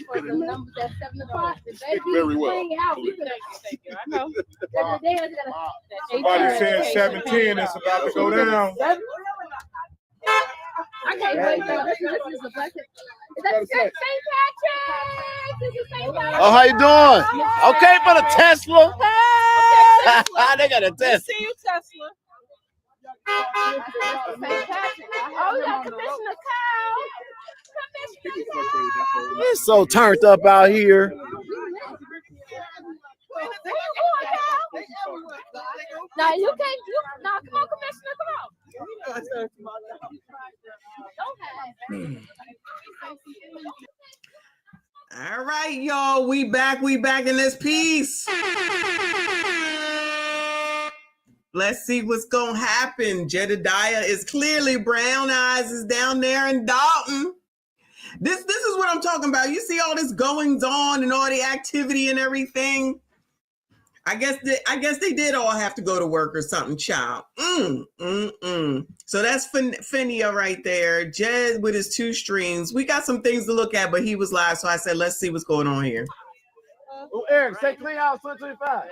for the numbers at 7 o'clock. Very well. Thank you. I know. Somebody said 7:10. It's about to go down. I can't wait. This is a black. Is that St. Patrick? Oh, how you doing? Okay for the Tesla. They got a Tesla. See you, Tesla. St. Patrick. Oh, we got Commissioner Kyle. It's so turned up out here. Now you can't. Now come on, Commissioner, come on. All right, y'all. We back in this piece. Let's see what's gonna happen. Jedediah is clearly brown eyes is down there in Dolton. This is what I'm talking about. You see all this goings on and all the activity and everything. I guess they did all have to go to work or something, child. So that's Phinia right there. Jed with his 2 streams. We got some things to look at, but he was live, so I said, let's see what's going on here. Oh, Eric, say clean house 125.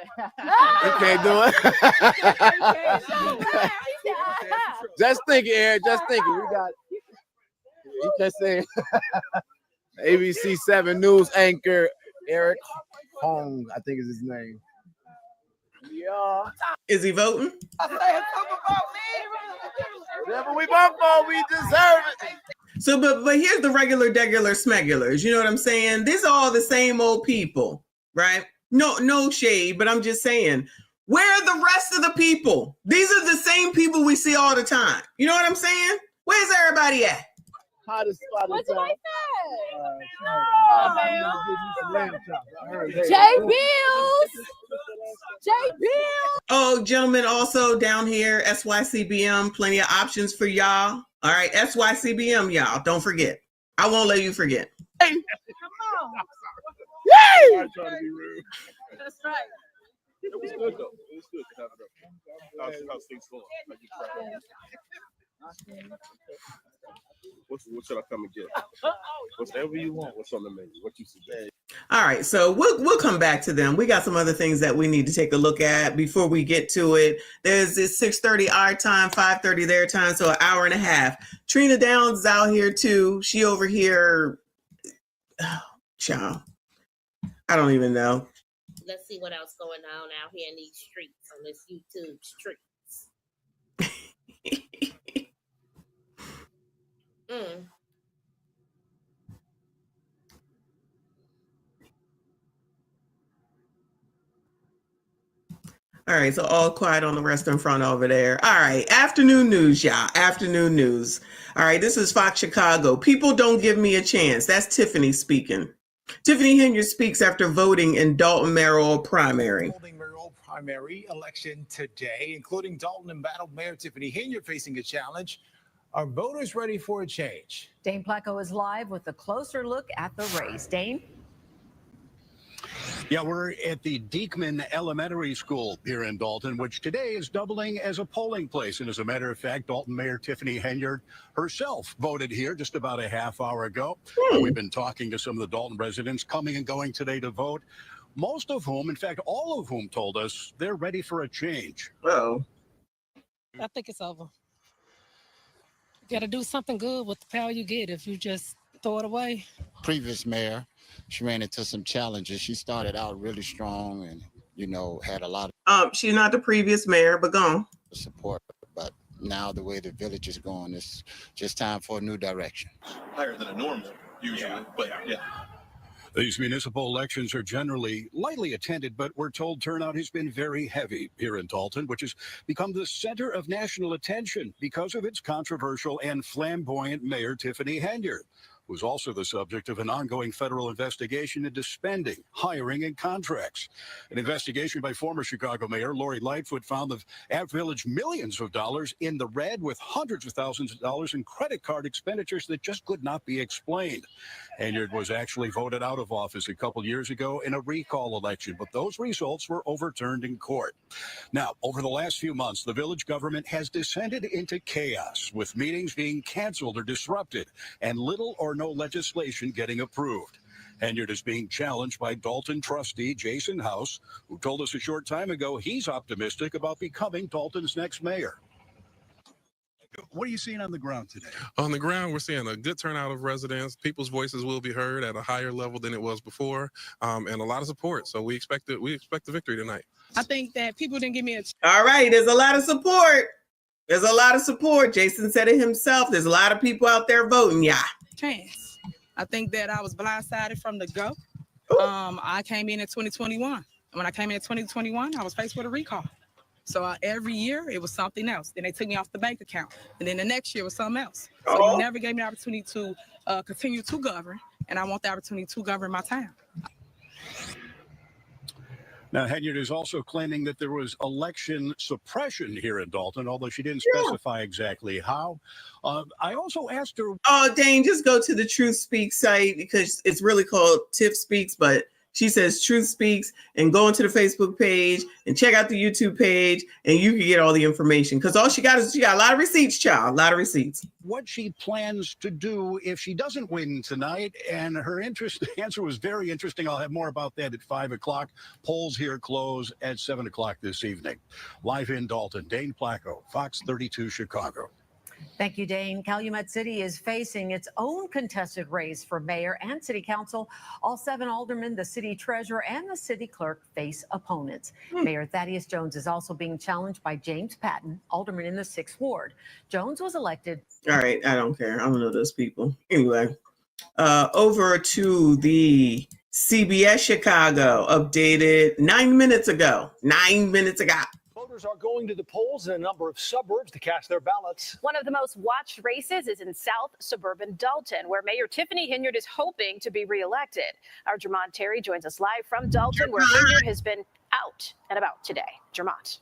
You can't do it. Just thinking, Eric. Just thinking. We got. You can say ABC 7 News anchor Eric Hong, I think is his name. Yeah. Is he voting? Whatever we vote for, we deserve it. So, but here's the regular smegulars. You know what I'm saying? These are all the same old people, right? No shade, but I'm just saying, where are the rest of the people? These are the same people we see all the time. You know what I'm saying? Where's everybody at? Hottest spot. What's the wife J Bills. Oh, gentlemen, also down here, SYCBM, plenty of options for y'all. All right, SYCBM, y'all. Don't forget. I won't let you forget. Hey. Come on. Yay! I'm trying to be rude. That's right. It was good, though. It was good to have it up. How's things going? What should I come and get? Whatever you want. What's on the menu? What you suggest? All right, so we'll come back to them. We got some other things that we need to take a look at before we get to it. There's this 6:30 our time, 5:30 their time, so an hour and a half. Trina Downs is out here too. She over here. Oh, child. I don't even know. Let's see what else going on out here in these streets, on this YouTube streets. All right, so all quiet on the restaurant front over there. All right, afternoon news, y'all. Afternoon news. All right, this is Fox Chicago. People don't give me a chance. That's Tiffany speaking. Tiffany Henyard speaks after voting in Dolton mayoral primary. Mayoral primary election today, including Dolton embattled Mayor Tiffany Henyard facing a challenge. Are voters ready for a change? Dane Placco is live with a closer look at the race. Dane? Yeah, we're at the Diekman Elementary School here in Dolton, which today is doubling as a polling place. And as a matter of fact, Dolton Mayor Tiffany Henyard herself voted here just about a half hour ago. We've been talking to some of the Dolton residents coming and going today to vote, most of whom, in fact, all of whom told us they're ready for a change. Oh. I think it's over. You got to do something good with the power you get if you just throw it away. Previous mayor, she ran into some challenges. She started out really strong and, you know, had a lot of she's not the previous mayor, but go on. Support. But now the way the village is going, it's just time for a new direction. Higher than a normal, usually, but yeah. These municipal elections are generally lightly attended, but we're told turnout has been very heavy here in Dolton, which has become the center of national attention because of its controversial and flamboyant Mayor Tiffany Henyard, who's also the subject of an ongoing federal investigation into spending, hiring, and contracts. An investigation by former Chicago Mayor Lori Lightfoot found the village millions of dollars in the red, with hundreds of thousands of dollars in credit card expenditures that just could not be explained. Henyard was actually voted out of office a couple years ago in a recall election, but those results were overturned in court. Now, over the last few months, the village government has descended into chaos, with meetings being canceled or disrupted, and little or no legislation getting approved. Henyard is being challenged by Dolton trustee Jason House, who told us a short time ago he's optimistic about becoming Dolton's next mayor. What are you seeing on the ground today? On the ground, we're seeing a good turnout of residents. People's voices will be heard at a higher level than it was before, and a lot of support. So we expect the victory tonight. I think that people didn't give me a All right, there's a lot of support. There's a lot of support. Jason said it himself. There's a lot of people out there voting. Yeah. chance. I think that I was blindsided from the go. I came in 2021. When I came in 2021, I was faced with a recall. So every year it was something else. Then they took me off the bank account. And then the next year was something else. So you never gave me the opportunity to continue to govern. And I want the opportunity to govern my town. Now, Henyard is also claiming that there was election suppression here in Dolton, although she didn't specify exactly how. I also asked her. Oh, Dane, just go to the Truth Speaks site because it's really called Tiff Speaks, but she says Truth Speaks, and go into the Facebook page and check out the YouTube page, and you can get all the information. Because all she got is she got a lot of receipts, child, a lot of receipts. What she plans to do if she doesn't win tonight, and her answer was very interesting. I'll have more about that at 5 o'clock. Polls here close at 7 o'clock this evening. Live in Dolton, Dane Placco, Fox 32 Chicago. Thank you, Dane. Calumet City is facing its own contested race for mayor and city council. All 7 aldermen, the city treasurer, and the city clerk face opponents. Mayor Thaddeus Jones is also being challenged by James Patton, alderman in the 6th Ward. Jones was elected. All right, I don't care. I don't know those people. Anyway, over to the CBS Chicago, updated 9 minutes ago. 9 minutes ago. Voters are going to the polls in a number of suburbs to cast their ballots. One of the most watched races is in South Suburban Dolton, where Mayor Tiffany Henyard is hoping to be reelected. Our Jermont Terry joins us live from Dolton, where Henyard has been out and about today. Jermont.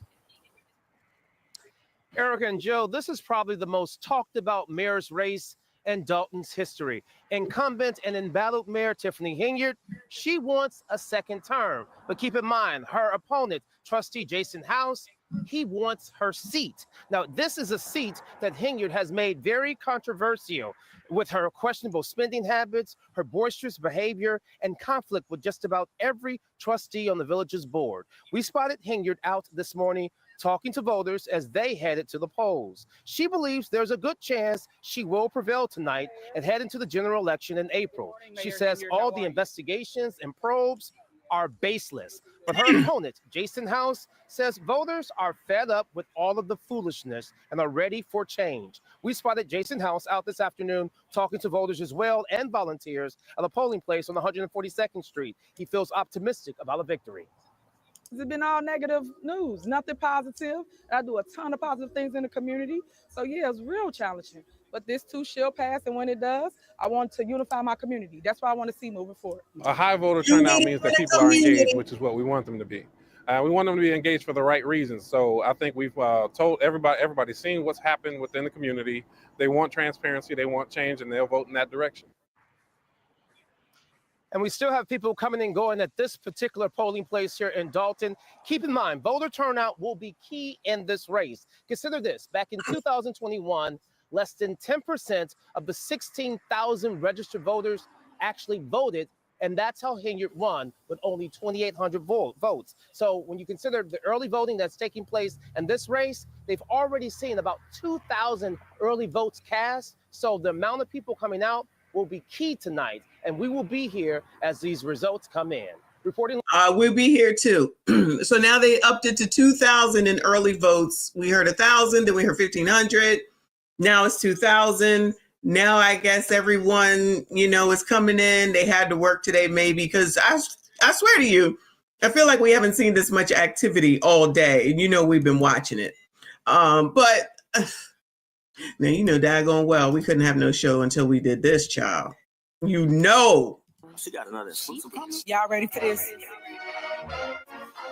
Erica and Joe, this is probably the most talked about mayor's race in Dolton's history. Incumbent and embattled Mayor Tiffany Henyard, she wants a second term. But keep in mind, her opponent, trustee Jason House, he wants her seat. Now, this is a seat that Henyard has made very controversial with her questionable spending habits, her boisterous behavior, and conflict with just about every trustee on the village's board. We spotted Henyard out this morning talking to voters as they headed to the polls. She believes there's a good chance she will prevail tonight and head into the general election in April. She says all the investigations and probes are baseless. But her opponent, Jason House, says voters are fed up with all of the foolishness and are ready for change. We spotted Jason House out this afternoon talking to voters as well and volunteers at a polling place on 142nd Street. He feels optimistic about a victory. It's been all negative news, nothing positive. I do a ton of positive things in the community. So yeah, it's real challenging. But this too shall pass, and when it does, I want to unify my community. That's what I want to see moving forward. A high voter turnout means that people are engaged, which is what we want them to be. We want them to be engaged for the right reasons. So I think we've told everybody's seen what's happened within the community. They want transparency, they want change, and they'll vote in that direction. And we still have people coming and going at this particular polling place here in Dolton. Keep in mind, voter turnout will be key in this race. Consider this, back in 2021, less than 10% of the 16,000 registered voters actually voted, and that's how Henyard won with only 2,800 votes. So when you consider the early voting that's taking place in this race, they've already seen about 2,000 early votes cast. So the amount of people coming out will be key tonight, and we will be here as these results come in. Reporting. We'll be here too. So now they upped it to 2,000 in early votes. We heard 1,000, then we heard 1,500. Now it's 2,000. Now I guess everyone, is coming in. They had to work today maybe because I swear to you, I feel like we haven't seen this much activity all day. And we've been watching it. But now, daggone well, we couldn't have no show until we did this, child. She got another. Y'all ready for this?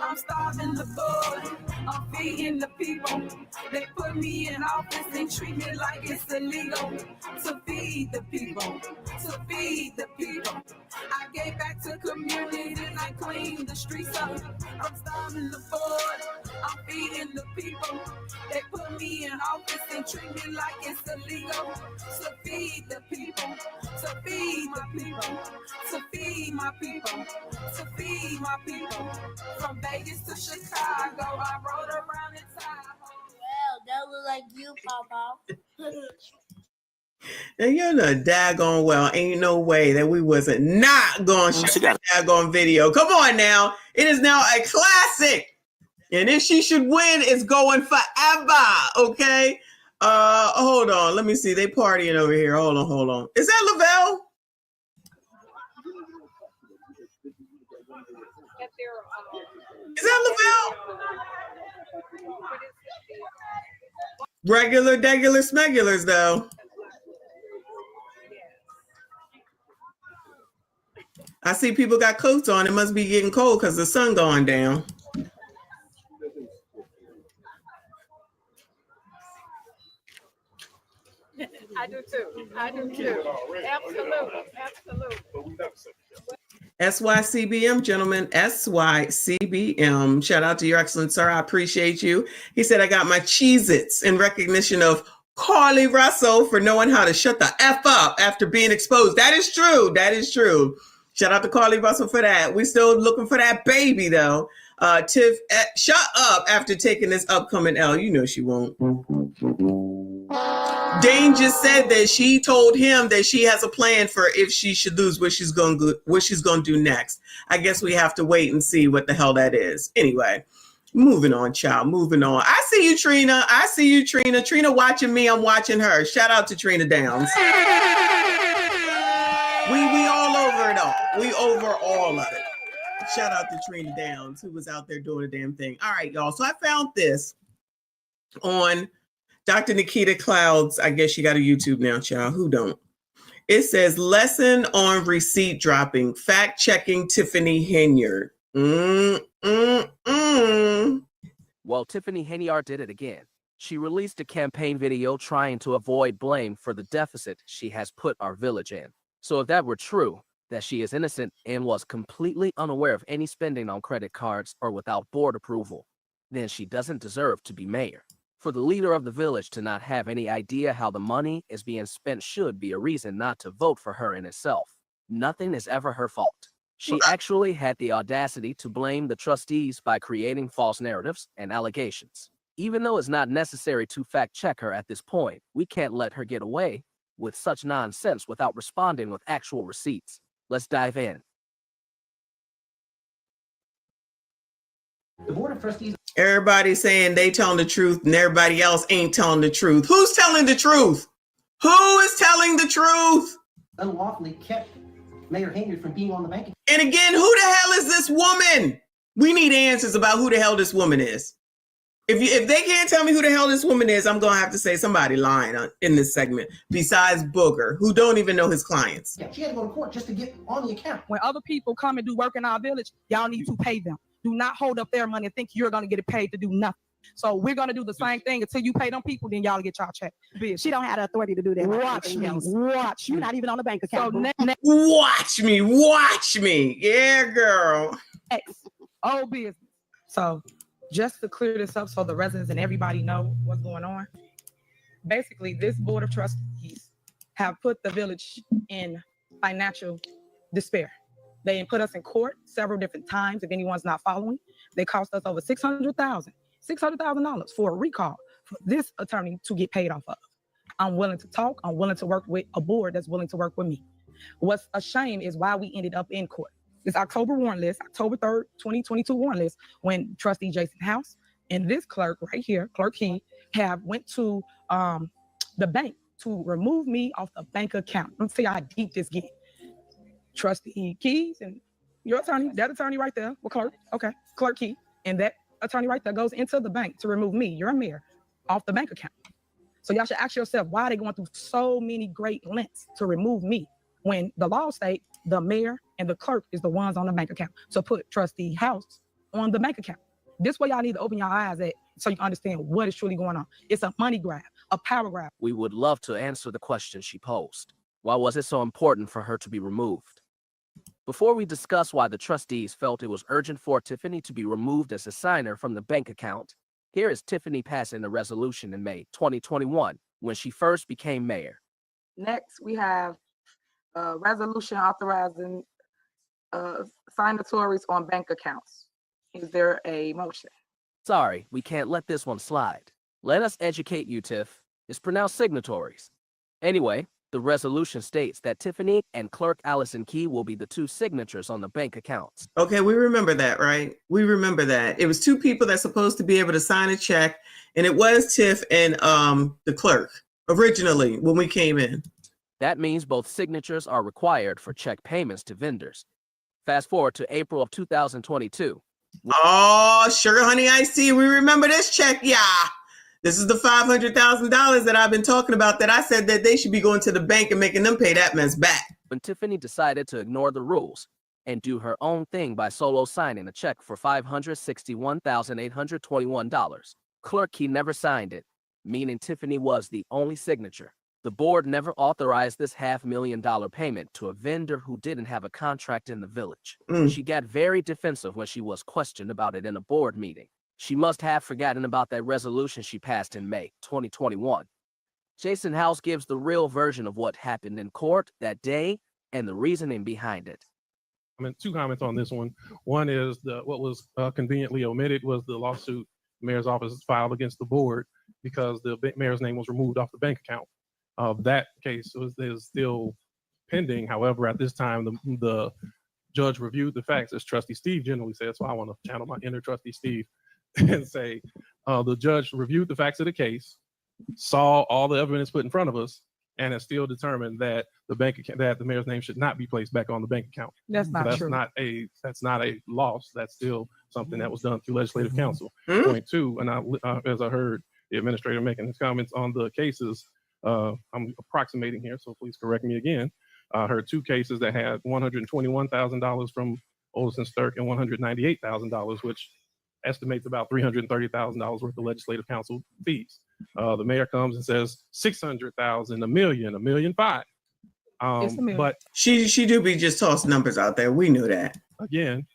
I'm starving the board. I'm feeding the people. They put me in office and treat me like it's illegal to feed the people. To feed the people. I gave back to communities. I cleaned the streets up. I'm starving the board. I'm feeding the people. They put me in office and treat me like it's illegal to feed the people. To feed my people. To feed my people. To feed my people. From Vegas to Chicago, I rode around in Tahoe. Well, that look like you, Papa. And you know daggone well, ain't no way that we wasn't not going to show that daggone video. Come on now. It is now a classic. And if she should win, it's going forever. Okay. Hold on. Let me see. They partying over here. Hold on. Is that Lavelle? Is that Lavelle? Regular, smegulars, though. I see people got coats on. It must be getting cold because the sun going down. I do too. Absolutely. SYCBM, gentlemen, SYCBM. Shout out to your excellent sir. I appreciate you. He said, I got my Cheez-Its in recognition of Carly Russell for knowing how to shut the F up after being exposed. That is true. Shout out to Carly Russell for that. We still looking for that baby, though. Tiff, shut up after taking this upcoming L. You know she won't. Dane just said that she told him that she has a plan for if she should lose, what she's going to do next. I guess we have to wait and see what the hell that is. Anyway, moving on, child. Moving on. I see you, Trina. Trina watching me. I'm watching her. Shout out to Trina Downs. We all over it all. We over all of it. Shout out to Trina Downs, who was out there doing the damn thing. All right, y'all. So I found this on Dr. Nikita Cloud's. I guess she got a YouTube now, child. Who don't? It says, lesson on receipt dropping, fact checking Tiffany Henyard. Well, Tiffany Henyard did it again. She released a campaign video trying to avoid blame for the deficit she has put our village in. So if that were true, that she is innocent and was completely unaware of any spending on credit cards or without board approval, then she doesn't deserve to be mayor. For the leader of the village to not have any idea how the money is being spent should be a reason not to vote for her in itself. Nothing is ever her fault. She actually had the audacity to blame the trustees by creating false narratives and allegations. Even though it's not necessary to fact check her at this point, we can't let her get away with such nonsense without responding with actual receipts. Let's dive in. The Board of Trustees. Everybody saying they telling the truth and everybody else ain't telling the truth. Who's telling the truth? Who is telling the truth? Unlawfully kept Mayor Henyard from being on the bank. And again, who the hell is this woman? We need answers about who the hell this woman is. If they can't tell me who the hell this woman is, I'm going to have to say somebody lying in this segment besides Booger, who don't even know his clients. Yeah, she had to go to court just to get on the account. When other people come and do work in our village, y'all need to pay them. Do not hold up their money and think you're going to get it paid to do nothing. So we're going to do the same thing until you pay them people, then y'all get y'all check. She don't have the authority to do that. Watch. You're not even on the bank account. So Watch me. Yeah, girl. Oh, business. So just to clear this up so the residents and everybody know what's going on. Basically, this Board of Trustees have put the village in financial despair. They put us in court several different times. If anyone's not following, they cost us over $600,000 for a recall for this attorney to get paid off of. I'm willing to talk. I'm willing to work with a board that's willing to work with me. What's a shame is why we ended up in court. This October warrant list, October 3rd, 2022 warrant list, when Trustee Jason House and this clerk right here, Clerk Key, have went to the bank to remove me off the bank account. Let's see how deep this gets. Trustee Keys and your attorney, that attorney right there, well, clerk, okay, Clerk Key, and that attorney right there goes into the bank to remove me, your mayor, off the bank account. So y'all should ask yourself, why are they going through so many great lengths to remove me when the law states the mayor and the clerk is the ones on the bank account? So put Trustee House on the bank account. This way y'all need to open your eyes at so you can understand what is truly going on. It's a money grab, a power grab. We would love to answer the question she posed. Why was it so important for her to be removed? Before we discuss why the trustees felt it was urgent for Tiffany to be removed as a signer from the bank account, here is Tiffany passing a resolution in May 2021 when she first became mayor. Next, we have a resolution authorizing signatories on bank accounts. Is there a motion? Sorry, we can't let this one slide. Let us educate you, Tiff. It's pronounced signatories. Anyway, the resolution states that Tiffany and Clerk Allison Key will be the two signatures on the bank accounts. Okay, we remember that, right? We remember that. It was two people that's supposed to be able to sign a check, and it was Tiff and the clerk originally when we came in. That means both signatures are required for check payments to vendors. Fast forward to April of 2022. Oh, Sugar Honey Iced Tea, we remember this check, yeah. This is the $500,000 that I've been talking about that I said that they should be going to the bank and making them pay that mess back. When Tiffany decided to ignore the rules and do her own thing by solo signing a check for $561,821, Clerk Key never signed it, meaning Tiffany was the only signature. The board never authorized this $500,000 payment to a vendor who didn't have a contract in the village. She got very defensive when she was questioned about it in a board meeting. She must have forgotten about that resolution she passed in May 2021. Jason House gives the real version of what happened in court that day and the reasoning behind it. I mean, two comments on this one. One is what was conveniently omitted was the lawsuit the mayor's office filed against the board because the mayor's name was removed off the bank account. That case is still pending. However, at this time, the judge reviewed the facts, as Trustee Steve generally says. So I want to channel my inner Trustee Steve and say the judge reviewed the facts of the case, saw all the evidence put in front of us, and has still determined that that the mayor's name should not be placed back on the bank account. That's not that's true. That's not a loss. That's still something that was done through legislative council. Point two, and as I heard the administrator making his comments on the cases, I'm approximating here, so please correct me again. I heard two cases that had $121,000 from Olson Stirk and $198,000, which estimates about $330,000 worth of legislative council fees. The mayor comes and says 600,000, a million, $1.5 million. But she do be just tossing numbers out there. We knew that. Again,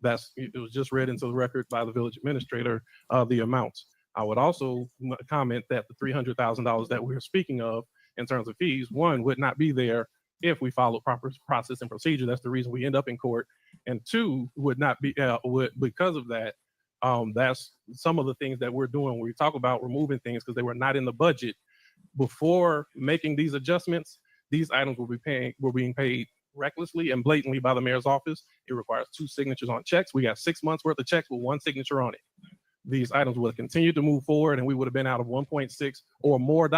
it was just read into the record by the village administrator, the amounts. I would also comment that the $300,000 that we're speaking of in terms of fees, one, would not be there if we follow proper process and procedure. That's the reason we end up in court. And two, would not be because of that. That's some of the things that we're doing when we talk about removing things because they were not in the budget. Before making these adjustments, these items were being paid recklessly and blatantly by the mayor's office. It requires two signatures on checks. We got 6 months worth of checks with one signature on it. These items would have continued to move forward and we would have been out of $1.6 or more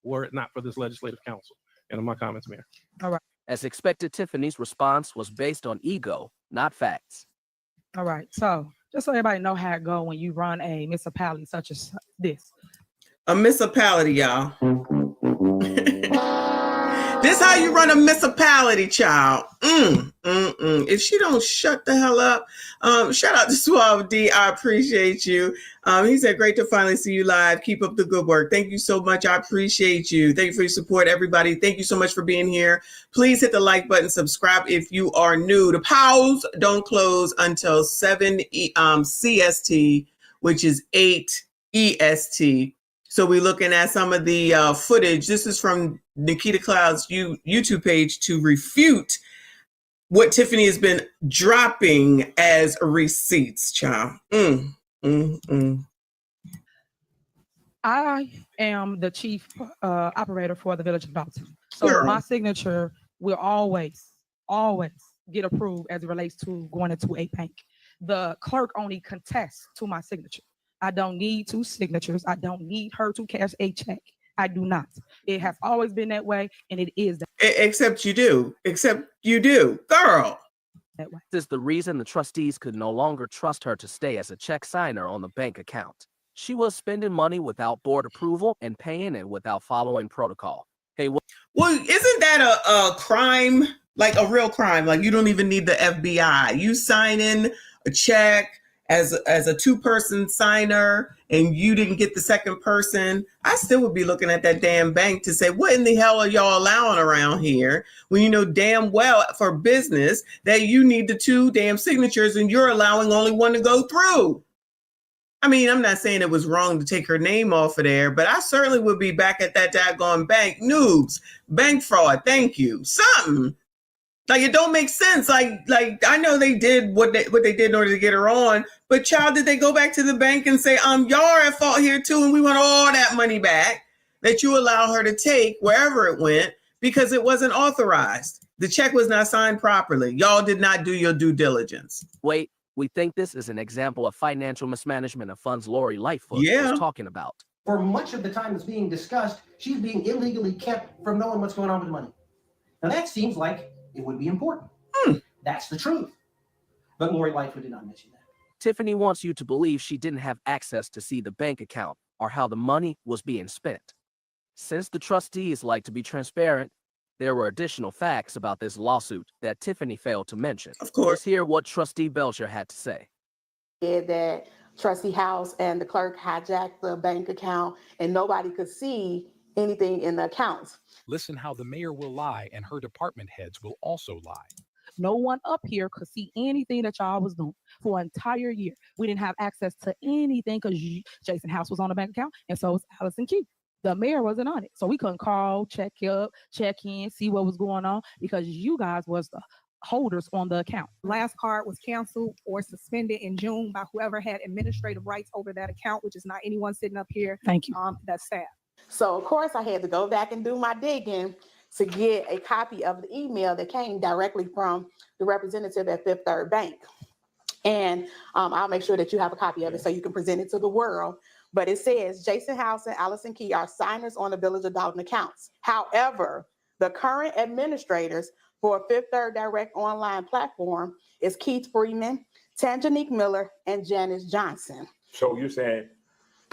were it not for this legislative council. And my comments, Mayor. All right. As expected, Tiffany's response was based on ego, not facts. All right. So just so everybody know how it go when you run a municipality such as this. A municipality, y'all. This how you run a municipality, child. If she don't shut the hell up, shout out to Suave D. I appreciate you. He said, great to finally see you live. Keep up the good work. Thank you so much. I appreciate you. Thank you for your support, everybody. Thank you so much for being here. Please hit the like button, subscribe if you are new. The POWs don't close until 7 CST, which is 8 EST. So we're looking at some of the footage. This is from Nikita Cloud's YouTube page to refute what Tiffany has been dropping as receipts, child. I am the chief operator for the Village of Dolton. So my signature will always get approved as it relates to going into a bank. The clerk only contests to my signature. I don't need two signatures. I don't need her to cash a check. I do not. It has always been that way, and it is that way. Except you do. Girl. That way. This is the reason the trustees could no longer trust her to stay as a check signer on the bank account. She was spending money without board approval and paying it without following protocol. Hey, well, isn't that a crime? Like a real crime? Like you don't even need the FBI. You sign in a check as a two-person signer and you didn't get the second person, I still would be looking at that damn bank to say, what in the hell are y'all allowing around here when you know damn well for business that you need the 2 damn signatures and you're allowing only one to go through? I mean, I'm not saying it was wrong to take her name off of there, but I certainly would be back at that daggone bank. Noobs, bank fraud, thank you. Something. Like, it don't make sense. Like I know they did what they did in order to get her on, but child, did they go back to the bank and say, y'all are at fault here too, and we want all that money back that you allow her to take wherever it went because it wasn't authorized. The check was not signed properly. Y'all did not do your due diligence. Wait, we think this is an example of financial mismanagement of funds Lori Lightfoot was talking about. For much of the time it's being discussed, she's being illegally kept from knowing what's going on with the money. Now that seems like it would be important. That's the truth. But Lori Lightfoot did not mention that. Tiffany wants you to believe she didn't have access to see the bank account or how the money was being spent. Since the trustees like to be transparent, there were additional facts about this lawsuit that Tiffany failed to mention. Of course. Let's hear what Trustee Belcher had to say. That Trustee House and the clerk hijacked the bank account and nobody could see anything in the accounts. Listen how the mayor will lie and her department heads will also lie. No one up here could see anything that y'all was doing for an entire year. We didn't have access to anything because Jason House was on the bank account and so was Allison Key. The mayor wasn't on it. So we couldn't call, check up, check in, see what was going on because you guys was the holders on the account. Last card was canceled or suspended in June by whoever had administrative rights over that account, which is not anyone sitting up here. Thank you. That's sad. So of course I had to go back and do my digging to get a copy of the email that came directly from the representative at Fifth Third Bank. And I'll make sure that you have a copy of it so you can present it to the world. But it says Jason House and Allison Key are signers on the Village of Dolton accounts. However, the current administrators for Fifth Third Direct online platform is Keith Freeman, Tanjanique Miller, and Janice Johnson. So you're saying,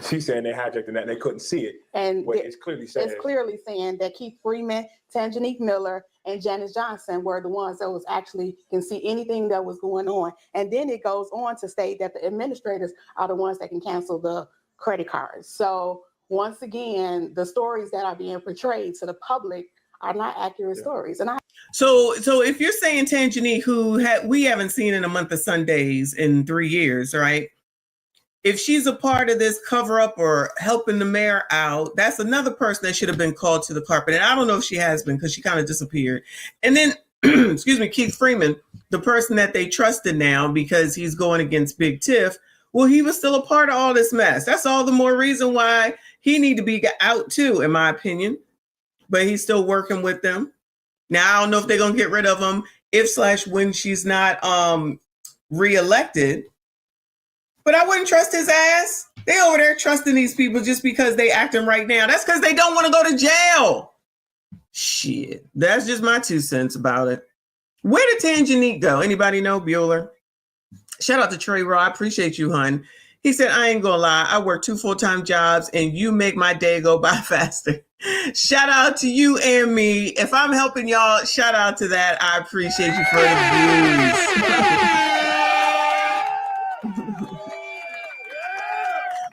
she's saying they hijacked that and they couldn't see it. And it's clearly saying that Keith Freeman, Tanjanique Miller, and Janice Johnson were the ones that was actually can see anything that was going on. And then it goes on to state that the administrators are the ones that can cancel the credit cards. So once again, the stories that are being portrayed to the public are not accurate stories. And So if you're saying Tanjanique, who we haven't seen in a month of Sundays in 3 years, right? If she's a part of this cover up or helping the mayor out, that's another person that should have been called to the carpet. And I don't know if she has been because she kind of disappeared. And then, excuse me, Keith Freeman, the person that they trusted now because he's going against Big Tiff. Well, he was still a part of all this mess. That's all the more reason why he need to be out too, in my opinion. But he's still working with them. Now, I don't know if they're going to get rid of him when she's not reelected. But I wouldn't trust his ass. They over there trusting these people just because they acting right now. That's because they don't want to go to jail. Shit. That's just my 2 cents about it. Where did Tanjanique go? Anybody know? Bueller? Shout out to Trey Raw. I appreciate you, hun. He said, I ain't gonna lie. I work 2 full-time jobs and you make my day go by faster. Shout out to you and me. If I'm helping y'all, shout out to that. I appreciate you for the views.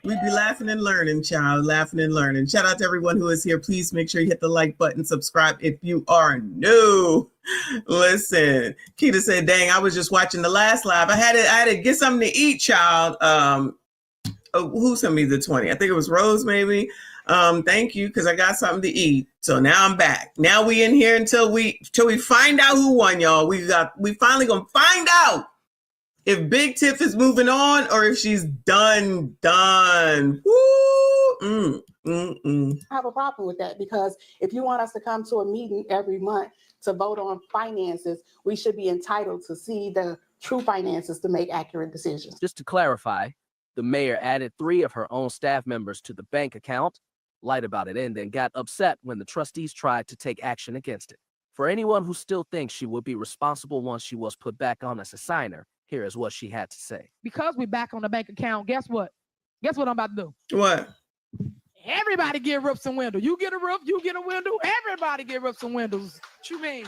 We be laughing and learning, child. Laughing and learning. Shout out to everyone who is here. Please make sure you hit the like button, subscribe if you are new. Listen, Keita said, dang, I was just watching the last live. I had to get something to eat, child. Who sent me the 20? I think it was Rose, maybe. Thank you, because I got something to eat. So now I'm back. Now we in here until we find out who won, y'all. We finally gonna find out if Big Tiff is moving on or if she's done. Woo! I have a problem with that because if you want us to come to a meeting every month to vote on finances, we should be entitled to see the true finances to make accurate decisions. Just to clarify, the mayor added 3 of her own staff members to the bank account, lied about it, and then got upset when the trustees tried to take action against it. For anyone who still thinks she would be responsible once she was put back on as a signer, here is what she had to say. Because we're back on the bank account, guess what? Guess what I'm about to do? What? Everybody get roofs and windows. You get a roof, you get a window. Everybody get roofs and windows. What you mean?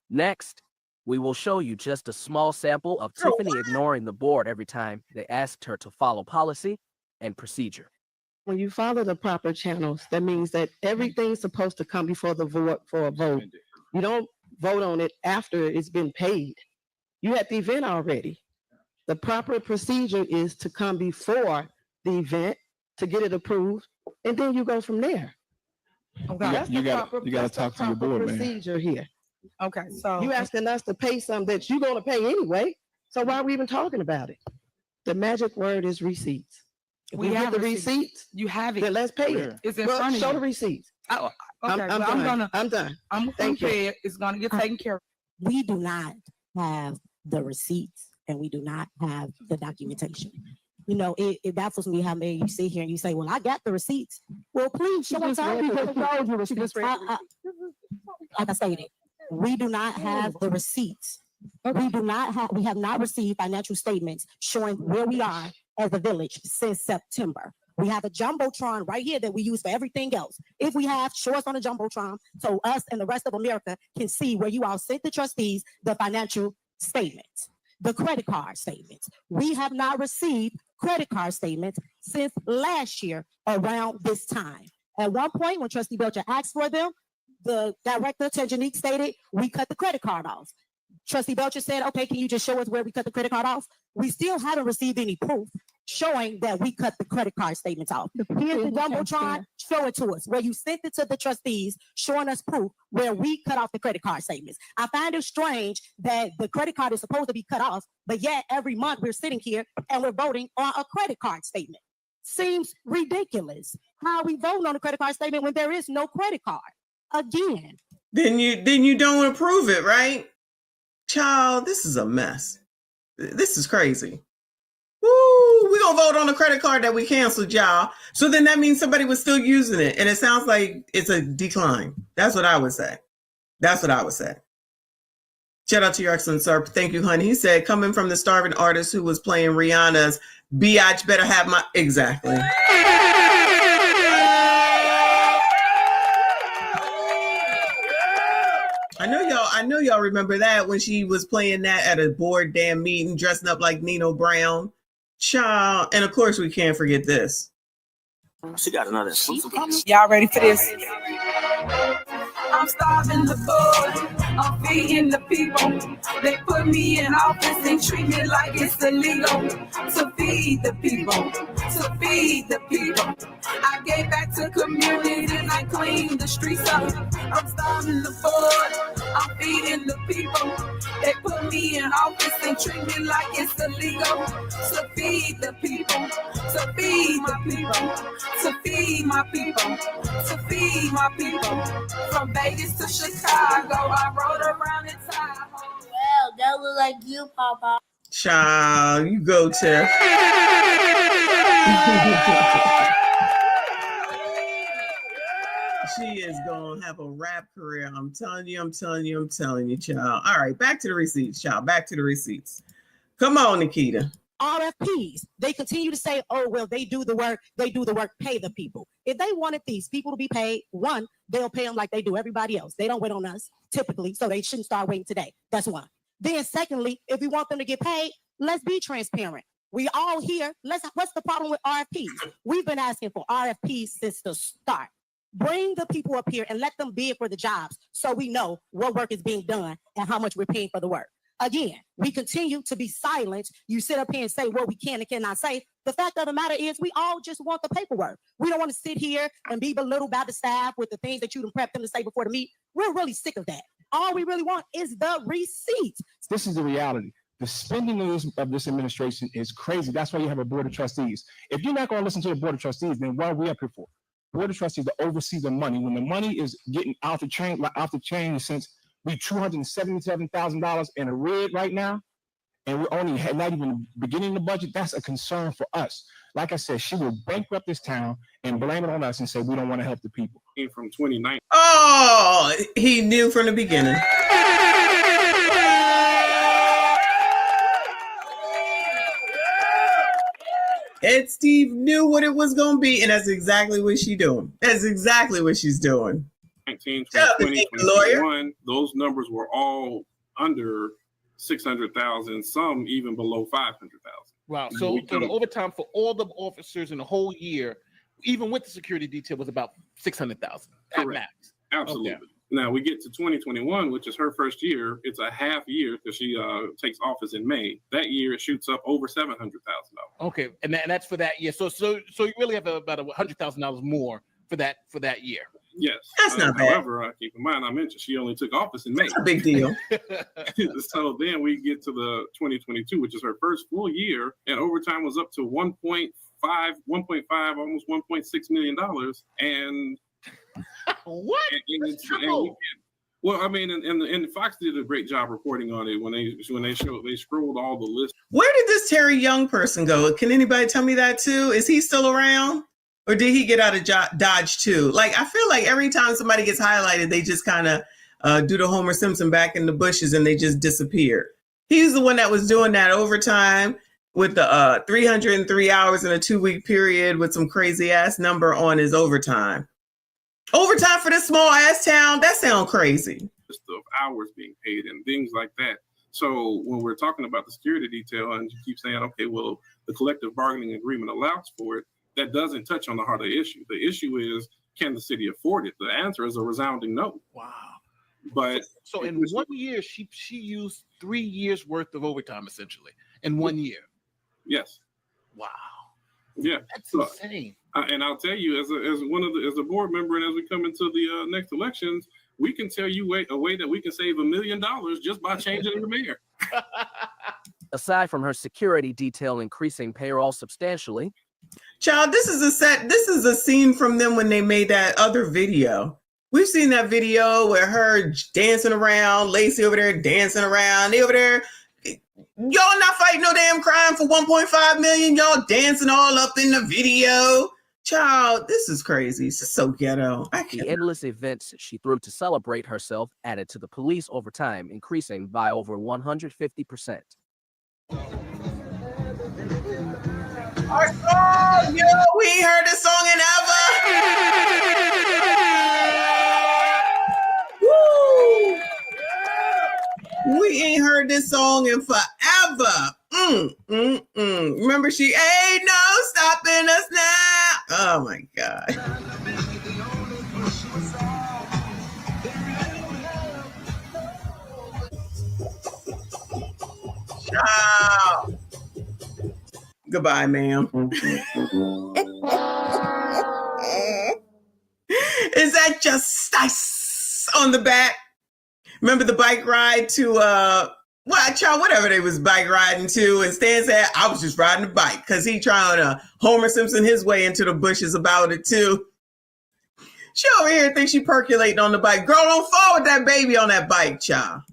Next, We will show you just a small sample of Tiffany ignoring the board every time they asked her to follow policy and procedure. When you follow the proper channels, that means that everything's supposed to come before the vote for a vote. You don't vote on it after it's been paid. You had the event already. The proper procedure is to come before the event to get it approved, and then you go from there. Okay. You got to talk to your board, man. Procedure here. Okay, so You asking us to pay something that you're going to pay anyway. So why are we even talking about it? The magic word is receipts. If we have the receipts. You have it. Then let's pay it. It's in Well, front of show you. the receipts. Okay, I'm done. I'm done. I'm Thank you. prepared. It's gonna get taken care of. We do not have the receipts and we do not have the documentation. You know, it baffles me how many you sit here and you say, well, I got the receipts. Well, please show us how people have told you receipts. Like I stated, we do not have the receipts. We have not received financial statements showing where we are as a village since September. We have a jumbotron right here that we use for everything else. If we have, show us on the jumbotron so us and the rest of America can see where you all sent the trustees the financial statements, the credit card statements. We have not received credit card statements since last year around this time. At one point, when Trustee Belcher asked for them, the director, Tejanique, stated, we cut the credit card off. Trustee Belcher said, okay, can you just show us where we cut the credit card off? We still haven't received any proof showing that we cut the credit card statements off. Here's the jumbotron, show it to us, where you sent it to the trustees, showing us proof where we cut off the credit card statements. I find it strange that the credit card is supposed to be cut off, but yet every month we're sitting here and we're voting on a credit card statement. Seems ridiculous. How are we voting on a credit card statement when there is no credit card? Again. Then you don't approve it, right? Child, this is a mess. This is crazy. Woo, we're gonna vote on the credit card that we canceled, y'all. So then that means somebody was still using it. And it sounds like it's a decline. That's what I would say. That's what I would say. Shout out to your excellent sir. Thank you, honey. He said, coming from the starving artist who was playing Rihanna's Biatch better have my exactly. I know y'all remember that when she was playing that at a board damn meeting, dressing up like Nino Brown. Child, and of course we can't forget this. She got another. Y'all ready for this? I'm starving the board, I'm feeding the people. They put me in office and treat me like it's illegal to feed the people, to feed the people. I gave back to communities and I cleaned the streets up. I'm starving the board, I'm feeding the people. They put me in office and treat me like it's illegal to feed the people, to feed the people, to feed my people, to feed my people. From Vegas to Chicago, I rode around in Tahoe. Well, that look like you, Papa. Child, you go, Tiff. She is gonna have a rap career. I'm telling you, child. All right, back to the receipts, child. Back to the receipts. Come on, Nikita. RFPs, they continue to say, oh, well, they do the work, pay the people. If they wanted these people to be paid, one, they'll pay them like they do everybody else. They don't wait on us, typically, so they shouldn't start waiting today. That's one. Then secondly, if we want them to get paid, let's be transparent. We all here, what's the problem with RFPs? We've been asking for RFPs since the start. Bring the people up here and let them bid for the jobs so we know what work is being done and how much we're paying for the work. Again, we continue to be silent. You sit up here and say what we can and cannot say. The fact of the matter is we all just want the paperwork. We don't want to sit here and be belittled by the staff with the things that you done prepped them to say before the meet. We're really sick of that. All we really want is the receipt. This is the reality. The spending of this administration is crazy. That's why you have a board of trustees. If you're not going to listen to the board of trustees, then what are we up here for? Board of trustees to oversee the money. When the money is getting out the chain since we $277,000 in a red right now, and we're only not even beginning the budget, that's a concern for us. Like I said, she will bankrupt this town and blame it on us and say we don't want to help the people. From 2019. Oh, he knew from the beginning. Ed Steve knew what it was going to be, and that's exactly what she's doing. That's exactly what she's doing. 2020, 2021, those numbers were all under 600,000, some even below 500,000. Wow. So the overtime for all the officers in the whole year, even with the security detail, was about 600,000 at max. Absolutely. Okay. Now we get to 2021, which is her first year. It's a half year because she takes office in May. That year it shoots up over $700,000. Okay, and that's for that year. So you really have about $100,000 more for that year. Yes, That's not bad. However, keep in mind I mentioned she only took office in May. That's a big deal. So then we get to the 2022, which is her first full year, and overtime was up to 1.5, almost $1.6 million, and what? Well, I mean, and Fox did a great job reporting on it when they scrolled all the lists. Where did this Terry Young person go? Can anybody tell me that too? Is he still around? Or did he get out of Dodge too? Like, I feel like every time somebody gets highlighted, they just kind of do the Homer Simpson back in the bushes and they just disappear. He's the one that was doing that overtime with the 303 hours in a 2-week period with some crazy ass number on his overtime. Overtime for this small ass town? That sounds crazy. List of hours being paid and things like that. So when we're talking about the security detail and you keep saying, okay, well, the collective bargaining agreement allows for it, that doesn't touch on the heart of the issue. The issue is, can the city afford it? The answer is a resounding no. Wow. But so in 1 year, she used 3 years worth of overtime essentially in 1 year. Yes. Wow. Yeah, that's insane. And I'll tell you, as a board member, and as we come into the next elections, we can tell you a way that we can save $1 million just by changing the mayor. Aside from her security detail increasing payroll substantially, Child, this is a scene from them when they made that other video. We've seen that video where her dancing around, Lacey over there dancing around, they over there. Y'all not fighting no damn crime for 1.5 million. Y'all dancing all up in the video. Child, this is crazy. This is so ghetto. The endless events she threw to celebrate herself added to the police overtime, increasing by over 150%. Our song, yo, we ain't heard this song in ever. Woo! We ain't heard this song in forever. Remember, she ain't no stopping us now. Oh my God. Ciao. Goodbye, ma'am. Is that just nice on the back? Remember the bike ride to whatever they was bike riding to, and Stan said, I was just riding a bike because he trying to Homer Simpson his way into the bushes about it too. She over here thinks she percolating on the bike. Girl, don't fall with that baby on that bike, child.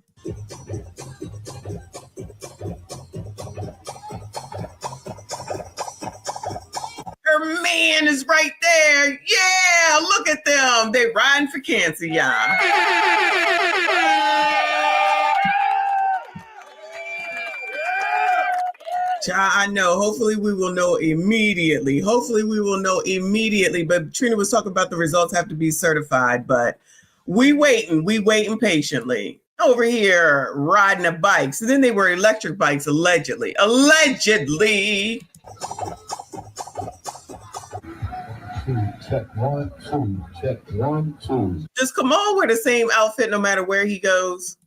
Her man is right there. Yeah, look at them. They riding for cancer, y'all. Child, I know. Hopefully we will know immediately. But Trina was talking about the results have to be certified, but we waiting patiently. Over here riding a bike. So then they were electric bikes, allegedly. Check 1, 2. Check 1, 2. Does Kamal wear the same outfit no matter where he goes?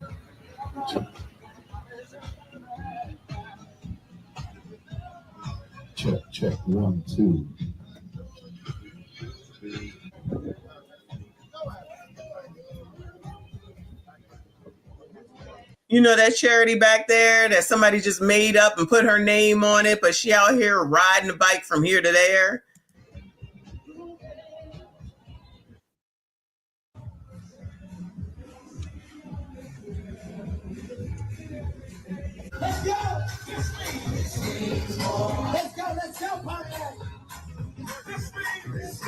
Check 1, 2. You know that charity back there that somebody just made up and put her name on it, but she out here riding a bike from here to there? Let's go! Let's go, Pontiac! That's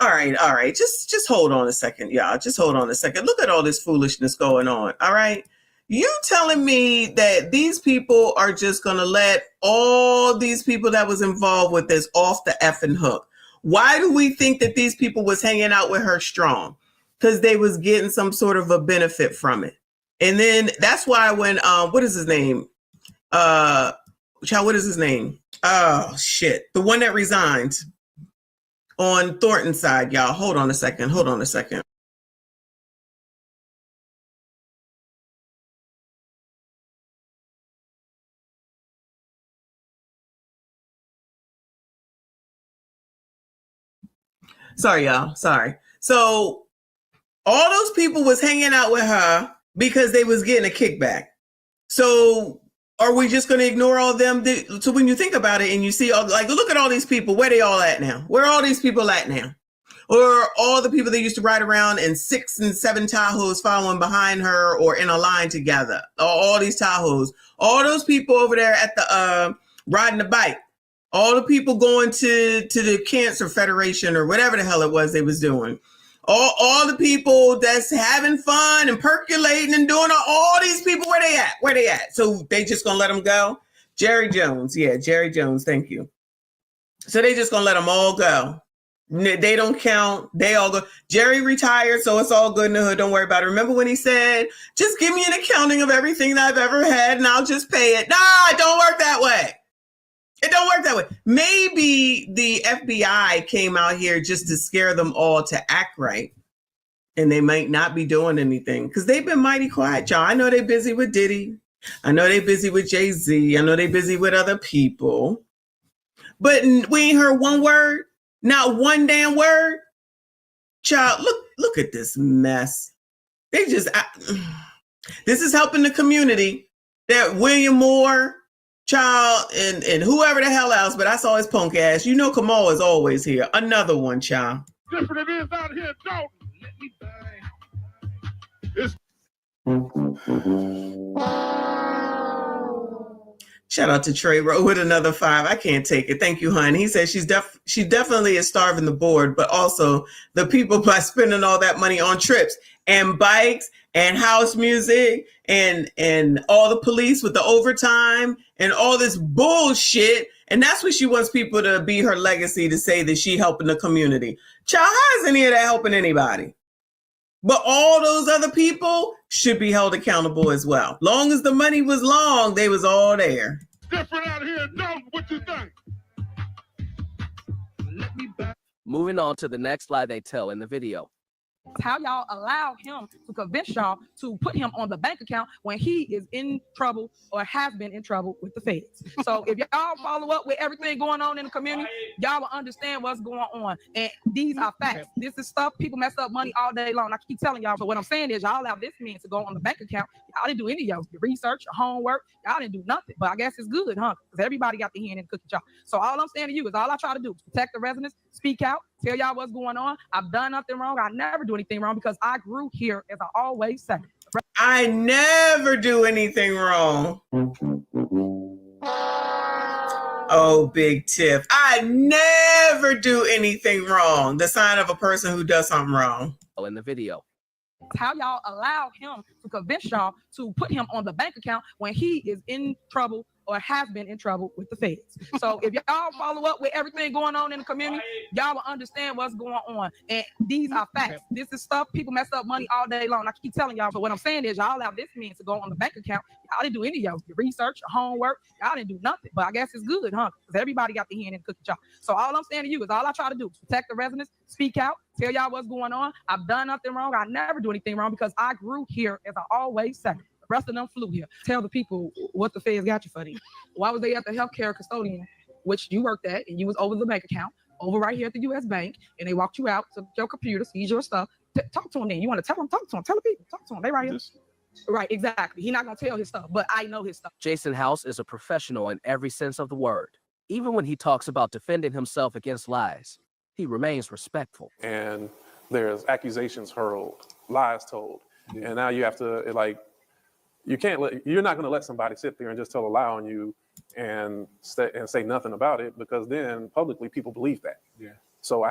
right. All right. Just hold on a second, y'all. Just hold on a second. Look at all this foolishness going on. All right. You telling me that these people are just going to let all these people that was involved with this off the effing hook? Why do we think that these people was hanging out with her strong? Because they was getting some sort of a benefit from it. And then that's why when, what is his name? Child, what is his name? Oh, shit. The one that resigned on Thornton's side, y'all. Hold on a second. Sorry, y'all. Sorry. So all those people was hanging out with her because they was getting a kickback. So are we just going to ignore all of them? So when you think about it and you see all, like, look at all these people, where they all at now? Where are all these people at now? Or all the people that used to ride around in 6 and 7 Tahoes following behind her or in a line together. All these Tahoes, all those people over there at the riding the bike, all the people going to the Cancer Federation or whatever the hell it was they was doing. All the people that's having fun and percolating and doing all these people, where they at? Where they at? So they just gonna let them go? Jerry Jones. Yeah, Jerry Jones. Thank you. So they just gonna let them all go. They don't count. They all go. Jerry retired, so it's all good in the hood. Don't worry about it. Remember when he said, just give me an accounting of everything that I've ever had and I'll just pay it. Nah, it don't work that way. It don't work that way. Maybe the FBI came out here just to scare them all to act right. And they might not be doing anything because they've been mighty quiet, y'all. I know they're busy with Diddy. I know they're busy with Jay-Z. I know they're busy with other people. But we ain't heard one word, not one damn word. Child, look at this mess. They just, this is helping the community. That William Moore, child, and whoever the hell else, but I saw his punk ass. You know Kamal is always here. Another one, child. Different it is out here in Dolton. Let me bang. It's Shout out to Trey Rowe with another 5. I can't take it. Thank you, hon. He said she definitely is starving the board, but also the people by spending all that money on trips and bikes and house music and all the police with the overtime and all this bullshit. And that's what she wants people to be her legacy, to say that she helping the community. Child, how is any of that helping anybody? But all those other people should be held accountable as well. Long as the money was long, they was all there. different out here in Dolton. What you think? Let me back. Moving on to the next lie they tell in the video. How y'all allow him to convince y'all to put him on the bank account when he is in trouble or has been in trouble with the feds. So if y'all follow up with everything going on in the community, y'all will understand what's going on. And these are facts. This is stuff people mess up money all day long. I keep telling y'all. So what I'm saying is y'all allow this man to go on the bank account. Y'all didn't do any of your research, your homework. Y'all didn't do nothing. But I guess it's good, huh? Because everybody got the hand in the cookie jar. So all I'm saying to you is all I try to do is protect the residents, speak out, tell y'all what's going on. I've done nothing wrong. I never do anything wrong because I grew here, as I always say. I never do anything wrong. Oh, big Tiff. I never do anything wrong. The sign of a person who does something wrong. In the video. How y'all allow him to convince y'all to put him on the bank account when he is in trouble or has been in trouble with the feds. So if y'all follow up with everything going on in the community, y'all will understand what's going on. And these are facts. This is stuff people mess up money all day long. I keep telling y'all. But what I'm saying is y'all allow this man to go on the bank account. Y'all didn't do any of your research, your homework. Y'all didn't do nothing. But I guess it's good, huh? Because everybody got the hand in the cookie jar. So all I'm saying to you is all I try to do is protect the residents, speak out, tell y'all what's going on. I've done nothing wrong. I never do anything wrong because I grew here, as I always say. The rest of them flew here. Tell the people what the feds got you for them. Why was they at the healthcare custodian, which you worked at, and you was over the bank account, over right here at the U.S. Bank, and they walked you out to your computer, seize your stuff. Talk to them then. You want to tell them? Talk to them. Tell the people. Talk to them. They right here. Right, exactly. He's not going to tell his stuff, but I know his stuff. Jason House is a professional in every sense of the word. Even when he talks about defending himself against lies, he remains respectful. And there's accusations hurled, lies told. Yeah. And now you have to, like, you're not going to let somebody sit there and just tell a lie on you and say nothing about it, because then publicly people believe that. Yeah. So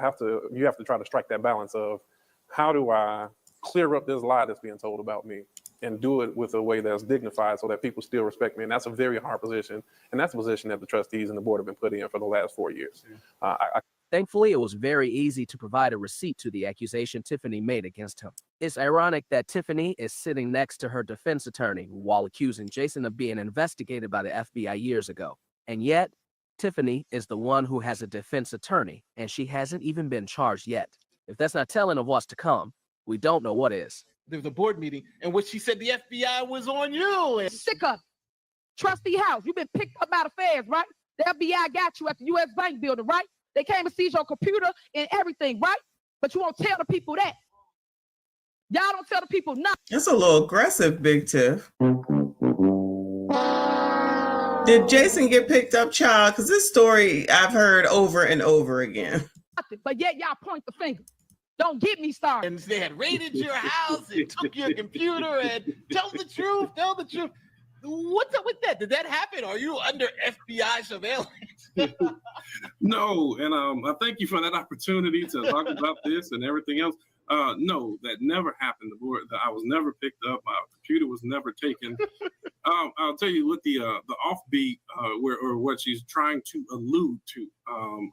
you have to try to strike that balance of how do I clear up this lie that's being told about me and do it with a way that's dignified so that people still respect me. And that's a very hard position. And that's a position that the trustees and the board have been put in for the last 4 years. Yeah. Thankfully, it was very easy to provide a receipt to the accusation Tiffany made against him. It's ironic that Tiffany is sitting next to her defense attorney while accusing Jason of being investigated by the FBI years ago. And yet, Tiffany is the one who has a defense attorney, and she hasn't even been charged yet. If that's not telling of what's to come, we don't know what is. There was a board meeting in which she said the FBI was on you. And Sick of it. Trustee House, you've been picked up by the feds, right? The FBI got you at the U.S. Bank building, right? They came and seized your computer and everything, right? But you won't tell the people that. Y'all don't tell the people nothing. That's a little aggressive, Big Tiff. Did Jason get picked up, child? Because this story I've heard over and over again. But yet y'all point the finger. Don't get me started. And they had raided your house and took your computer and tell the truth. What's up with that? Did that happen? Are you under FBI surveillance? No, and I thank you for that opportunity to talk about this and everything else. No, that never happened. I was never picked up. My computer was never taken. I'll tell you what the offbeat, or what she's trying to allude to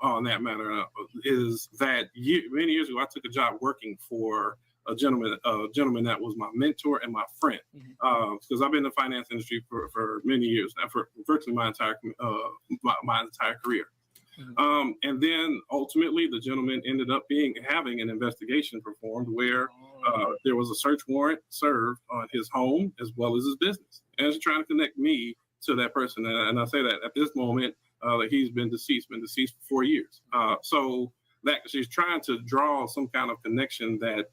on that matter is that many years ago I took a job working for a gentleman that was my mentor and my friend, because I've been in the finance industry for many years now, for virtually my entire career. And then ultimately the gentleman ended up having an investigation performed where there was a search warrant served on his home as well as his business. And it's trying to connect me to that person. And I say that at this moment, he's been deceased for 4 years. So that she's trying to draw some kind of connection that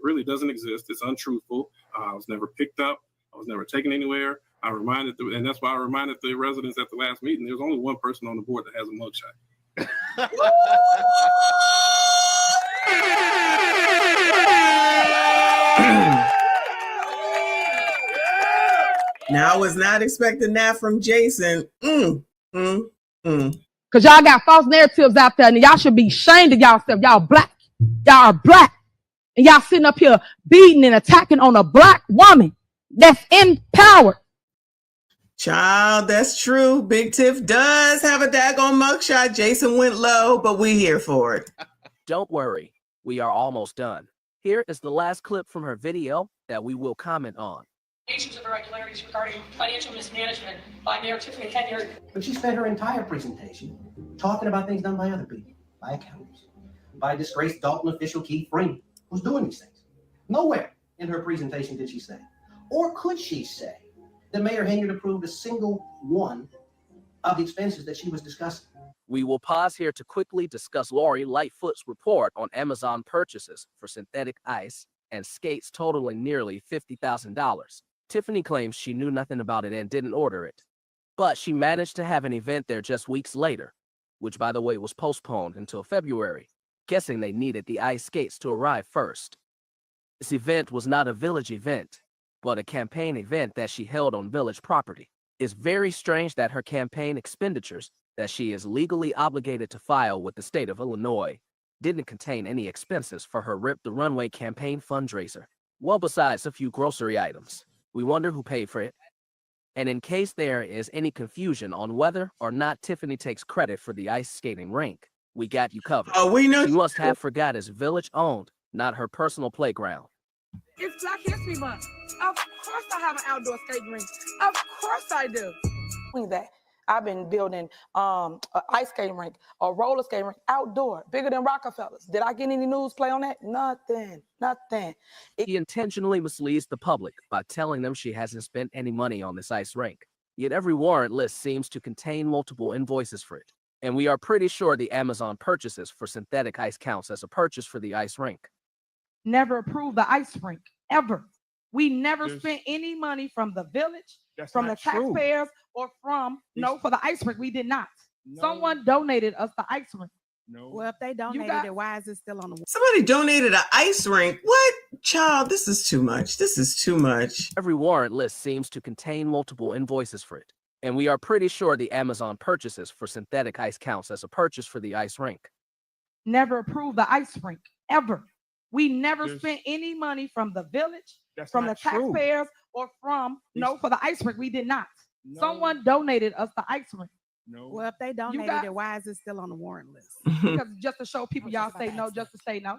really doesn't exist. It's untruthful. I was never picked up. I was never taken anywhere. And that's why I reminded the residents at the last meeting, there's only one person on the board that has a mugshot. Now, I was not expecting that from Jason. Because y'all got false narratives out there, and y'all should be ashamed of y'allself. Y'all black. Y'all are black. And y'all sitting up here beating and attacking on a black woman that's in power. Child, that's true. Big Tiff does have a daggone mugshot. Jason went low, but we here for it. Don't worry, we are almost done. Here is the last clip from her video that we will comment on. Of irregularities regarding financial mismanagement by Mayor Tiffany Henyard. But she spent her entire presentation talking about things done by other people, by accountants, by disgraced Dolton official Keith Bryn, who's doing these things. Nowhere in her presentation did she say, or could she say, that Mayor Henyard approved a single one of the expenses that she was discussing. We will pause here to quickly discuss Lori Lightfoot's report on Amazon purchases for synthetic ice and skates totaling nearly $50,000. Tiffany claims she knew nothing about it and didn't order it, but she managed to have an event there just weeks later, which by the way was postponed until February, guessing they needed the ice skates to arrive first. This event was not a village event, but a campaign event that she held on village property. It's very strange that her campaign expenditures that she is legally obligated to file with the state of Illinois didn't contain any expenses for her Rip the Runway campaign fundraiser. Well, besides a few grocery items. We wonder who paid for it. And in case there is any confusion on whether or not Tiffany takes credit for the ice skating rink, we got you covered. Oh, we know. She must have forgot it's village owned, not her personal playground. It's Black History Month. Of course I have an outdoor skating rink. Of course I do. That I've been building an ice skating rink, a roller skating rink, outdoor, bigger than Rockefellers. Did I get any news play on that? Nothing. He intentionally misleads the public by telling them she hasn't spent any money on this ice rink. Yet every warrant list seems to contain multiple invoices for it. And we are pretty sure the Amazon purchases for synthetic ice counts as a purchase for the ice rink. Never approved the ice rink, ever. We never spent any money from the village, from the taxpayers, or for the ice rink. We did not. No. Someone donated us the ice rink. No. Well, if they donated it, why is it still on the wall? Somebody donated an ice rink. What? Child, this is too much. This is too much. Every warrant list seems to contain multiple invoices for it. And we are pretty sure the Amazon purchases for synthetic ice counts as a purchase for the ice rink. Never approved the ice rink, ever. We never spent any money from the village, from the taxpayers, or for the ice rink. We did not. No. Someone donated us the ice rink. No. Well, if they donated got- it, why is it still on the warrant list? Because just to show people y'all say no, just to say no.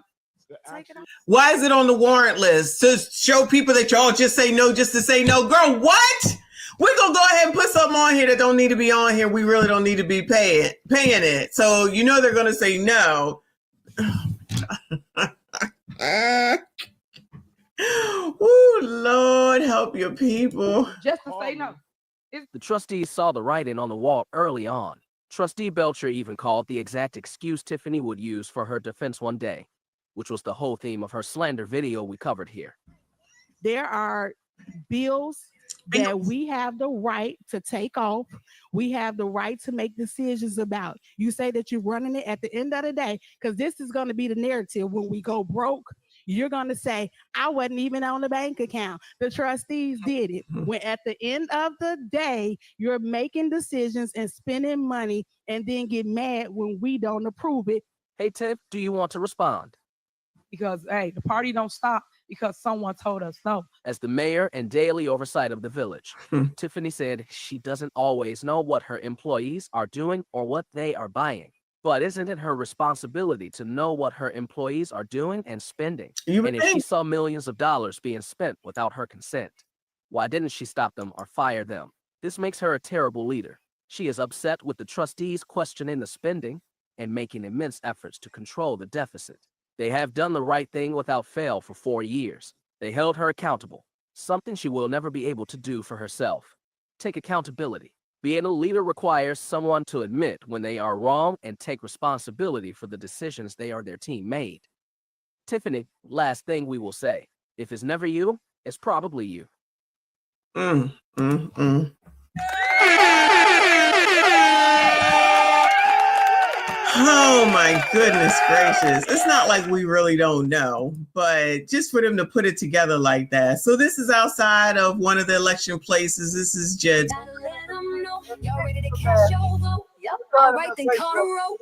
Take it off. Why is it on the warrant list? To show people that y'all just say no just to say no. Girl, what? We're going to go ahead and put something on here that don't need to be on here. We really don't need to be paying it. So you know they're going to say no. Oh, Lord, help your people. Just to say no. The trustees saw the writing on the wall early on. Trustee Belcher even called the exact excuse Tiffany would use for her defense one day, which was the whole theme of her slander video we covered here. There are bills that we have the right to take off. We have the right to make decisions about. You say that you're running it at the end of the day, because this is going to be the narrative when we go broke. You're going to say, I wasn't even on the bank account. The trustees did it. When at the end of the day, you're making decisions and spending money and then get mad when we don't approve it. Hey, Tiff, do you want to respond? Because, hey, the party don't stop because someone told us no. As the mayor and daily oversight of the village, Tiffany said she doesn't always know what her employees are doing or what they are buying. But isn't it her responsibility to know what her employees are doing and spending? And if she saw millions of dollars being spent without her consent, why didn't she stop them or fire them? This makes her a terrible leader. She is upset with the trustees questioning the spending and making immense efforts to control the deficit. They have done the right thing without fail for 4 years. They held her accountable, something she will never be able to do for herself. Take accountability. Being a leader requires someone to admit when they are wrong and take responsibility for the decisions they or their team made. Tiffany, last thing we will say. If it's never you, it's probably you. Oh my goodness gracious. It's not like we really don't know, but just for them to put it together like that. So this is outside of one of the election places. This is Jed. Y'all ready to cash your vote? Yep. All right, then call the road.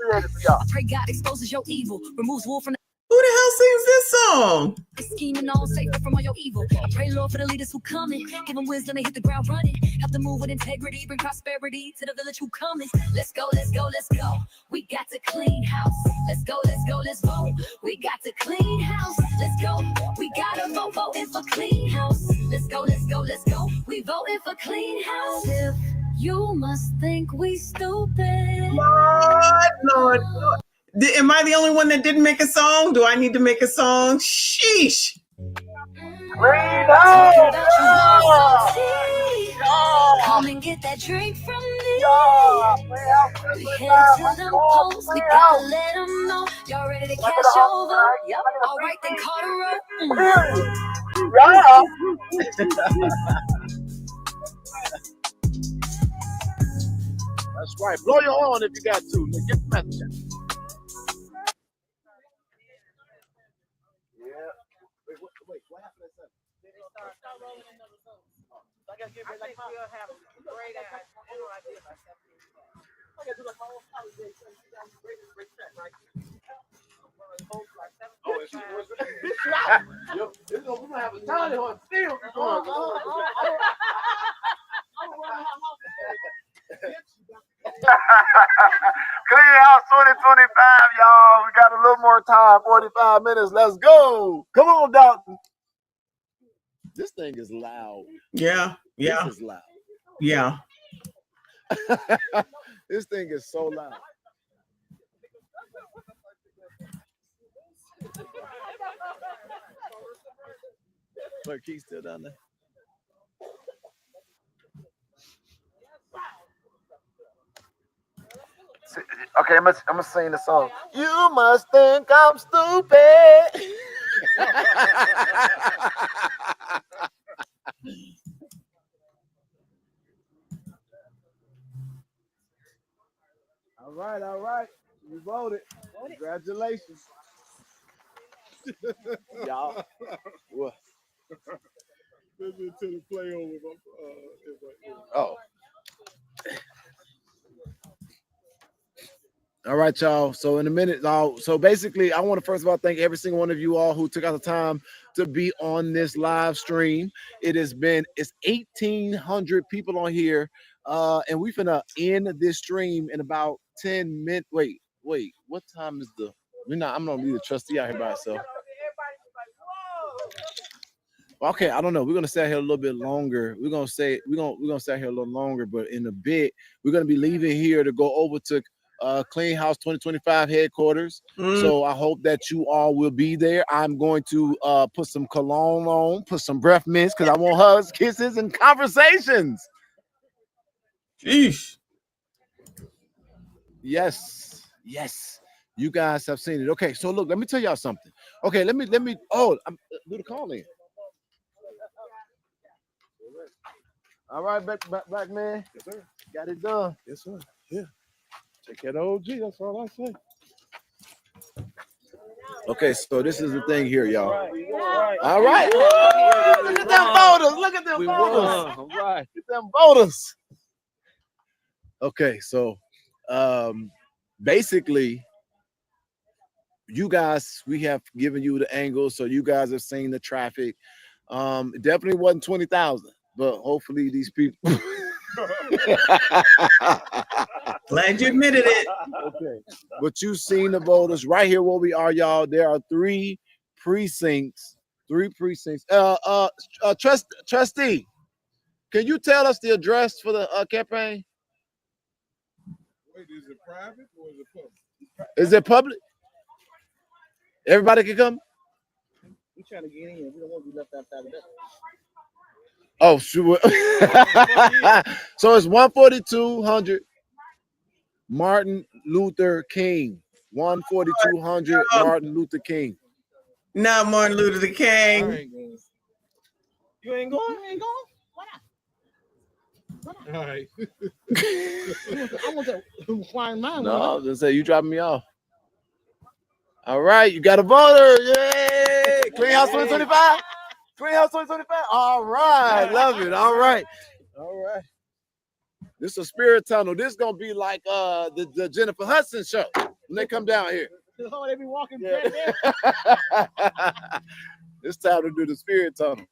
I pray God exposes your evil, removes wool from the... Who the hell sings this song? Scheming all safe from all your evil. I pray, Lord, for the leaders who coming. Give them wisdom to hit the ground running. Help them move with integrity, bring prosperity to the village who coming. Let's go, let's go, let's go. We got to clean house. Let's go, let's go, let's vote. We got to clean house. Let's go. We gotta vote, voting for clean house. Let's go, let's go, let's go. We voting for clean house. If you must think we stupid. Lord. Am I the only one that didn't make a song? Do I need to make a song? Sheesh. Come and get that drink from me. We head to the post. We gotta let them know. Y'all ready to cash over? Yep. All right, then call the That's right. Blow your horn if you got to. Get the message out. Wait, what happened to that? Start rolling in the results. I guess we'll have great ideas. I gotta do like my own holiday. Great track, right? Oh, it's we're gonna have a tiny horn still. Clean House 2025, y'all. We got a little more time, 45 minutes. Let's go. Come on, Dolton. This thing is loud. Yeah. This is loud. Yeah. This thing is so loud. Look, he's still down there. Okay, I'm gonna sing the song. You must think I'm stupid. All right. You voted. Congratulations. Y'all. What? Listen to the play over. Oh. All right, y'all. So in a minute, so basically, I want to first of all thank every single one of you all who took out the time to be on this live stream. It's 1,800 people on here. And we finna end this stream in about 10 minutes. Wait, what time is the? I'm gonna leave the trustee out here by herself. Okay, I don't know. We're gonna stay here a little bit longer. We're gonna stay here a little longer, but in a bit, we're gonna be leaving here to go over to Clean House 2025 headquarters. So I hope that you all will be there. I'm going to put some cologne on, put some breath mints, because I want hugs, kisses, and conversations. Sheesh. Yes. You guys have seen it. Okay, so look, let me tell y'all something. Okay, let me do the call in. All right, back man. Yes, sir. Got it done. Yes, sir. Yeah. Take care of OG. That's all I say. Okay, so this is the thing here, y'all. All right. Look at them voters. Look at them voters. All right. Look at them voters. Okay, so basically, you guys, we have given you the angle, so you guys have seen the traffic. It definitely wasn't 20,000, but hopefully these people. Glad you admitted it. Okay, but you've seen the voters right here where we are, y'all. There are three precincts. Trustee, can you tell us the address for the campaign? Wait, is it private or is it public? Is it public? Everybody can come? We trying to get in. We don't want to be left outside of that. Oh, sure. So it's 14200 Martin Luther King. 14200 Martin Luther King. Not Martin Luther King. You ain't going? You ain't going? All right. I want to find mine. No, I was gonna say you dropping me off. All right, you got a voter. Yay! Clean House 2025. Clean House 2025. All right, love it. All right. This is a spirit tunnel. This is gonna be like the Jennifer Hudson show when they come down here. Oh, they be walking back there. It's time to do the spirit tunnel.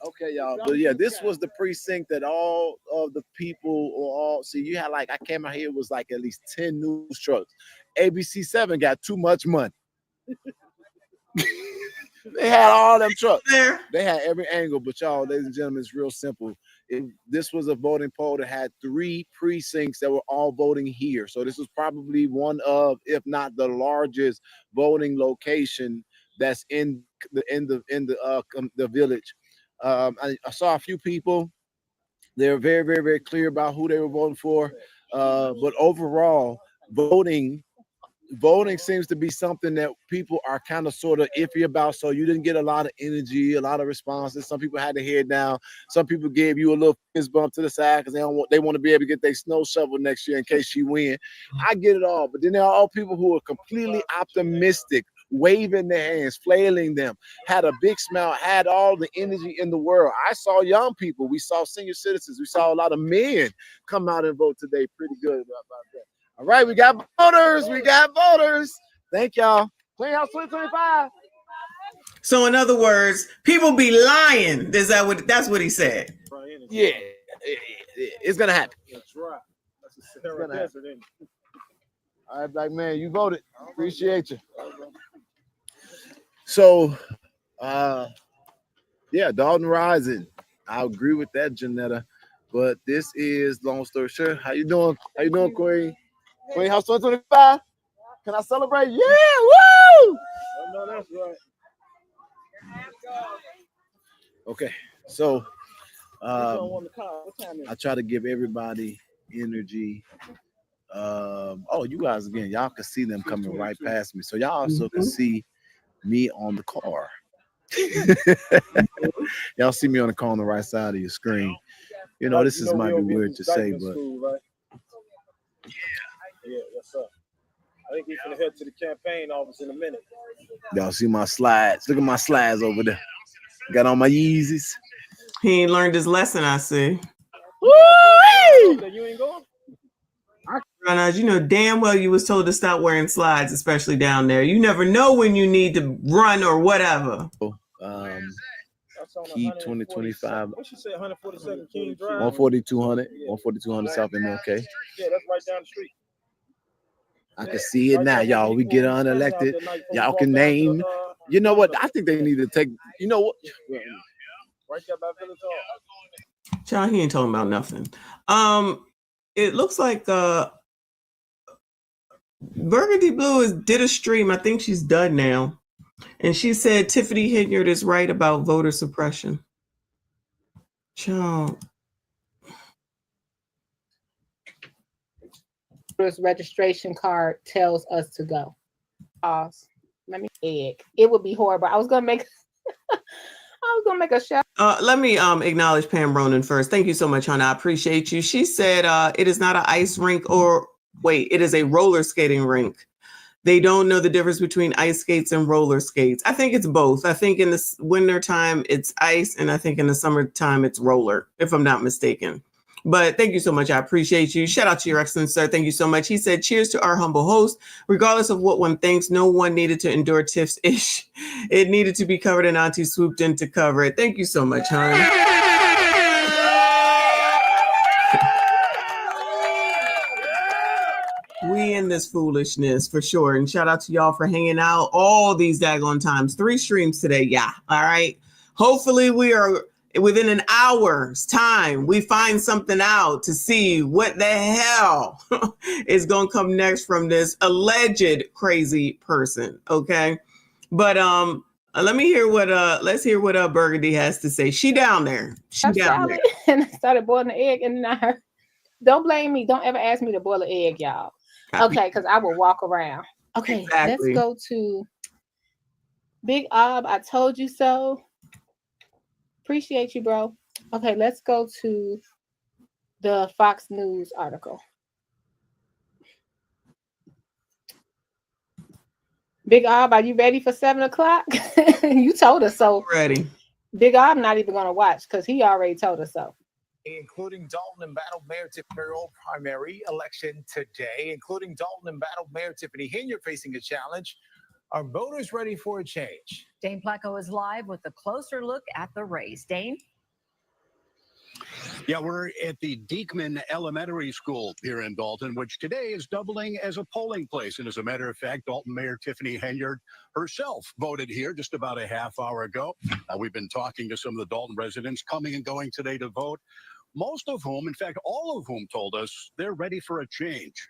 Okay, y'all. But yeah, this was the precinct that all of the people you had like I came out here, it was like at least 10 news trucks. ABC 7 got too much money. They had all them trucks there. They had every angle, but y'all, ladies and gentlemen, it's real simple. This was a voting poll that had 3 precincts that were all voting here. So this was probably one of, if not the largest voting location that's in the village. I saw a few people. They're very, very, very clear about who they were voting for. But overall, voting seems to be something that people are kind of sort of iffy about. So you didn't get a lot of energy, a lot of responses. Some people had their head down. Some people gave you a little fist bump to the side because they want to be able to get their snow shovel next year in case she win. I get it all. But then there are all people who are completely optimistic, waving their hands, flailing them, had a big smile, had all the energy in the world. I saw young people. We saw senior citizens. We saw a lot of men come out and vote today. Pretty good about that. All right, we got voters. Thank y'all. Clean House 2025. So in other words, people be lying. That's what he said? Yeah, it's gonna happen. That's right. It's gonna happen. All right, black man, you voted. Appreciate you. So, yeah, Dolton Rising. I agree with that, Janetta. But this is long story short. How you doing? Queen? Queen House 2025. Can I celebrate? Yeah, woo! No, that's right. Okay, so I try to give everybody energy. Oh, you guys again, y'all can see them coming right past me. So y'all also can see me on the car. Y'all see me on the car on the right side of your screen. You know, this might be weird to say, but yeah, yes, sir. I think we're gonna head to the campaign office in a minute. Y'all see my slides. Look at my slides over there. Got on my Yeezys. He ain't learned his lesson, I see. Woo-wee! You ain't going? You know damn well you was told to stop wearing slides, especially down there. You never know when you need to run or whatever. Keep 2025. What she said, 142nd King Drive? 14200, 14200 South MLK. Yeah, that's right down the street. I can see it now, y'all. We get unelected. Y'all can name. You know what? I think they need to take. You know what? Right there by Village Hall. Child, he ain't talking about nothing. It looks like Burgundy Blue did a stream. I think she's done now. And she said Tiffany Henyard is right about voter suppression. Child. Registration card tells us to go. Pause. Let me egg. It would be horrible. I was gonna make a shout. Let me acknowledge Pam Ronan first. Thank you so much, hon. I appreciate you. She said it is not an ice rink it is a roller skating rink. They don't know the difference between ice skates and roller skates. I think it's both. I think in the winter time it's ice, and I think in the summertime it's roller, if I'm not mistaken. But thank you so much. I appreciate you. Shout out to your excellence, sir. Thank you so much. He said, cheers to our humble host. Regardless of what one thinks, no one needed to endure Tiff's ish. It needed to be covered, and Auntie swooped in to cover it. Thank you so much, hon. We in this foolishness for sure. And shout out to y'all for hanging out all these daggone times. 3 streams today. Yeah. All right. Hopefully we are within an hour's time. We find something out to see what the hell is going to come next from this alleged crazy person. Okay. But let's hear what Burgundy has to say. She down there. She down there. And I started boiling the egg, and don't blame me. Don't ever ask me to boil an egg, y'all. Okay, because I will walk around. Okay, exactly. Let's go to Big Ob. I told you so. Appreciate you, bro. Okay, let's go to the Fox News article. Big Ob, are you ready for 7 o'clock? You told us so. Ready. Big Ob not even going to watch because he already told us so. Including Dolton embattled Mayor Tiffany primary election today, including Dolton embattled Mayor Tiffany Henyard facing a challenge. Are voters ready for a change? Dane Placco is live with a closer look at the race. Dane? Yeah, we're at the Diekman Elementary School here in Dolton, which today is doubling as a polling place. And as a matter of fact, Dolton Mayor Tiffany Henyard herself voted here just about a half hour ago. We've been talking to some of the Dolton residents coming and going today to vote, most of whom, in fact, all of whom told us they're ready for a change.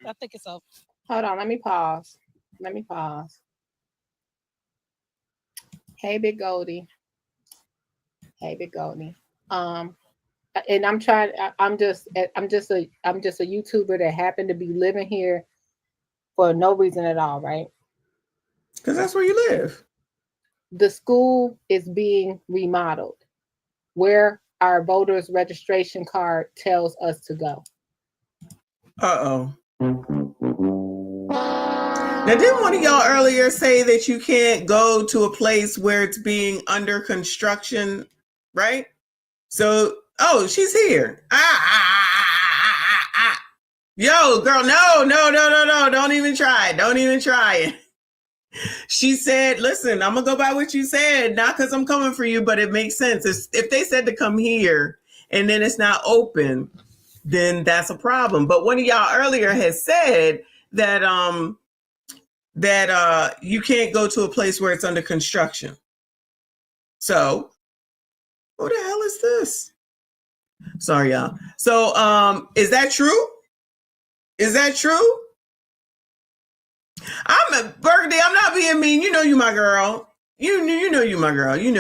I think it's up. Hold on, let me pause. Hey, Big Goldie. And I'm just a YouTuber that happened to be living here for no reason at all, right? Because that's where you live. The school is being remodeled, where our voters registration card tells us to go. Uh-oh. Now, didn't one of y'all earlier say that you can't go to a place where it's being under construction, right? So, she's here. Yo, girl, no. Don't even try it. She said, listen, I'm going to go by what you said, not because I'm coming for you, but it makes sense. If they said to come here and then it's not open, then that's a problem. But one of y'all earlier has said that you can't go to a place where it's under construction. So who the hell is this? Sorry, y'all. So is that true? Burgundy, I'm not being mean. You know you my girl. You know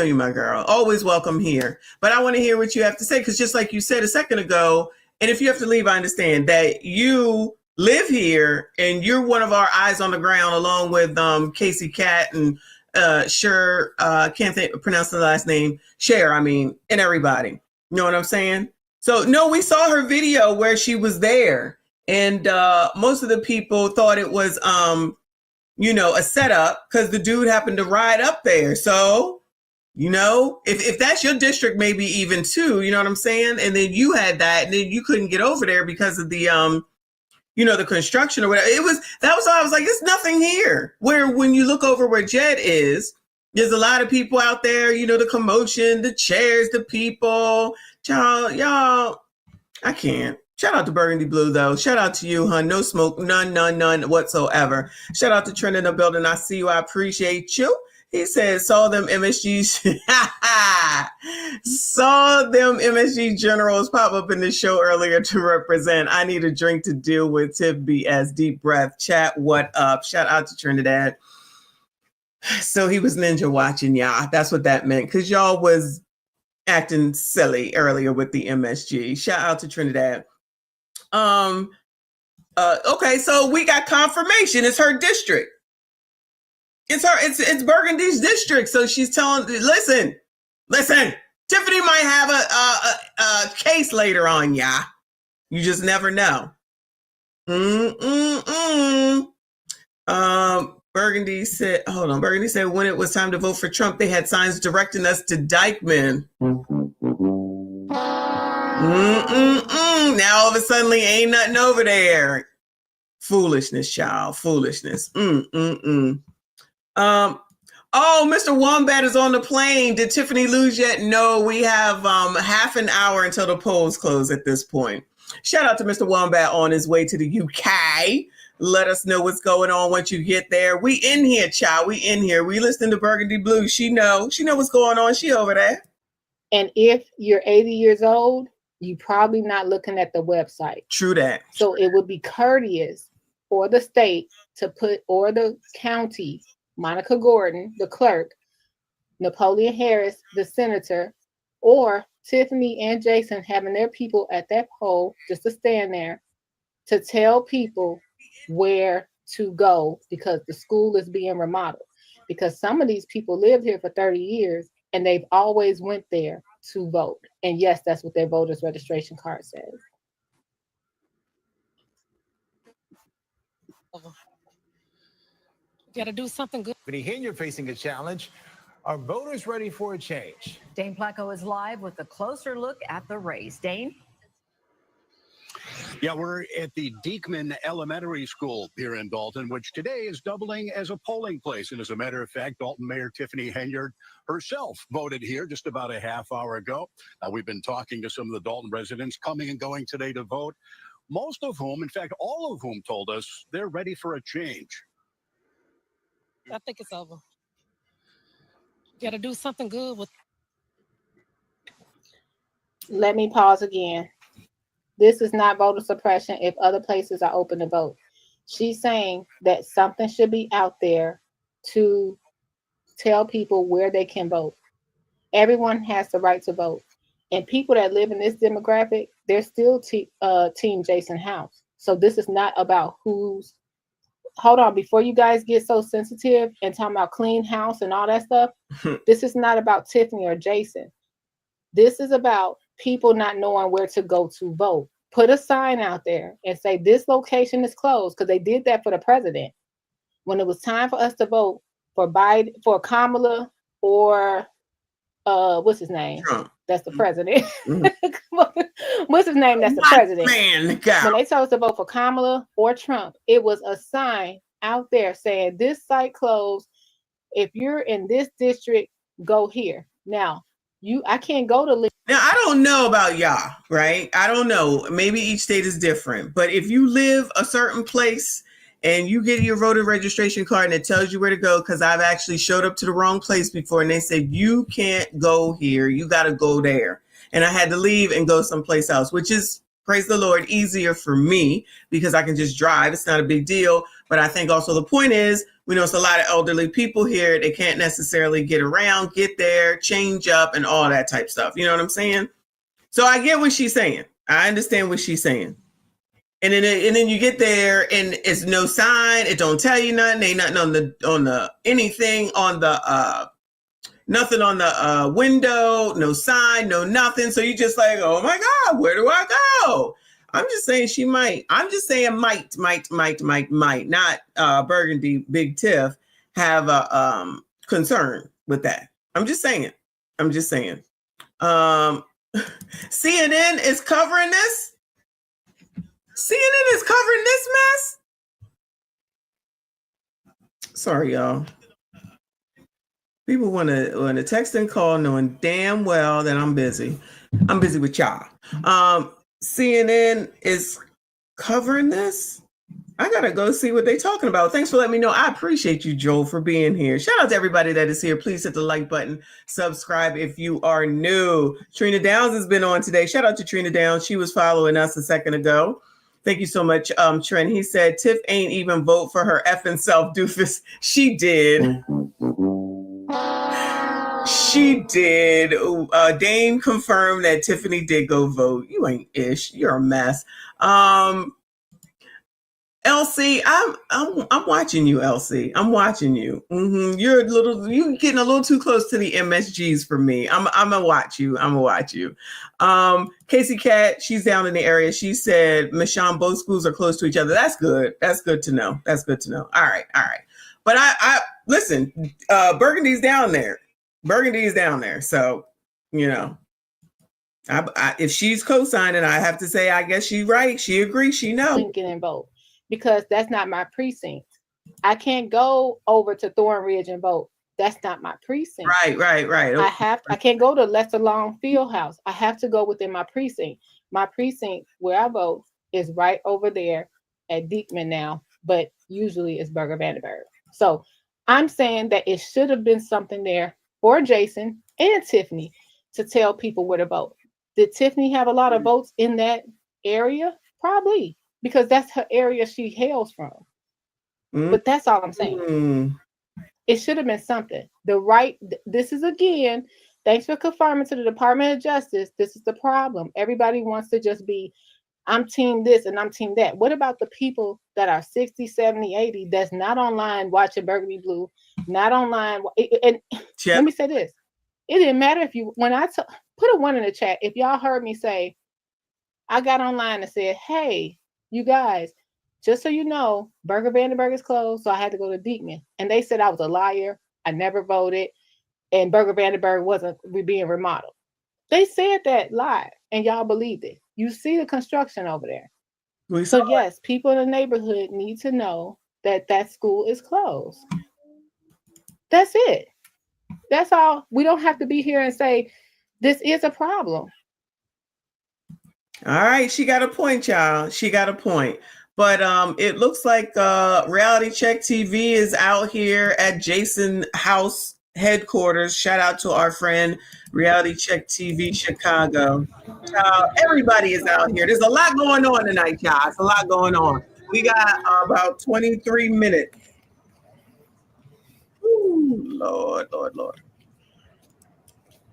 you my girl. Always welcome here. But I want to hear what you have to say, because just like you said a second ago, and if you have to leave, I understand that you live here and you're one of our eyes on the ground, along with Casey Cat and can't pronounce the last name, and everybody. You know what I'm saying? So no, we saw her video where she was there, and most of the people thought it was a setup because the dude happened to ride up there. So, if that's your district, maybe even too, you know what I'm saying? And then you had that, and then you couldn't get over there because of the the construction or whatever. That was why I was like, there's nothing here. Where when you look over where Jed is, There's a lot of people out there, you know, the commotion, the chairs, the people. Y'all, I can't. Shout out to Burgundy Blue, though. Shout out to you, hun. No smoke, none whatsoever. Shout out to Trent in the building. I see you. I appreciate you. He says, saw them MSGs. Saw them MSG generals pop up in the show earlier to represent. I need a drink to deal with Tiff BS. Deep breath. Chat, what up? Shout out to Trinidad. So he was ninja watching y'all. That's what that meant. Because y'all was acting silly earlier with the MSG. Shout out to Trinidad. Okay, so we got confirmation. It's her district. It's Burgundy's district. So she's telling, listen, Tiffany might have a case later on, y'all. You just never know. Burgundy said, hold on. Burgundy said when it was time to vote for Trump, they had signs directing us to Dykeman. Now all of a sudden ain't nothing over there. Foolishness, child. Foolishness. Oh, Mr. Wombat is on the plane. Did Tiffany lose yet? No, we have half an hour until the polls close at this point. Shout out to Mr. Wombat on his way to the UK. Let us know what's going on once you get there. We in here, child. We in here. We listening to Burgundy Blue. She know what's going on. She over there. And if you're 80 years old, you probably not looking at the website. True that. So it would be courteous for the state to put, or the county, Monica Gordon, the clerk, Napoleon Harris, the senator, or Tiffany and Jason having their people at that poll just to stand there to tell people where to go because the school is being remodeled. Because some of these people lived here for 30 years and they've always went there to vote. And yes, that's what their voters registration card says. Gotta do something good. But here you're facing a challenge. Are voters ready for a change? Dane Placco is live with a closer look at the race. Dane? Yeah, we're at the Diekman Elementary School here in Dolton, which today is doubling as a polling place. And as a matter of fact, Dolton Mayor Tiffany Henyard herself voted here just about a half hour ago. We've been talking to some of the Dolton residents coming and going today to vote, most of whom, in fact, all of whom told us they're ready for a change. I think it's over. Got to do something good with. Let me pause again. This is not voter suppression if other places are open to vote. She's saying that something should be out there to tell people where they can vote. Everyone has the right to vote. And people that live in this demographic, they're still Team Jason House. So this is not about who's. Hold on, before you guys get so sensitive and talking about clean house and all that stuff, this is not about Tiffany or Jason. This is about people not knowing where to go to vote. Put a sign out there and say this location is closed, because they did that for the president. When it was time for us to vote for Biden, for Kamala, or what's his name? Trump. That's the president. What's his name? That's the president. Man, when they told us to vote for Kamala or Trump, it was a sign out there saying this site closed. If you're in this district, go here. Now, I can't go to. Now, I don't know about y'all, right? I don't know. Maybe each state is different. But if you live a certain place and you get your voter registration card and it tells you where to go, because I've actually showed up to the wrong place before and they said, you can't go here. You got to go there. And I had to leave and go someplace else, which is, praise the Lord, easier for me because I can just drive. It's not a big deal. But I think also the point is, we know it's a lot of elderly people here. They can't necessarily get around, get there, change up, and all that type stuff. You know what I'm saying? So I get what she's saying. I understand what she's saying. And then you get there and it's no sign. It don't tell you nothing. Ain't nothing on the anything on the nothing on the window. No sign. No nothing. So you just like, oh my God, where do I go? I'm just saying she might. I'm just saying might. Not Burgundy Big Tiff have a concern with that. I'm just saying. CNN is covering this. CNN is covering this mess. Sorry, y'all. People want to text and call knowing damn well that I'm busy. I'm busy with y'all. CNN is covering this. I gotta go see what they're talking about. Thanks for letting me know. I appreciate you, Joel, for being here. Shout out to everybody that is here. Please hit the like button. Subscribe if you are new. Trina Downs has been on today. Shout out to Trina Downs. She was following us a second ago. Thank you so much, Trent. He said, Tiff ain't even vote for her effing self, doofus. She did. She did. Dane confirmed that Tiffany did go vote. You ain't ish. You're a mess. LC, I'm watching you, LC. I'm watching you. You're getting a little too close to the MSGs for me. I'm gonna watch you. Casey Cat, she's down in the area. She said, Michonne, both schools are close to each other. That's good. That's good to know. All right. But I listen, Burgundy's down there. So, if she's co-signing, I have to say, I guess she's right. She agrees. She knows. Lincoln and vote. Because that's not my precinct. I can't go over to Thornridge and vote. That's not my precinct. Right. I can't go to Lester Long Fieldhouse. I have to go within my precinct. My precinct where I vote is right over there at Diekman now, but usually it's Burger Vandenberg. So I'm saying that it should have been something there for Jason and Tiffany to tell people where to vote. Did Tiffany have a lot of votes in that area? Probably. Because that's her area she hails from. But that's all I'm saying. It should have been something. This is again, thanks for confirming to the Department of Justice, this is the problem. Everybody wants to just be, I'm team this and I'm team that. What about the people that are 60, 70, 80 that's not online watching Burgundy Blue, not online? And let me say this. It didn't matter if you, when I put a 1 in the chat, if y'all heard me say, I got online and said, hey, you guys, just so you know, Burger Vandenberg is closed, so I had to go to Diekman. And they said I was a liar. I never voted. And Burger Vandenberg wasn't being remodeled. They said that live, and y'all believed it. You see the construction over there. So yes, people in the neighborhood need to know that that school is closed. That's it. That's all. We don't have to be here and say, this is a problem. All right, she got a point, y'all. She got a point. But it looks like Reality Check TV is out here at Jason House headquarters. Shout out to our friend Reality Check TV Chicago. Everybody is out here. There's a lot going on tonight, y'all. It's a lot going on. We got about 23 minutes. Ooh, Lord.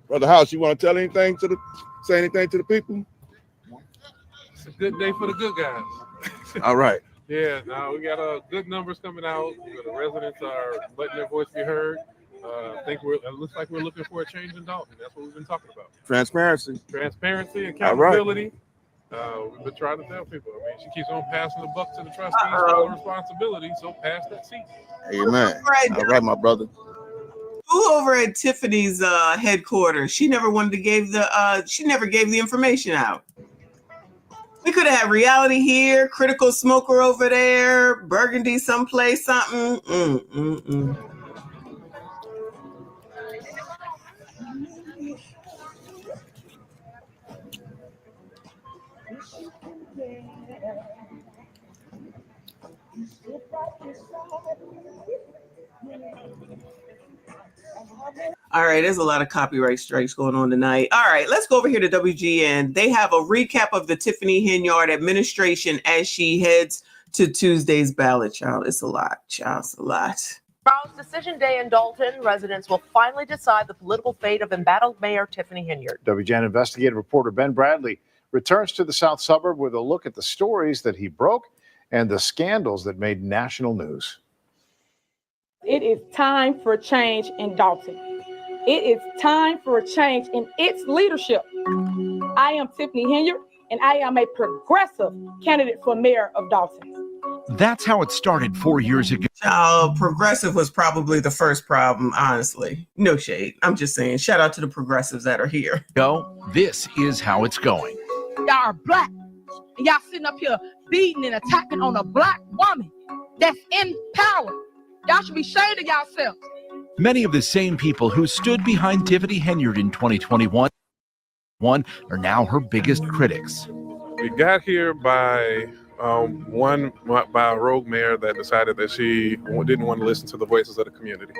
Brother House, you want to say anything to the people? It's a good day for the good guys. All right. Yeah, now we got good numbers coming out. The residents are letting their voice be heard. I think it looks like we're looking for a change in Dolton. That's what we've been talking about. Transparency, accountability. We've been trying to tell people. I mean, she keeps on passing the buck to the trustees for all the responsibility, so pass that seat. Amen. All right, my brother. Who over at Tiffany's headquarters? She never wanted to give she never gave the information out. We could have had Reality here, Critical Smoker over there, Burgundy someplace, something. All right, there's a lot of copyright strikes going on tonight. All right, let's go over here to WGN. They have a recap of the Tiffany Henyard administration as she heads to Tuesday's ballot, child. It's a lot, child. It's a lot. Tomorrow's decision day in Dolton, residents will finally decide the political fate of embattled Mayor Tiffany Henyard. WGN investigative reporter Ben Bradley returns to the South Suburb with a look at the stories that he broke and the scandals that made national news. It is time for change in Dolton. It is time for a change in its leadership. I am Tiffany Henyard, and I am a progressive candidate for mayor of Dolton. That's how it started 4 years ago. Progressive was probably the first problem, honestly. No shade. I'm just saying, shout out to the progressives that are here. This is how it's going. Y'all are black, and y'all sitting up here beating and attacking on a black woman that's in power. Y'all should be ashamed of yourselves. Many of the same people who stood behind Tiffany Henyard in 2021 are now her biggest critics. We got here by by a rogue mayor that decided that she didn't want to listen to the voices of the community.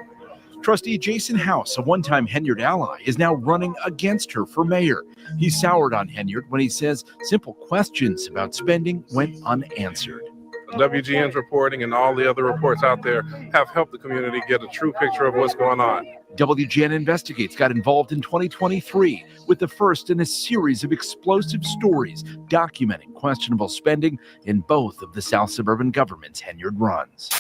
Trustee Jason House, a one-time Henyard ally, is now running against her for mayor. He soured on Henyard when he says simple questions about spending went unanswered. WGN's reporting and all the other reports out there have helped the community get a true picture of what's going on. WGN Investigates got involved in 2023 with the first in a series of explosive stories documenting questionable spending in both of the South Suburban government's Henyard runs.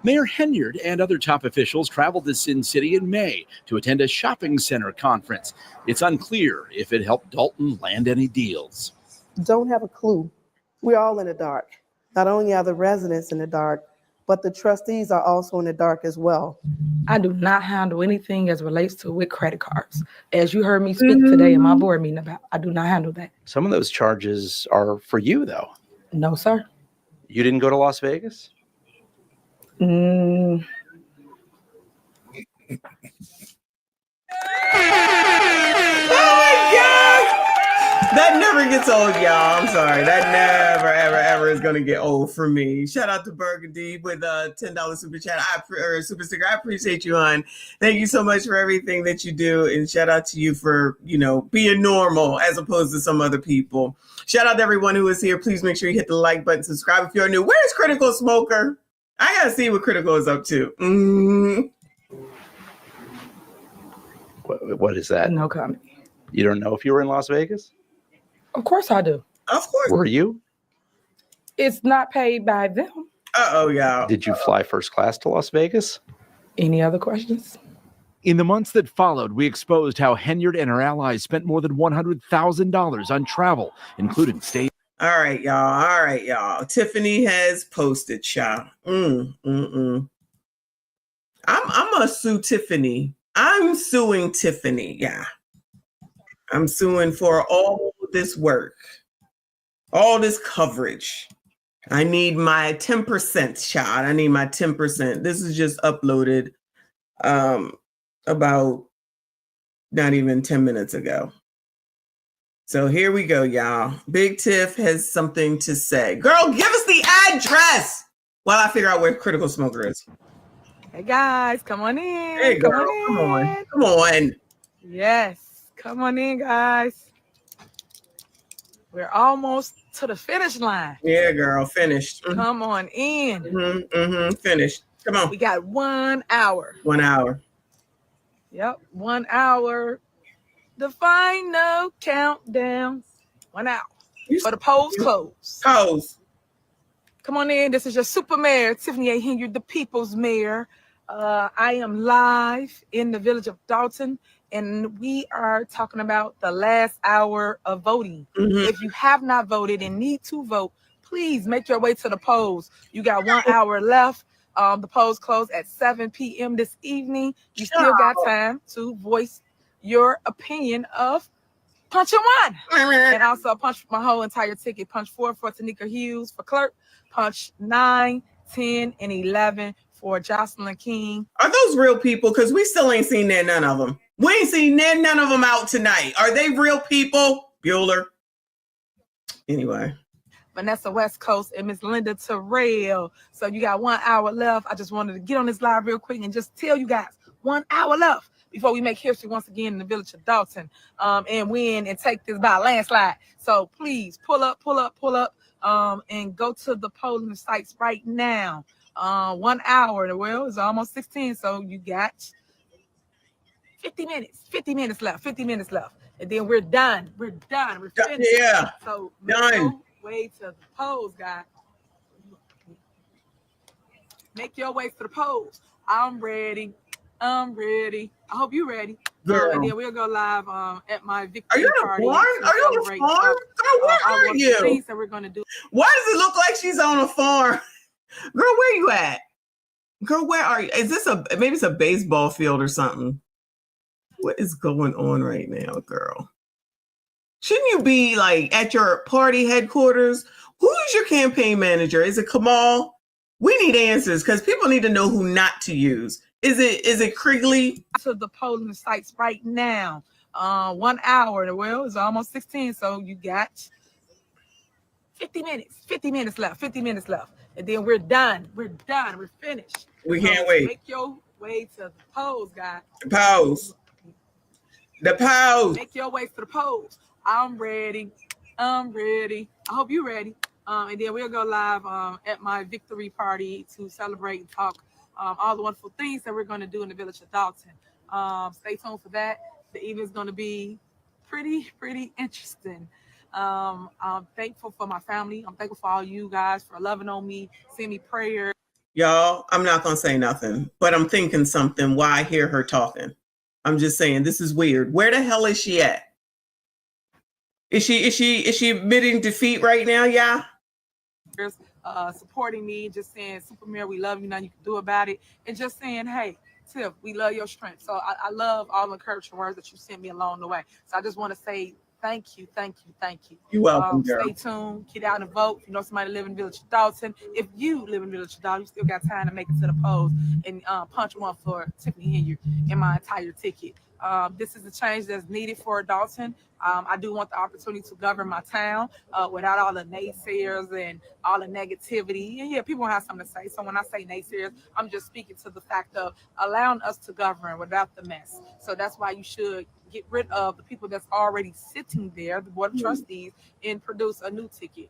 Mayor Henyard and other top officials traveled to Sin City in May to attend a shopping center conference. It's unclear if it helped Dolton land any deals. Don't have a clue. We're all in the dark. Not only are the residents in the dark, but the trustees are also in the dark as well. I do not handle anything as relates to with credit cards. As you heard me speak today in my board meeting about, I do not handle that. Some of those charges are for you, though. No, sir. You didn't go to Las Vegas? Mm. Oh my God! That never gets old, y'all. I'm sorry. That never, ever is going to get old for me. Shout out to Burgundy with a $10 super chat or super sticker. I appreciate you, hon. Thank you so much for everything that you do. And shout out to you for, being normal as opposed to some other people. Shout out to everyone who is here. Please make sure you hit the like button, subscribe if you're new. Where's Critical Smoker? I got to see what Critical is up to. What is that? No comment. You don't know if you were in Las Vegas? Of course I do. Of course. Were you? It's not paid by them. Uh-oh, y'all. Did you fly first class to Las Vegas? Any other questions? In the months that followed, we exposed how Henyard and her allies spent more than $100,000 on travel, including stay. All right, y'all. Tiffany has posted, y'all. I'm gonna sue Tiffany. I'm suing Tiffany, yeah. I'm suing for all this work, all this coverage. I need my 10% shot. I need my 10%. This is just uploaded about not even 10 minutes ago. So here we go, y'all. Big Tiff has something to say. Girl, give us the address while I figure out where Critical Smoker is. Hey guys, come on in. Hey girl, come on. Yes, come on in, guys. We're almost to the finish line. Yeah, girl, finished. Come on in. Finished. Come on. We got 1 hour. 1 hour. Yep, 1 hour. The final countdown. 1 hour. For the polls close. Polls. Come on in. This is your super mayor, Tiffany A. Henyard, the people's mayor. I am live in the village of Dolton, and we are talking about the last hour of voting. If you have not voted and need to vote, please make your way to the polls. You got 1 hour left. The polls close at 7 p.m. this evening. You still got time to voice your opinion of punch one. And also punch my whole entire ticket. Punch 4 for Tanika Hughes for clerk. Punch 9, 10, and 11 for Jocelyn King. Are those real people? Because we still ain't seen none of them. We ain't seen none of them out tonight. Are they real people? Bueller. Anyway. Vanessa West Coast and Miss Linda Terrell. So you got 1 hour left. I just wanted to get on this live real quick and just tell you guys 1 hour left before we make history once again in the village of Dolton and win and take this by a landslide. So please pull up and go to the polling sites right now. 1 hour. Well, it's almost 16, so you got 50 minutes left. And then we're done. We're finished. Yeah. So done. Way to the polls, guys. Make your way to the polls. I'm ready. I hope you're ready. And then we'll go live at my victory party. Are you on a farm? Girl, where are you? Things that we're gonna do. Why does it look like she's on a farm? Girl, where you at? Girl, where are you? Is this maybe it's a baseball field or something? What is going on right now, girl? Shouldn't you be like at your party headquarters? Who is your campaign manager? Is it Kamal? We need answers because people need to know who not to use. Is it Krigley? To the polling sites right now. 1 hour. Well, it's almost 16, so you got 50 minutes. 50 minutes left. 50 minutes left. And then we're done. We're done. We're finished. We can't wait. Make your way to the polls, guys. The polls. The polls. Make your way to the polls. I'm ready. I'm ready. I hope you're ready. And then we'll go live at my victory party to celebrate and talk all the wonderful things that we're going to do in the village of Dolton. Stay tuned for that. The evening's going to be pretty interesting. I'm thankful for my family. I'm thankful for all you guys for loving on me, sending me prayers. Y'all, I'm not going to say nothing, but I'm thinking something while I hear her talking. I'm just saying, this is weird. Where the hell is she at? Is she admitting defeat right now, yeah? Supporting me, just saying, Super Mayor, we love you, nothing you can do about it. And just saying, hey, Tiff, we love your strength. So I love all the encouraging words that you sent me along the way. So I just want to say thank you. You're welcome, girl. Stay tuned, get out and vote. If you know somebody live in the village of Dolton, if you live in the village of Dolton, you still got time to make it to the polls and punch one for Tiffany Henyard in my entire ticket. This is the change that's needed for Dolton. I do want the opportunity to govern my town without all the naysayers and all the negativity. And yeah, people have something to say. So when I say naysayers, I'm just speaking to the fact of allowing us to govern without the mess. So that's why you should get rid of the people that's already sitting there, the board of trustees, and produce a new ticket.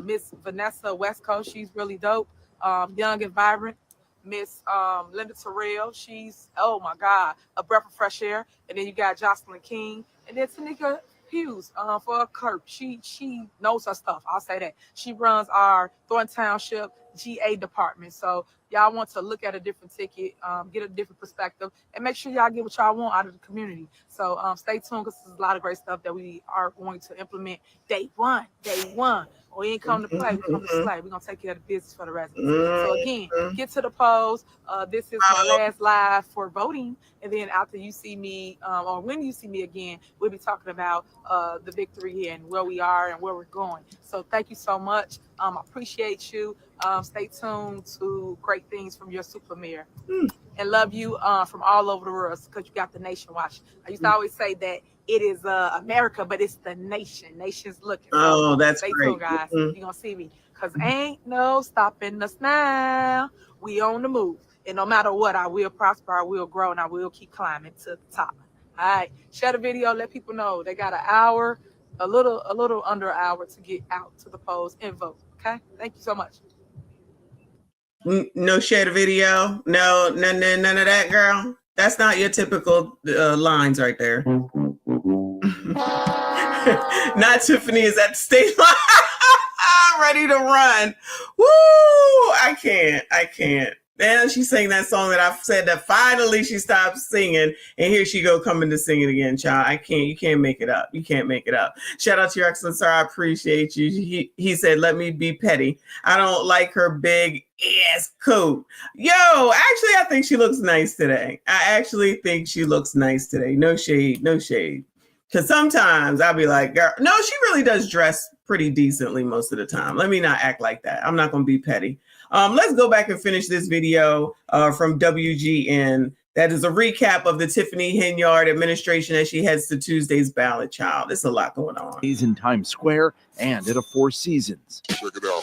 Miss Vanessa West Coast, she's really dope, young and vibrant. Miss Linda Terrell, she's, oh my God, a breath of fresh air. And then you got Jocelyn King, and then Tanika Hughes for a clerk. She knows her stuff. I'll say that. She runs our Thornton Township GA department. So y'all want to look at a different ticket, get a different perspective, and make sure y'all get what y'all want out of the community. So stay tuned because there's a lot of great stuff that we are going to implement day one. We ain't come to play, we come to slay. We're going to take care of the business for the residents. So again, get to the polls. This is my last live for voting. And then after you see me, or when you see me again, we'll be talking about the victory and where we are and where we're going. So thank you so much. I appreciate you. Stay tuned to great things from your Super Mayor. And love you from all over the world because you got the nation watching. I used to always say that it is America, but it's the nation. Nation's looking. So that's stay great. tuned, guys. You're going to see me because ain't no stopping us now. We on the move. And no matter what, I will prosper, I will grow, and I will keep climbing to the top. All right. Share the video. Let people know they got an hour, a little under an hour to get out to the polls and vote. Okay. Thank you so much. No share the video. No, none of that, girl. That's not your typical lines right there. Not Tiffany is at the state line. Ready to run. Woo! I can't. Then she sang that song that I said that finally she stopped singing, and here she go coming to sing it again, child. You can't make it up. You can't make it up. Shout out to your excellence, sir. I appreciate you. He said, let me be petty. I don't like her big ass coat. Yo, actually, I think she looks nice today. No shade. Because sometimes I'll be like, girl, no, she really does dress pretty decently most of the time. Let me not act like that. I'm not going to be petty. Let's go back and finish this video from WGN. That is a recap of the Tiffany Henyard administration as she heads to Tuesday's ballot, child. There's a lot going on. He's in Times Square and at a Four Seasons. Check it out.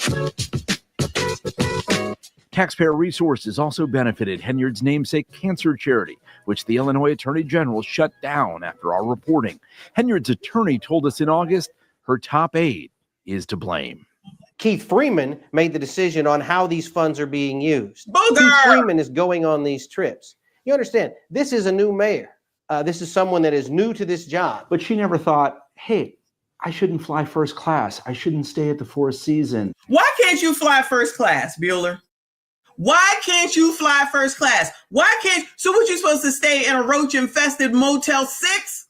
Taxpayer resources also benefited Henyard's namesake cancer charity, which the Illinois Attorney General shut down after our reporting. Henyard's attorney told us in August her top aide is to blame. Keith Freeman made the decision on how these funds are being used. Booger! Keith Freeman is going on these trips. You understand, this is a new mayor. This is someone that is new to this job. But she never thought, hey, I shouldn't fly first class. I shouldn't stay at the Four Seasons. Why can't you fly first class, Bueller? Why can't you fly first class? So what, you supposed to stay in a roach-infested Motel 6?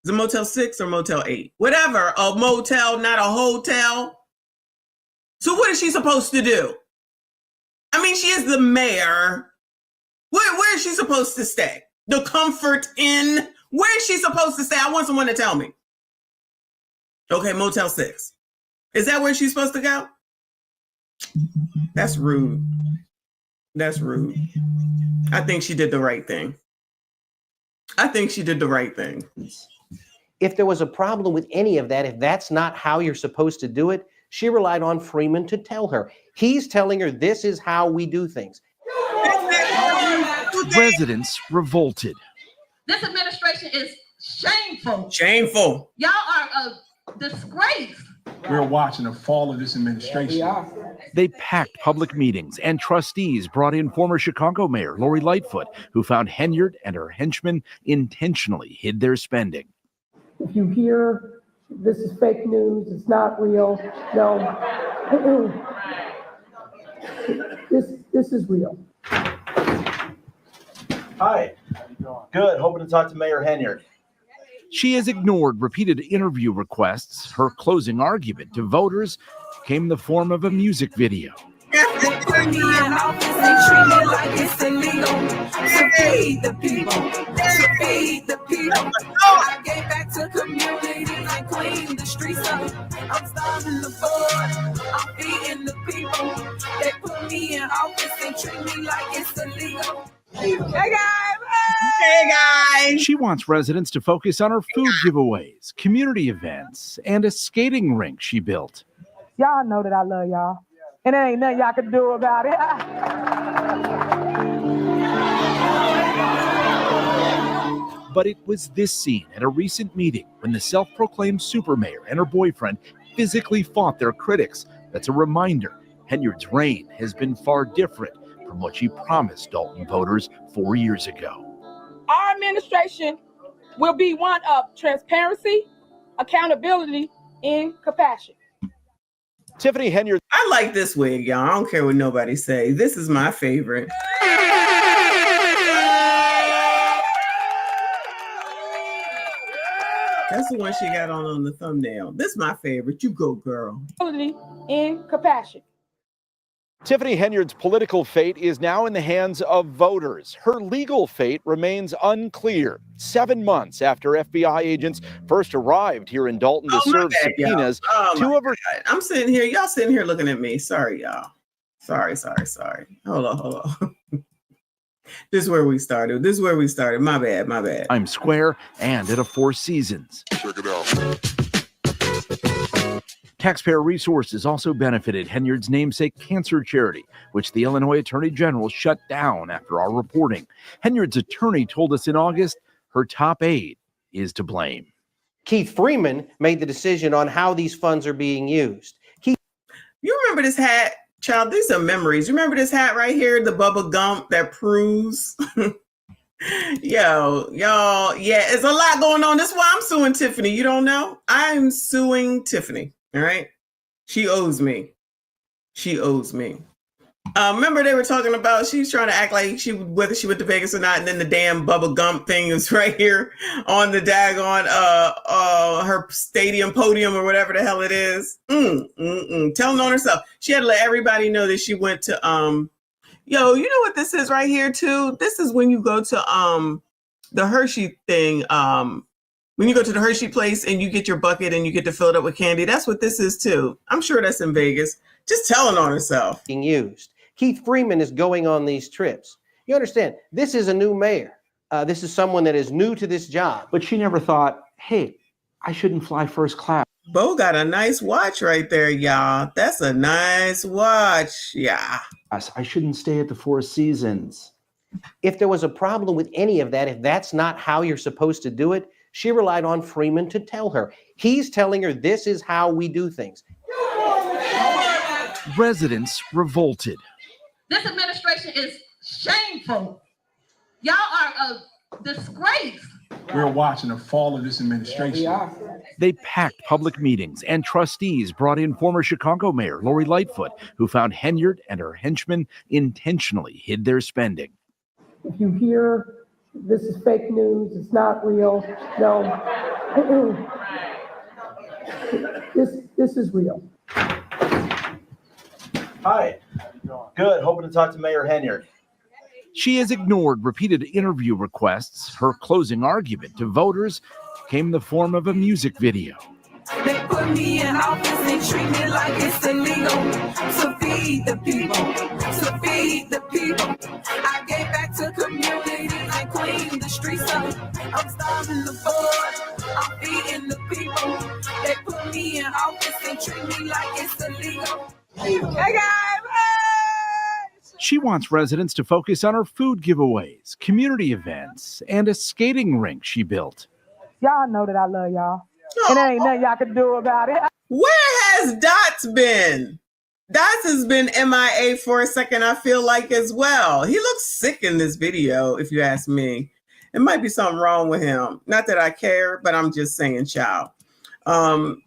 Is it Motel 6 or Motel 8? Whatever, a motel, not a hotel. So what is she supposed to do? I mean, she is the mayor. Where is she supposed to stay? The Comfort Inn? Where is she supposed to stay? I want someone to tell me. Okay, Motel 6. Is that where she's supposed to go? That's rude. That's rude. I think she did the right thing. I think she did the right thing. If there was a problem with any of that, if that's not how you're supposed to do it, she relied on Freeman to tell her. He's telling her this is how we do things. Residents revolted. This administration is shameful. Shameful. Y'all are a disgrace. We're watching the fall of this administration. They packed public meetings, and trustees brought in former Chicago Mayor Lori Lightfoot, who found Henyard and her henchmen intentionally hid their spending. If you hear this is fake news, it's not real, no. This is real. Hi. Good. Hoping to talk to Mayor Henyard. She has ignored repeated interview requests. Her closing argument to voters came in the form of a music video. They put me in office and treat me like it's illegal to feed the people, to feed the people. I gave back to communities and cleaned the streets up. I'm starving the poor, I'm feeding the people. They put me in office and treat me like it's illegal. Hey guys! Hey guys! She wants residents to focus on her food giveaways, community events, and a skating rink she built. Y'all know that I love y'all. And there ain't nothing y'all can do about it. But it was this scene at a recent meeting when the self-proclaimed super mayor and her boyfriend physically fought their critics. That's a reminder Henyard's reign has been far different from what she promised Dolton voters 4 years ago. Our administration will be one of transparency, accountability, and compassion. Tiffany Henyard. I like this wig, y'all. I don't care what nobody say. This is my favorite. That's the one she got on the thumbnail. This is my favorite. You go, girl. Accountability and compassion. Tiffany Henyard's political fate is now in the hands of voters. Her legal fate remains unclear. 7 months after FBI agents first arrived here in Dolton to serve subpoenas, two of her. I'm sitting here. Y'all sitting here looking at me. Sorry, y'all. Sorry. Hold on. This is where we started. My bad. I'm Square and at a Four Seasons. Check it out. Taxpayer resources also benefited Henyard's namesake cancer charity, which the Illinois Attorney General shut down after our reporting. Henyard's attorney told us in August her top aide is to blame. Keith Freeman made the decision on how these funds are being used. You remember this hat, child? These are memories. You remember this hat right here, the Bubba Gump that proves? Y'all, yeah, it's a lot going on. That's why I'm suing Tiffany. You don't know? I'm suing Tiffany. All right. She owes me. Remember they were talking about she's trying to act like whether she went to Vegas or not, and then the damn Bubba Gump thing is right here on the daggone her stadium podium or whatever the hell it is. Telling on herself. She had to let everybody know that she went to yo, you know what this is right here too? This is when you go to the Hershey thing. When you go to the Hershey place and you get your bucket and you get to fill it up with candy, that's what this is too. I'm sure that's in Vegas. Just telling on herself. Being used. Keith Freeman is going on these trips. You understand, this is a new mayor. This is someone that is new to this job. But she never thought, hey, I shouldn't fly first class. Bo got a nice watch right there, y'all. That's a nice watch, yeah. I shouldn't stay at the Four Seasons. If there was a problem with any of that, if that's not how you're supposed to do it, she relied on Freeman to tell her. He's telling her this is how we do things. Residents revolted. This administration is shameful. Y'all are a disgrace. We're watching the fall of this administration. They packed public meetings, and trustees brought in former Chicago Mayor Lori Lightfoot, who found Henyard and her henchmen intentionally hid their spending. If you hear this is fake news, it's not real, no. This is real. Hi. Good. Hoping to talk to Mayor Henyard. She has ignored repeated interview requests. Her closing argument to voters came in the form of a music video. They put me in office and treat me like it's illegal to feed feed the people, to feed the people. I gave back to communities and clean the streets up. I'm starving the poor, I'm feeding the people. They put me in office and treat me like it's illegal. Hey guys! She wants residents to focus on her food giveaways, community events, and a skating rink she built. Y'all know that I love y'all. And there ain't nothing y'all can do about it. Where has Dots been? Dots has been MIA for a second, I feel like, as well. He looks sick in this video, if you ask me. It might be something wrong with him. Not that I care, but I'm just saying, child.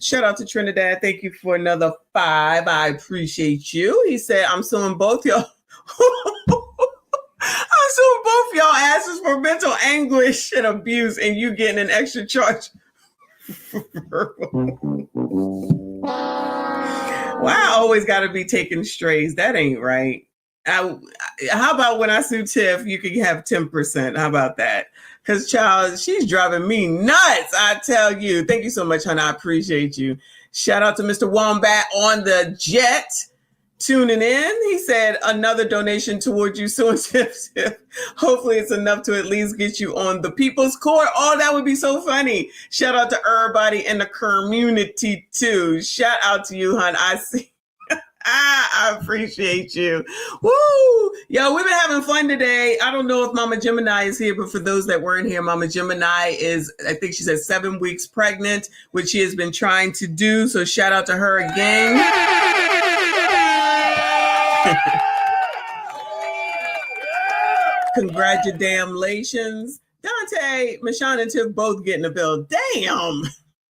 Shout out to Trinidad. Thank you for another 5. I appreciate you. He said, I'm suing both y'all. I'm suing both y'all asses for mental anguish and abuse, and you getting an extra charge. Why I always got to be taking strays? That ain't right. How about when I sue Tiff, you can have 10%? How about that? Because, child, she's driving me nuts, I tell you. Thank you so much, honey. I appreciate you. Shout out to Mr. Wombat on the jet tuning in. He said another donation towards you suing Tiff. Hopefully it's enough to at least get you on the People's Court. Oh, that would be so funny. Shout out to everybody in the community too. Shout out to you, hon. I see. I appreciate you. Woo! Yo, we've been having fun today. I don't know if Mama Gemini is here, but for those that weren't here, Mama Gemini is, I think she said 7 weeks pregnant, which she has been trying to do. So shout out to her again. Congratulations. Dante, Michonne, and Tiff both getting a bill. Damn.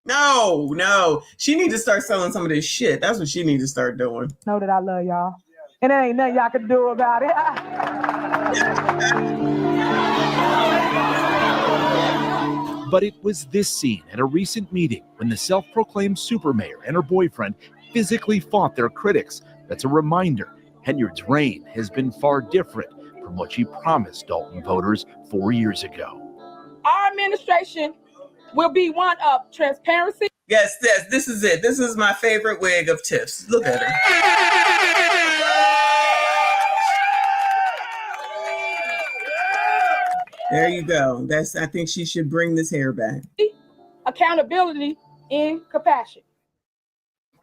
No. She needs to start selling some of this shit. That's what she needs to start doing. Know that I love y'all. And there ain't nothing y'all can do about it. But it was this scene at a recent meeting when the self-proclaimed super mayor and her boyfriend physically fought their critics. That's a reminder. Henyard's reign has been far different from what she promised Dolton voters 4 years ago. Our administration will be one of transparency. Yes, this is it. This is my favorite wig of Tiff's. Look at her. There you go. I think she should bring this hair back. Accountability and compassion.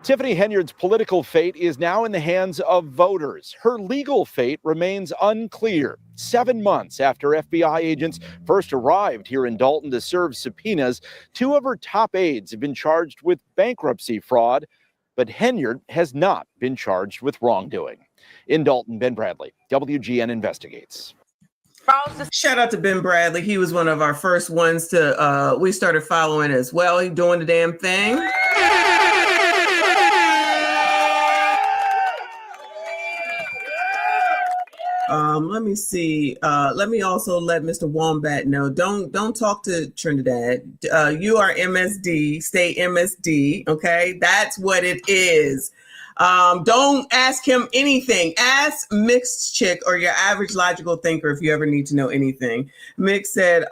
Tiffany Henyard's political fate is now in the hands of voters. Her legal fate remains unclear. 7 months after FBI agents first arrived here in Dolton to serve subpoenas, 2 of her top aides have been charged with bankruptcy fraud, but Henyard has not been charged with wrongdoing. In Dolton, Ben Bradley, WGN Investigates. Shout out to Ben Bradley. He was one of our first ones to, we started following as well. He's doing the damn thing. Let me see. Let me also let Mr. Wombat know. Don't talk to Trinidad. You are MSD. Stay MSD. Okay, that's what it is. Don't ask him anything. Ask Mixed Chick or your average logical thinker if you ever need to know anything. Mick said,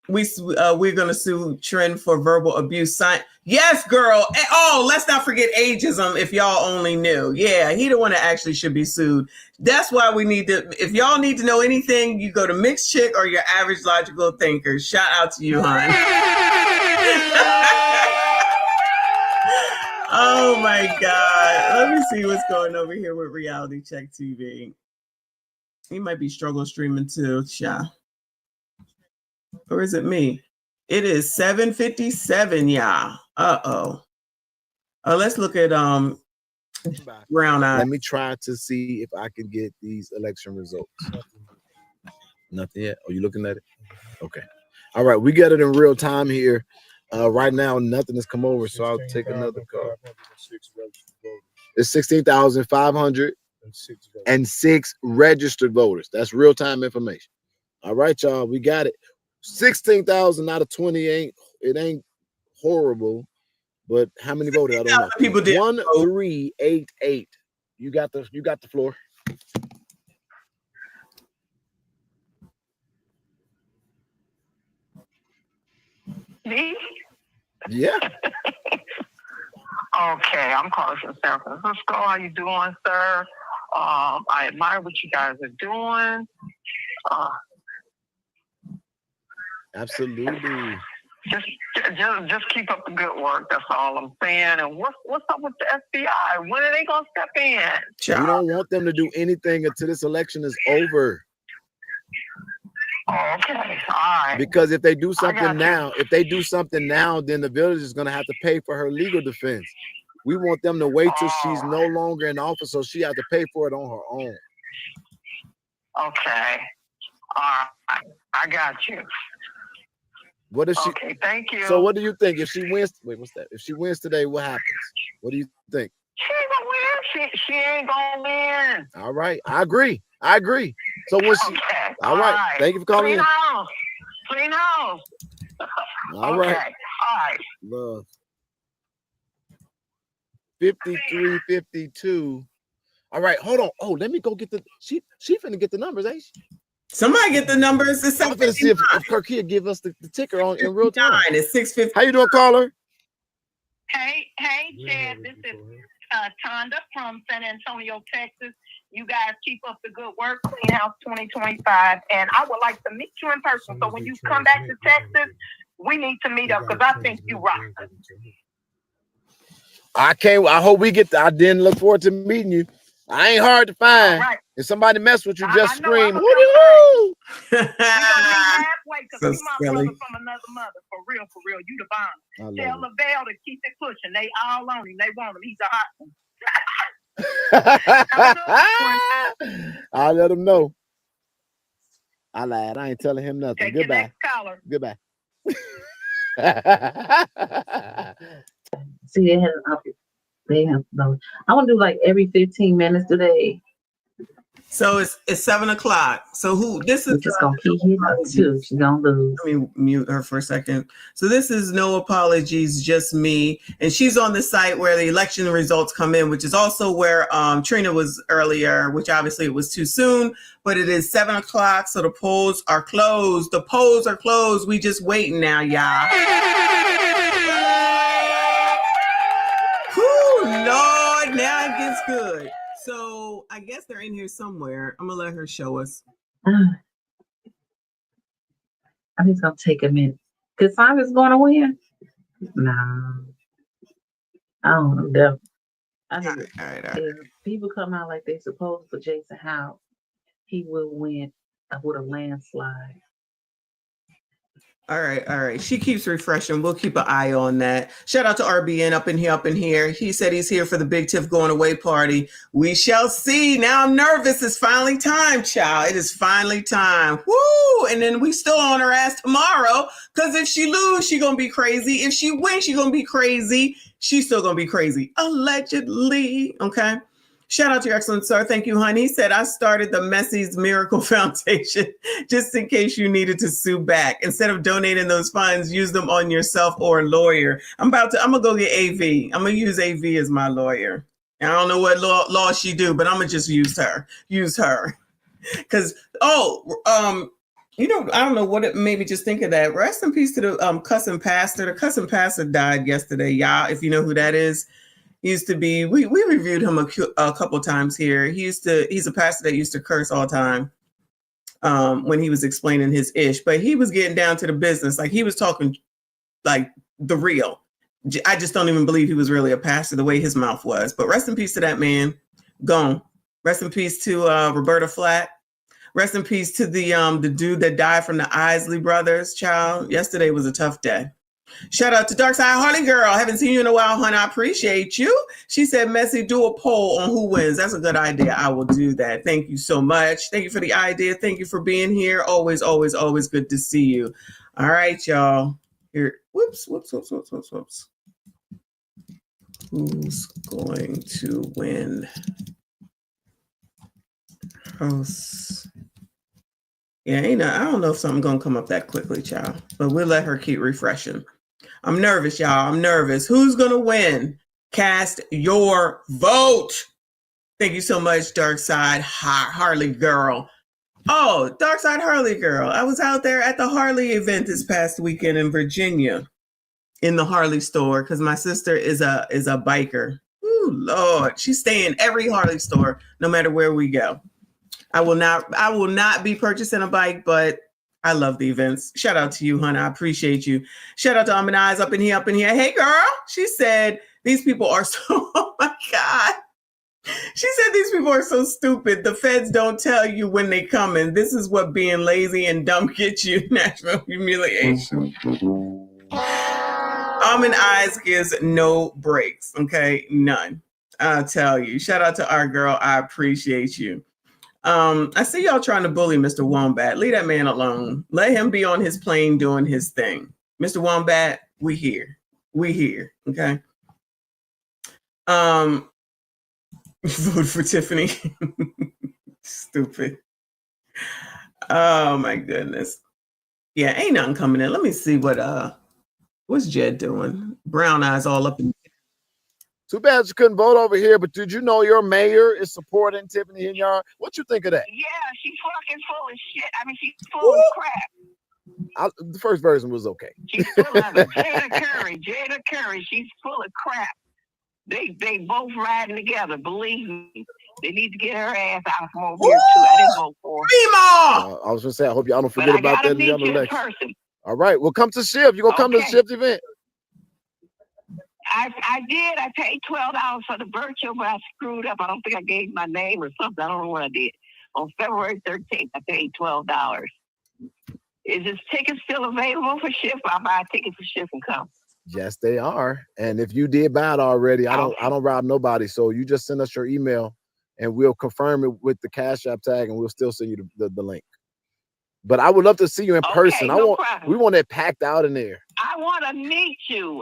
we're gonna sue Trin for verbal abuse. Yes, girl. Oh, let's not forget ageism. If y'all only knew, yeah, he the one that actually should be sued. That's why we need to. If y'all need to know anything, you go to Mixed Chick or your average logical thinker. Shout out to you, hon. Oh my God. Let me see what's going over here with Reality Check TV. He might be struggle streaming too, Sha. Or is it me? It is 7:57, y'all. Let's look at Brown Eye. Let me try to see if I can get these election results. Nothing yet. Oh, you looking at it? Okay. All right, we got it in real time here. Right now, nothing has come over, so I'll take another call. It's 16,506 registered voters. That's real-time information. All right, y'all, we got it. 16,000 out of 20 ain't horrible, but how many voted? I don't know. People did 1388. You got the floor. Me? Yeah. Okay, I'm calling from San Francisco. How you doing, sir? I admire what you guys are doing. Absolutely. Just keep up the good work. That's all I'm saying. And what's up with the FBI? When are they gonna step in? We don't want them to do anything until this election is over. Oh, okay, all right. Because if they do something now, then the village is gonna have to pay for her legal defense. We want them to wait till she's no longer in office, so she has to pay for it on her own. Okay, all right, I got you. What is she? Okay, thank you. So what do you think if she wins? Wait, what's that? If she wins today, what happens? What do you think? She ain't gonna win. She ain't gonna win. All right, I agree. So when she, okay. all right. Thank you for calling in. Clean house. All right. Okay. All right. Love. 53-52. All right, hold on. Oh, let me go get the. She finna get the numbers, ain't she? Somebody get the numbers. It's I'm finna see if Kirkia give us the ticker in real time. It's 6:50. How you doing, caller? Hey, Chad. This is Tonda from San Antonio, Texas. You guys keep up the good work. Clean House 2025, and I would like to meet you in person. So when you come back to Texas, we need to meet up because I think you rock. I can't. I hope we get. I didn't look forward to meeting you. I ain't hard to find. Right. If somebody mess with you, just scream. Halfway because you my brother from another mother. For real. You the bomb. Tell LaVelle to keep it pushing. They all on him. They want him. He's a hot one. I'll let him know. I lied. I ain't telling him nothing. Take Goodbye. Your next Goodbye. See, they have no. I want to do like every 15 minutes today. So it's 7:00. So this is just gonna keep hitting her too. She's gonna lose. Let me mute her for a second. So this is No Apologies, Just Me, and she's on the site where the election results come in, which is also where Trina was earlier, which obviously it was too soon, but it is 7:00. So the polls are closed. We just waiting now, y'all. Whew, Lord, now it gets good. So I guess they're in here somewhere. I'm gonna let her show us. I think it's gonna take a minute. Cause Simon's gonna win. Nah, I don't know. I think all right. If people come out like they supposed for Jason Howe, he will win with a landslide. All right. She keeps refreshing. We'll keep an eye on that. Shout out to RBN up in here. He said he's here for the Big Tiff going away party. We shall see. Now I'm nervous. It's finally time, child. It is finally time. Woo! And then we still on her ass tomorrow. Because if she lose, she gonna be crazy. If she wins, she gonna be crazy. She's still gonna be crazy. Allegedly. Okay. Shout out to your excellent sir. Thank you, honey. He said, I started the Messi's Miracle Foundation just in case you needed to sue back. Instead of donating those funds, use them on yourself or a lawyer. I'm gonna go get AV. I'm gonna use AV as my lawyer. I don't know what law she do, but I'm gonna just use her. Cause I don't know what it made me just think of that. Rest in peace to the cussing pastor. The cussing pastor died yesterday, y'all. If you know who that is. Used to be, we reviewed him a couple times here. He's a pastor that used to curse all the time when he was explaining his ish, but he was getting down to the business. Like he was talking like the real. I just don't even believe he was really a pastor the way his mouth was, but rest in peace to that man. Gone. Rest in peace to Roberta Flack. Rest in peace to the dude that died from the Isley brothers, child. Yesterday was a tough day. Shout out to Darkside Harley Girl. I haven't seen you in a while, honey. I appreciate you. She said, Messi, do a poll on who wins. That's a good idea. I will do that. Thank you so much. Thank you for the idea. Thank you for being here. Always, always, always good to see you. All right, y'all. Here. Whoops. Who's going to win? House. Yeah, I don't know if something's going to come up that quickly, child. But we'll let her keep refreshing. I'm nervous, y'all. I'm nervous. Who's going to win? Cast your vote. Thank you so much, Darkside Harley Girl. Oh, Darkside Harley Girl. I was out there at the Harley event this past weekend in Virginia. in the Harley store because my sister is a biker. Ooh, Lord, she's staying in every Harley store, no matter where we go. I will not be purchasing a bike, but I love the events. Shout out to you, hon. I appreciate you. Shout out to Eyes up in here. Hey, girl. She said these people are so. Oh my God. She said these people are so stupid. The feds don't tell you when they come in. This is what being lazy and dumb gets you. National humiliation. Eyes gives no breaks. Okay, none. I'll tell you. Shout out to our girl. I appreciate you. I see y'all trying to bully Mr. Wombat. Leave that man alone. Let him be on his plane doing his thing. Mr. Wombat, we here. Okay. Vote for Tiffany. Stupid. Oh my goodness. Yeah, ain't nothing coming in. Let me see what's Jed doing? Brown eyes all up in. Too bad you couldn't vote over here, but did you know your mayor is supporting Tiffany Henyard? What you think of that? Yeah, she's fucking full of shit. I mean, she's full of crap. The first version was okay. She's full of it. Jada Curry, she's full of crap. They both riding together. Believe me, they need to get her ass out from over here too. I didn't vote for her. I was gonna say, I hope y'all don't forget about that in the other election. All right, well, come to Shift. You gonna come to the Shift event? I did. I paid $12 for the virtual, but I screwed up. I don't think I gave my name or something. I don't know what I did. On February 13th, I paid $12. Is this ticket still available for Shift? I'll buy a ticket for Shift and come. Yes, they are. And if you did buy it already, I don't rob nobody. So you just send us your email and we'll confirm it with the Cash App tag and we'll still send you the link. But I would love to see you in person. We want it packed out in there. I want to meet you.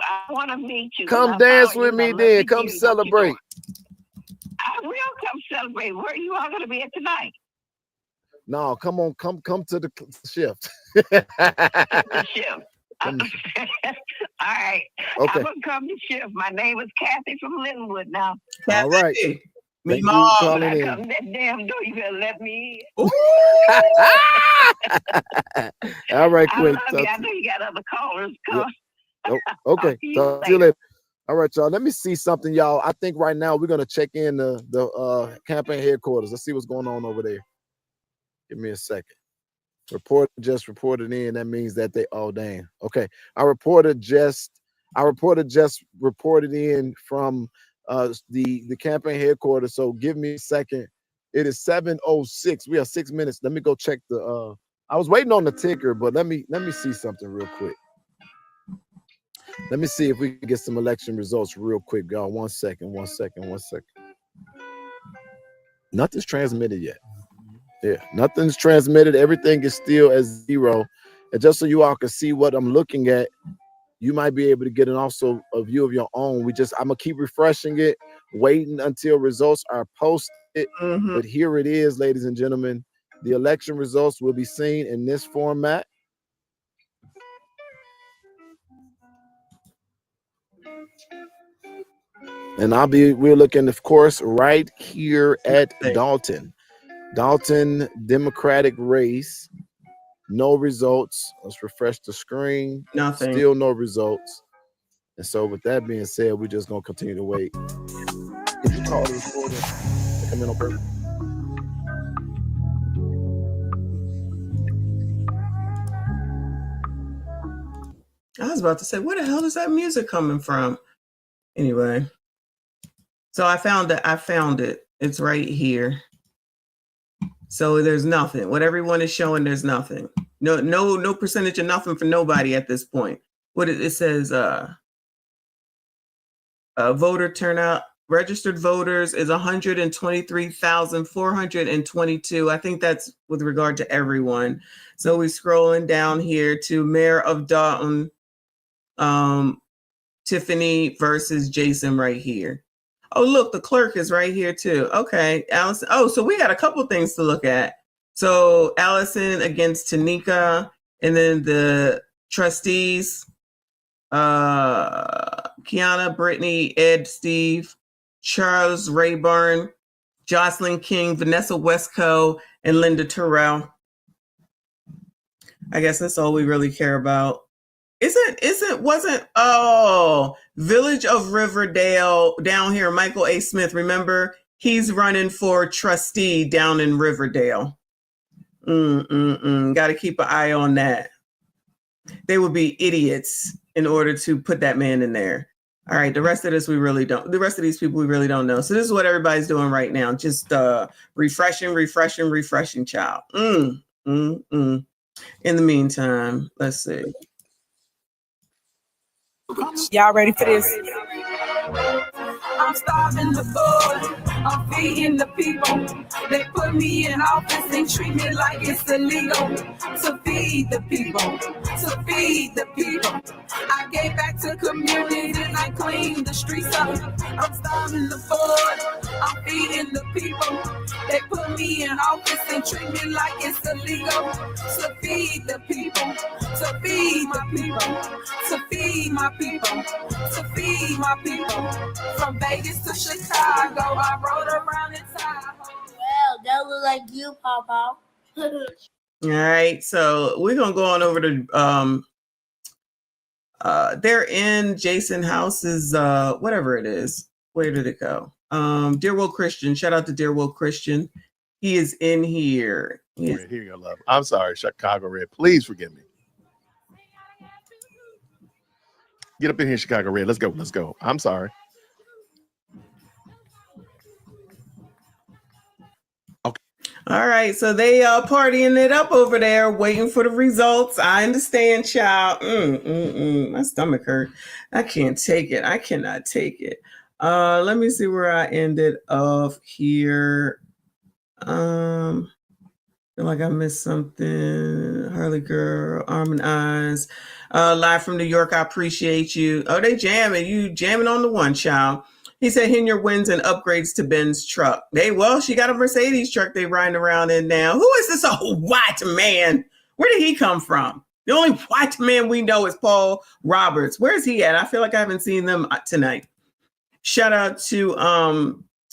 Come dance with me then. Come celebrate. I will come celebrate. Where are you all going to be at tonight? No, come on. Come to the Shift. The Shift. All right. Okay. I'm going to come to Shift. My name is Kathy from Linwood now. All right. Me Mom. When I come that damn door, you better let me in. All right, Quinn. I know you got other callers. Okay. Talk to you later. All right, y'all. Let me see something, y'all. I think right now we're gonna check in the campaign headquarters. Let's see what's going on over there. Give me a second. Reporter just reported in. That means that they dang. Okay. Our reporter just reported in from the campaign headquarters. So give me a second. It is 7:06. We have 6 minutes. Let me go check the I was waiting on the ticker, but let me see something real quick. Let me see if we can get some election results real quick, y'all. One second. Nothing's transmitted yet. Yeah, nothing's transmitted. Everything is still at 0. And just so you all can see what I'm looking at, you might be able to get also a view of your own. I'm gonna keep refreshing it, waiting until results are posted. But here it is, ladies and gentlemen. The election results will be seen in this format. And we're looking, of course, right here at Dolton. Dolton Democratic race. No results. Let's refresh the screen. Nothing. Still no results. And so with that being said, we're just gonna continue to wait. Did you call the reporter? Come in on purpose. I was about to say, where the hell is that music coming from? Anyway. So I found it. It's right here. So there's nothing. What everyone is showing, there's nothing. No percentage of nothing for nobody at this point. It says voter turnout, registered voters is 123,422. I think that's with regard to everyone. So we're scrolling down here to Mayor of Dolton, Tiffany versus Jason right here. Oh, look, the clerk is right here too. Okay, Allison. Oh, so we got a couple things to look at. So Allison against Tanika, and then the trustees, Kiana, Brittany, Ed, Steve, Charles Rayburn, Jocelyn King, Vanessa Westco, and Linda Terrell. I guess that's all we really care about. wasn't Village of Riverdale down here, Michael A. Smith, remember? He's running for trustee down in Riverdale. Got to keep an eye on that. They would be idiots in order to put that man in there. All right, the rest of this we really don't. The rest of these people we really don't know. So this is what everybody's doing right now. Just refreshing, child. In the meantime, let's see. Y'all ready for this? I'm starving the board. I'm feeding the people. They put me in office and treat me like it's illegal to feed the people. To feed the people. I gave back to communities and I cleaned the streets up. I'm starving the board. I'm feeding the people. They put me in office and treat me like it's illegal to feed the people. To feed my people. To feed my people. To feed my people. From Vegas to Chicago, I rode around in Tahoe. Well, that look like you, Papa. All right, so we're gonna go on over to they're in Jason House's whatever it is. Where did it go? Dear Will Christian, shout out to Dear Will Christian. He is in here. Here you go, love. I'm sorry, Chicago Red. Please forgive me. Get up in here, Chicago Red. Let's go. Let's go. I'm sorry. All right, so they partying it up over there, waiting for the results. I understand, child. My stomach hurt. I can't take it. I cannot take it. Let me see where I ended off here. Feel like I missed something. Harley Girl, Arm and Eyes. Live from New York. I appreciate you. Oh, they jamming. You jamming on the one, child. He said, Henyard wins and upgrades to Ben's truck. She got a Mercedes truck they riding around in now. Who is this old white man? Where did he come from? The only white man we know is Paul Roberts. Where's he at? I feel like I haven't seen them tonight. Shout out to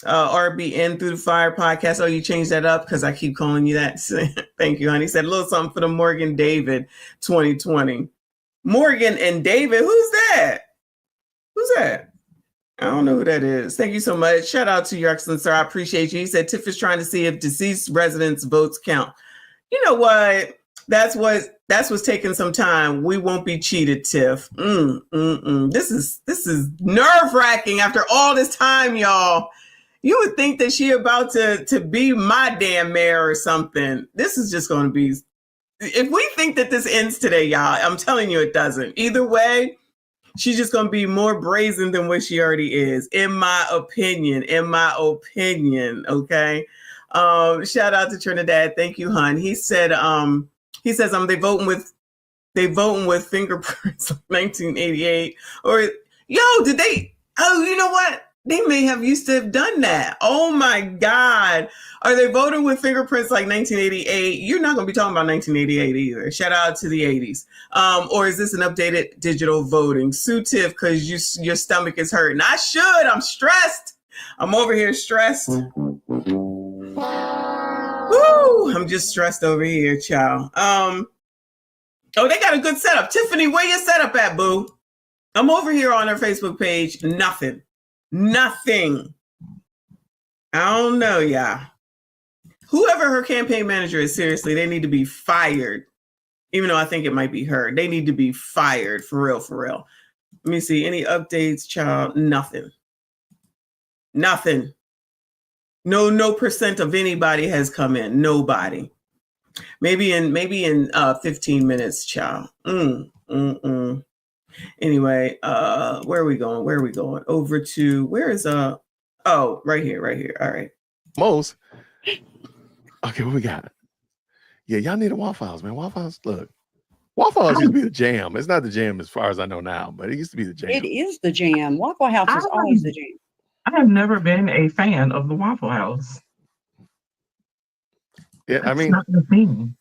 RBN Through the Fire podcast. Oh, you changed that up because I keep calling you that. Thank you, honey. He said a little something for the Morgan David 2020. Morgan and David, who's that? Who's that? I don't know who that is. Thank you so much. Shout out to your excellence, sir. I appreciate you. He said Tiff is trying to see if deceased residents' votes count. You know what? That's what's taking some time. We won't be cheated, Tiff. This is nerve-wracking after all this time, y'all. You would think that she about to be my damn mayor or something. This is just going to be. If we think that this ends today, y'all, I'm telling you it doesn't. Either way, she's just going to be more brazen than what she already is, in my opinion, okay? Shout out to Trinidad. Thank you, hon. He said, they voting with fingerprints of 1988. Or, did they? Oh, you know what? They may have used to have done that. Oh my God. Are they voting with fingerprints like 1988? You're not going to be talking about 1988 either. Shout out to the 80s. Or is this an updated digital voting? Sue Tiff, because your stomach is hurting. I should. I'm stressed. I'm over here stressed. Woo! I'm just stressed over here, child. They got a good setup. Tiffany, where your setup at, boo? I'm over here on her Facebook page. Nothing. I don't know, y'all. Whoever her campaign manager is, seriously, they need to be fired. Even though I think it might be her. They need to be fired, for real. Let me see. Any updates, child? Nothing. No percent of anybody has come in. Nobody. Maybe in 15 minutes, child. Anyway, where are we going? Over to right here. All right. Most. Okay, what we got? Yeah, y'all need a Waffle House, man. Waffle House, look. Waffle House used to be the jam. It's not the jam as far as I know now, but it used to be the jam. It is the jam. Waffle House is always the jam. I have never been a fan of the Waffle House. Yeah, That's not the thing.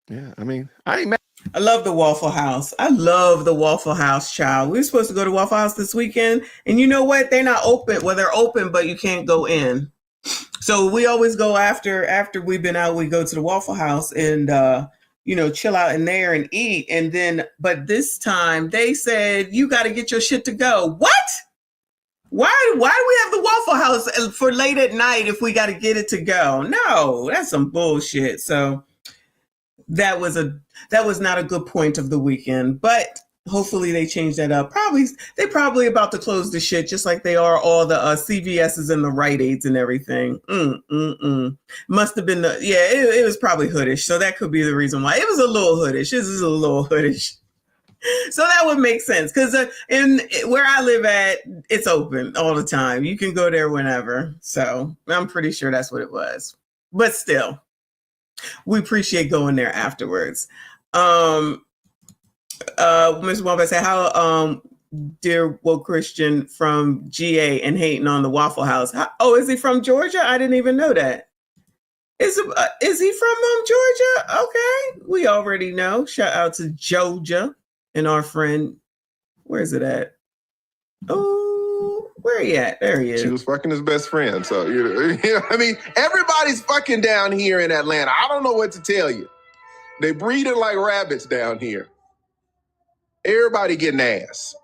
Yeah, I mean, I ain't mad. I love the Waffle House. I love the Waffle House, child. We were supposed to go to Waffle House this weekend, and you know what? They're not open. Well, they're open, but you can't go in. So we always go after we've been out. We go to the Waffle House, and chill out in there and eat. And then, but this time they said, you got to get your shit to go. What? Why do we have the Waffle House for late at night if we got to get it to go? No, that's some bullshit. So that was not a good point of the weekend, but hopefully they change that up. They probably about to close the shit just like they are all the CVS's and the Rite Aids and everything. Must have been it was probably hoodish. So that could be the reason why. It was a little hoodish. This is a little hoodish. So that would make sense because in where I live at, it's open all the time. You can go there whenever. So I'm pretty sure that's what it was. But still, we appreciate going there afterwards. Ms. Wamba said, how dear woke Christian from GA and hating on the Waffle House. Is he from Georgia? I didn't even know that. Is he from Georgia? Okay, we already know. Shout out to Georgia. And our friend, where is it at? Oh, where he at? There he is. She was fucking his best friend. So, I mean, everybody's fucking down here in Atlanta. I don't know what to tell you. They breeding like rabbits down here. Everybody getting ass.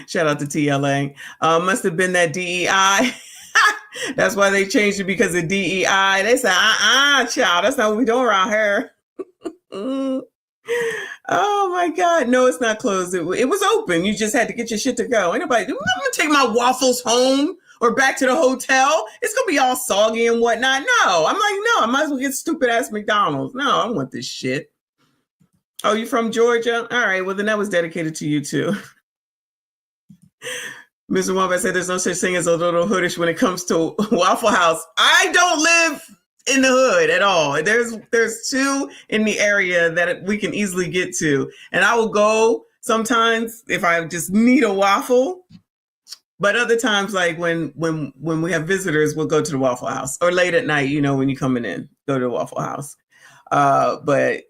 Shout out to TLA. Must have been that DEI. That's why they changed it because of DEI. They said, child, that's not what we doing around here. Oh my God. No, it's not closed. It was open. You just had to get your shit to go. Ain't nobody, I'm gonna take my waffles home or back to the hotel. It's gonna be all soggy and whatnot. No, I'm like, no, I might as well get stupid ass McDonald's. No, I don't want this shit. Oh, you from Georgia? All right, well then that was dedicated to you too. Mr. Wombat said there's no such thing as a little hoodish when it comes to Waffle House. I don't live in the hood at all. There's two in the area that we can easily get to. And I will go sometimes if I just need a waffle. But other times, like when we have visitors, we'll go to the Waffle House. Or late at night, when you're coming in, go to the Waffle House. But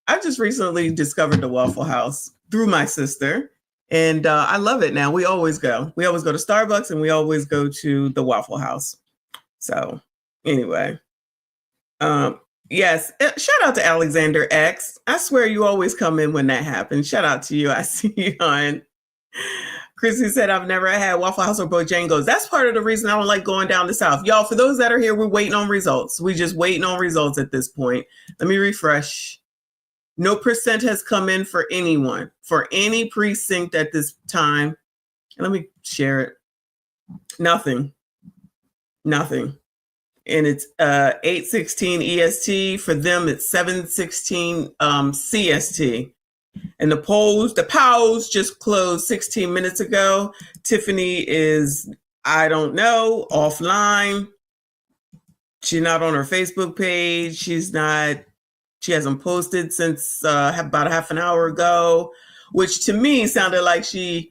I just recently discovered the Waffle House through my sister. And I love it now. We always go. We always go to Starbucks and we always go to the Waffle House. So anyway. Yes. Shout out to Alexander X. I swear you always come in when that happens. Shout out to you. I see you on. Chrissy said, I've never had Waffle House or Bojangles. That's part of the reason I don't like going down the South. Y'all, for those that are here, we're waiting on results. We just waiting on results at this point. Let me refresh. No percent has come in for anyone, for any precinct at this time. Let me share it. Nothing. And it's 8:16 EST. For them, it's 7:16 CST. And the polls just closed 16 minutes ago. Tiffany is, I don't know, offline. She's not on her Facebook page. She hasn't posted since about a half an hour ago, which to me sounded like it's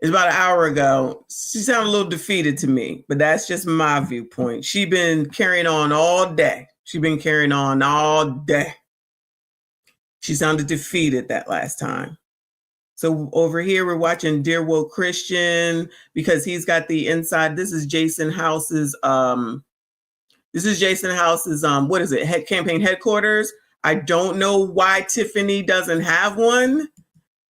about an hour ago. She sounded a little defeated to me, but that's just my viewpoint. She's been carrying on all day. She sounded defeated that last time. So over here, we're watching Dear Woke Christian because he's got the inside. This is Jason House's, what is it? Campaign headquarters. I don't know why Tiffany doesn't have one.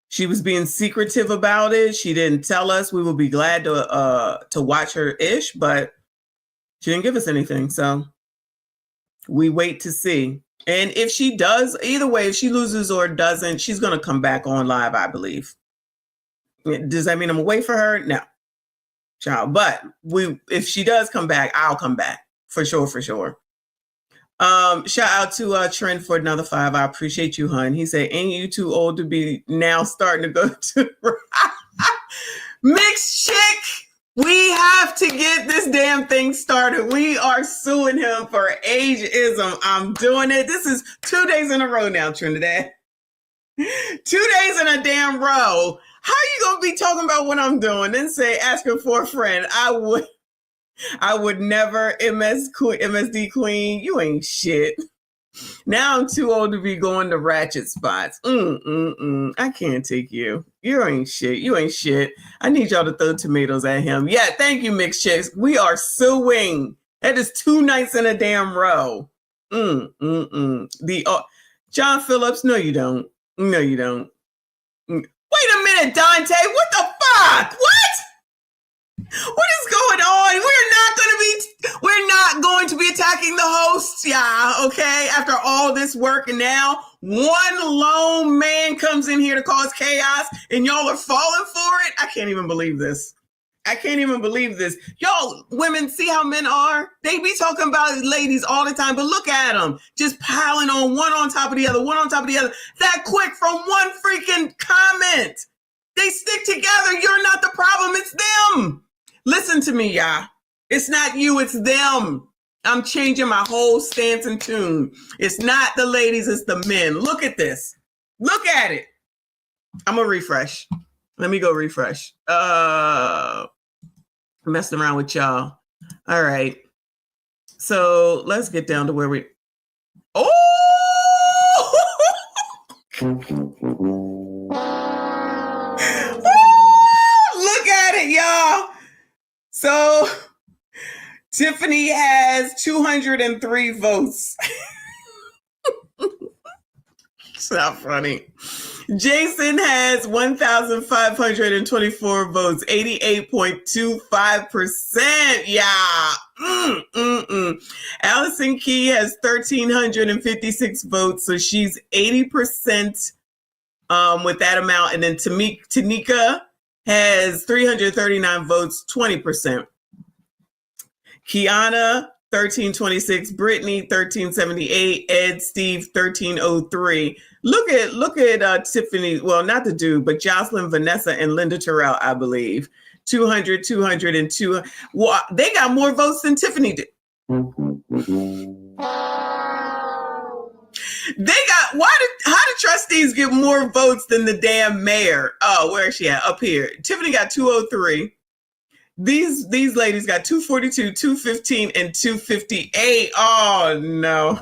She was being secretive about it. She didn't tell us. We will be glad to watch her ish, but she didn't give us anything. So we wait to see. And if she does, either way, if she loses or doesn't, she's going to come back on live, I believe. Does that mean I'm away for her? No, child. But if she does come back, I'll come back for sure. Shout out to Trent for another 5. I appreciate you, hun. He said, ain't you too old to be now starting to go to mixed chick? We have to get this damn thing started. We are suing him for ageism. I'm doing it. This is 2 days in a row now, Trinidad. 2 days in a damn row. How you gonna be talking about what I'm doing and say asking for a friend? I would never. MSD Queen, you ain't shit. Now I'm too old to be going to ratchet spots. I can't take you. You ain't shit. I need y'all to throw tomatoes at him. Yeah, thank you, mixed chicks. We are suing. That is 2 nights in a damn row. John Phillips, no, you don't. No, you don't. Wait a minute, Dante. What the fuck? What is going on? We're not going to be attacking the hosts, yeah, okay? After all this work, and now one lone man comes in here to cause chaos, and y'all are falling for it? I can't even believe this. Y'all, women, see how men are? They be talking about ladies all the time, but look at them. Just piling on one on top of the other, that quick from one freaking comment. They stick together. You're not the problem. It's them. Listen to me, y'all. It's not you, it's them. I'm changing my whole stance and tune. It's not the ladies, it's the men. Look at this. Look at it. I'm gonna refresh. Let me go refresh. Messing around with y'all. All right. So let's get down to where we. Oh! Look at it, y'all. So Tiffany has 203 votes. It's not funny. Jason has 1,524 votes, 88.25%. Yeah. Allison Key has 1,356 votes, so she's 80% with that amount. And then Tanika has 339 votes, 20%. Kiana, 1,326. Brittany, 1,378. Ed, Steve, 1,303. Look at Tiffany. Well, not the dude, but Jocelyn, Vanessa, and Linda Terrell, I believe. 200, 202. Well, they got more votes than Tiffany did. How did trustees get more votes than the damn mayor? Oh, where is she at? Up here. Tiffany got 203. These ladies got 242, 215, and 258. Oh no.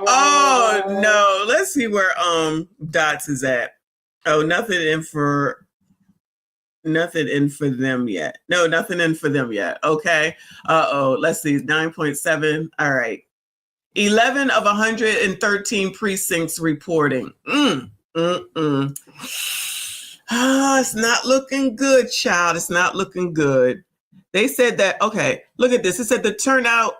Oh no. Let's see where Dots is at. Oh, nothing in for them yet. No, nothing in for them yet. Okay. Let's see. 9.7. All right. 11 of 113 precincts reporting. It's not looking good, child. It's not looking good. They said that, okay, look at this. It said the turnout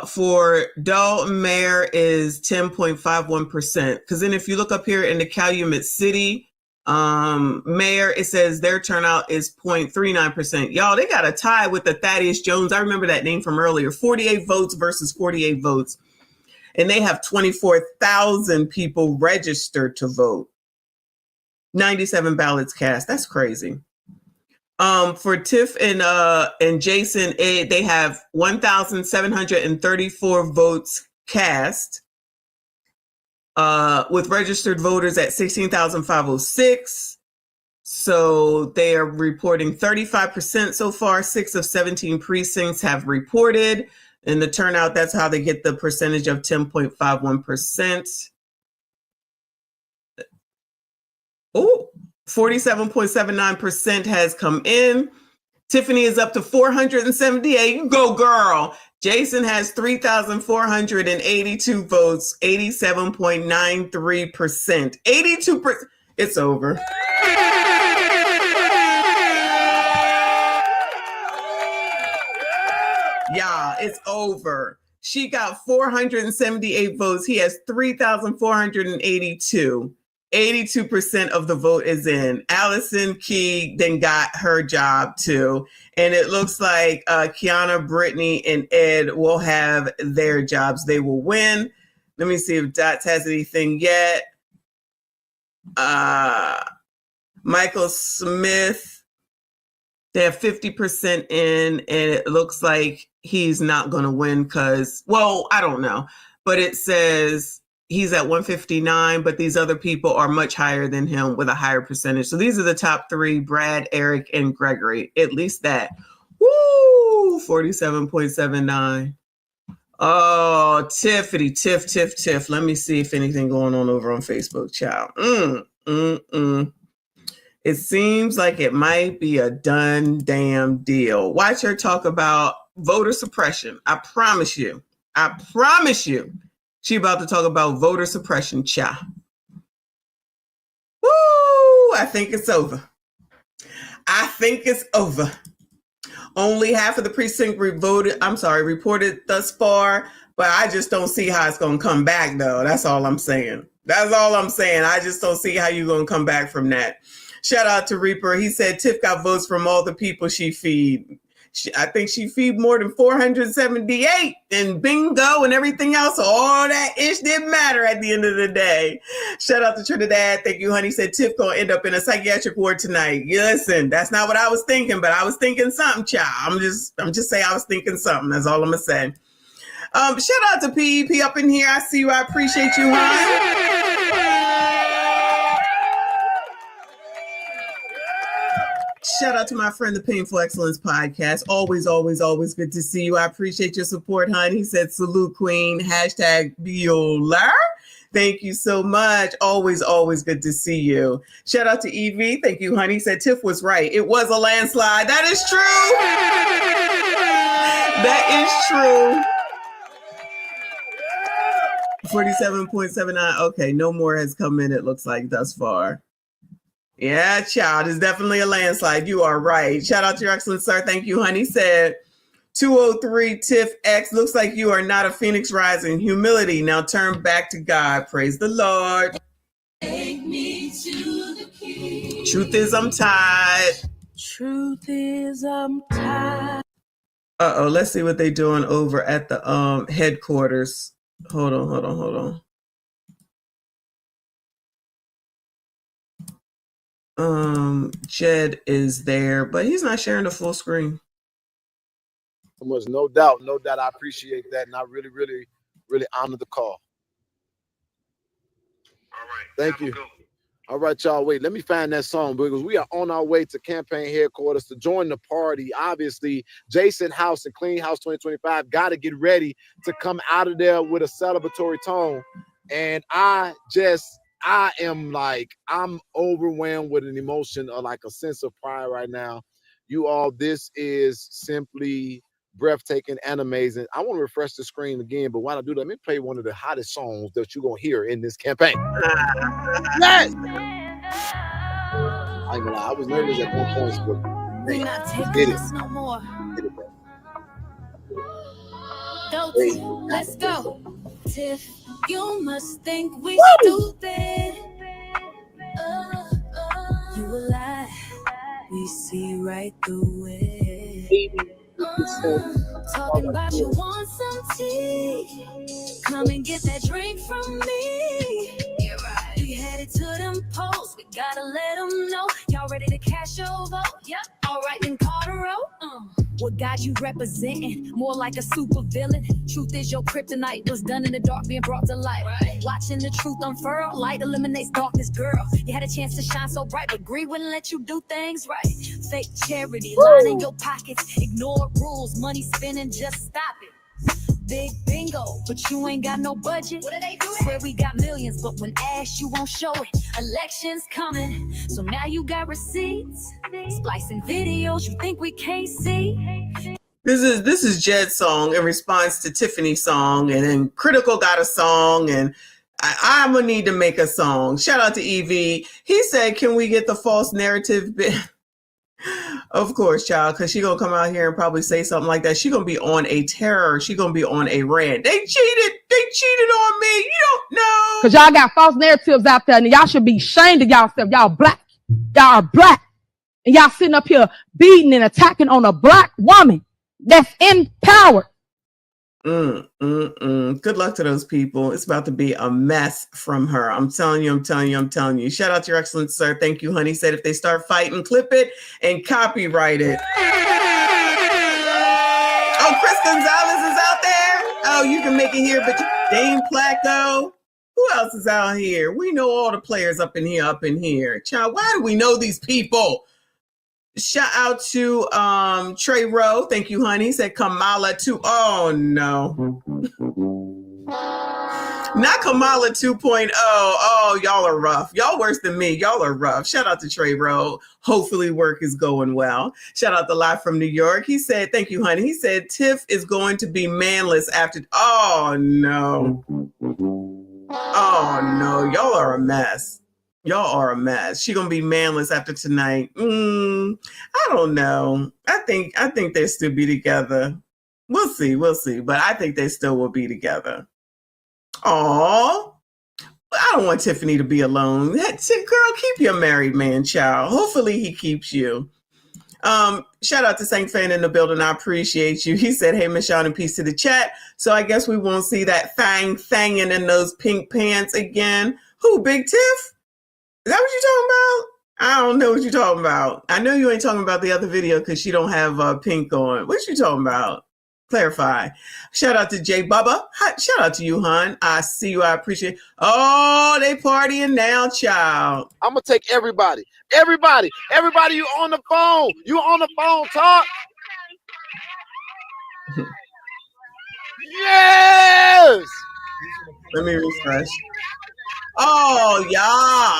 for Dolton Mayor is 10.51%. Because then if you look up here in the Calumet City Mayor, it says their turnout is 0.39%. Y'all, they got a tie with the Thaddeus Jones. I remember that name from earlier. 48 votes versus 48 votes. And they have 24,000 people registered to vote. 97 ballots cast. That's crazy. For Tiff and Jason, they have 1,734 votes cast, with registered voters at 16,506. So they are reporting 35% so far. 6 of 17 precincts have reported. And the turnout, that's how they get the percentage of 10.51%. Oh, 47.79% has come in. Tiffany is up to 478. You go, girl. Jason has 3,482 votes, 87.93%. 82%. It's over. Yeah, it's over. She got 478 votes. He has 3,482. 82% of the vote is in. Allison Key then got her job too. And it looks like Kiana, Brittany, and Ed will have their jobs. They will win. Let me see if Dots has anything yet. Michael Smith, they have 50% in, and it looks like he's not going to win because, well, I don't know. But it says he's at 159, but these other people are much higher than him with a higher percentage. So these are the top three: Brad, Eric, and Gregory. At least that. Woo! 47.79. Oh, Tiffany, Tiff. Let me see if anything going on over on Facebook, child. It seems like it might be a done damn deal. Watch her talk about voter suppression. I promise you. She about to talk about voter suppression, cha. Woo! I think it's over. Only half of the precinct reported thus far, but I just don't see how it's going to come back, though. That's all I'm saying. I just don't see how you're going to come back from that. Shout out to Reaper. He said Tiff got votes from all the people she feed. I think she feed more than 478 and bingo and everything else. So all that ish didn't matter at the end of the day. Shout out to Trinidad. Thank you, honey. Said Tiff gonna end up in a psychiatric ward tonight. Listen, that's not what I was thinking, but I was thinking something, child. I'm just saying I was thinking something. That's all I'm gonna say. Shout out to PEP up in here. I see you. I appreciate you, honey. Shout out to my friend, the Painful Excellence Podcast. Always, always, always good to see you. I appreciate your support, honey. He said, salute, queen. Hashtag Bueller. Thank you so much. Always, always good to see you. Shout out to Evie. Thank you, honey. He said, Tiff was right. It was a landslide. That is true. That is true. 47.79. Okay, no more has come in, it looks like, thus far. Yeah, child, it's definitely a landslide. You are right. Shout out to your excellent sir. Thank you, honey. Said 203 Tiff X. Looks like you are not a phoenix rising. Humility. Now turn back to God. Praise the Lord. Take me to the king. Truth is, I'm tired. Truth is, I'm tired. Uh-oh, let's see what they're doing over at the headquarters. Hold on. Jed is there, but he's not sharing the full screen. No doubt. I appreciate that, and I really, really, really honor the call. All right. Thank you. All right, y'all. Wait, let me find that song because we are on our way to campaign headquarters to join the party. Obviously, Jason House and Clean House 2025 got to get ready to come out of there with a celebratory tone, and I'm overwhelmed with an emotion or like a sense of pride right now. You all, this is simply breathtaking and amazing. I want to refresh the screen again, but while I do that, let me play one of the hottest songs that you're going to hear in this campaign. Yes! I ain't gonna lie, I was nervous at one point, but We're not taking get it. this no more. Get it, Dolton, let's go. Tiff, you must think we stupid. You a lie. We see right through it. Talking about you want some tea. Come and get that drink from me. You're right. We headed to them polls. We gotta let them know. Y'all ready to cash your vote? Yep. All right, then Carter. What God you representing? More like a super villain. Truth is your kryptonite was done in the dark, being brought to light. Right. Watching the truth unfurl, light eliminates darkness, girl. You had a chance to shine so bright, but greed wouldn't let you do things right. Fake charity, lining your pockets, ignore rules, money spending, just stop it. Big bingo, but you ain't got no budget. What are they doing? Swear we got millions, but when asked, you won't show it. Elections coming, so now you got receipts. Splicing videos you think we can't see. This is Jed's song in response to Tiffany's song, and then Critical got a song, and I'm gonna need to make a song. Shout out to Evie. He said, "Can we get the false narrative bit?" Of course, child, because she gonna come out here and probably say something like that. She gonna be on a terror. She gonna be on a rant. They cheated on me. You don't know. Because y'all got false narratives out there, and y'all should be ashamed of y'allself. Y'all black. Y'all are black. And y'all sitting up here beating and attacking on a black woman that's in power. Good luck to those people. It's about to be a mess from her. I'm telling you. Shout out to your excellent sir. Thank you, honey. Said if they start fighting, clip it and copyright it. Oh, Chris Gonzalez is out there. Oh, you can make it here, but Dane Placco. Who else is out here? We know all the players up in here. Child, why do we know these people? Shout out to Trey Rowe. Thank you, honey. Said Kamala too. Oh no. Not Kamala 2.0. Oh, y'all are rough. Y'all worse than me. Y'all are rough. Shout out to Trey Bro. Hopefully work is going well. Shout out to Live from New York. He said, thank you, honey. He said, Tiff is going to be manless after. Oh, no. Oh, no. Y'all are a mess. Y'all are a mess. She going to be manless after tonight. I don't know. I think they'll still be together. We'll see. But I think they still will be together. Oh, I don't want Tiffany to be alone. Girl, keep your married man, child. Hopefully he keeps you. Shout out to Saint Fan in the building. I appreciate you. He said, hey, Michonne, and peace to the chat. So I guess we won't see that thanging in those pink pants again. Who, Big Tiff? Is that what you're talking about? I don't know what you're talking about. I know you ain't talking about the other video because she don't have pink on. What you talking about? Clarify. Shout out to Jay Bubba. Shout out to you, hon. I see you. I appreciate it. Oh, they partying now, child. I'm gonna take everybody. Everybody, you on the phone. You on the phone, talk. Yes. Let me refresh. Oh, yeah.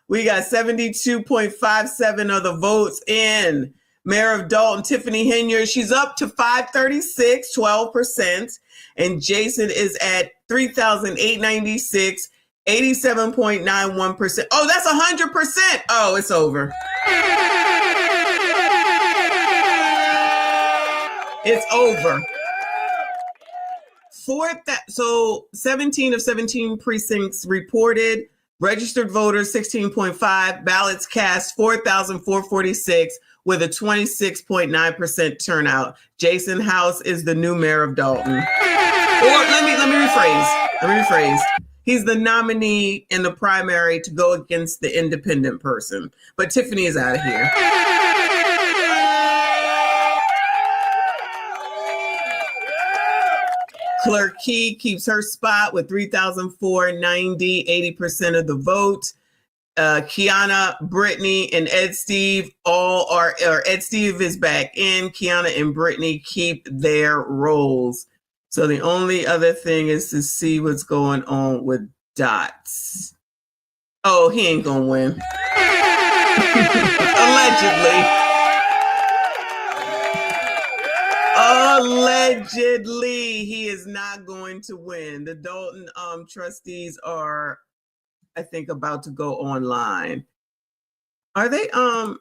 We got 72.57 of the votes in. Mayor of Dolton, Tiffany Henyard, she's up to 536, 12%. And Jason is at 3,896, 87.91%. Oh, that's 100%. Oh, it's over. It's over. So 17 of 17 precincts reported, registered voters 16.5, ballots cast 4,446 with a 26.9% turnout. Jason House is the new mayor of Dolton. Or let me rephrase. He's the nominee in the primary to go against the independent person. But Tiffany is out of here. Clerk Key keeps her spot with 3,490, 80% of the vote. Kiana, Brittany, and Ed Steve all are, or Ed Steve is back in. Kiana and Brittany keep their roles. So the only other thing is to see what's going on with Dots. Oh, he ain't gonna win. Allegedly, he is not going to win. The Dolton trustees are, I think, about to go online. Are they I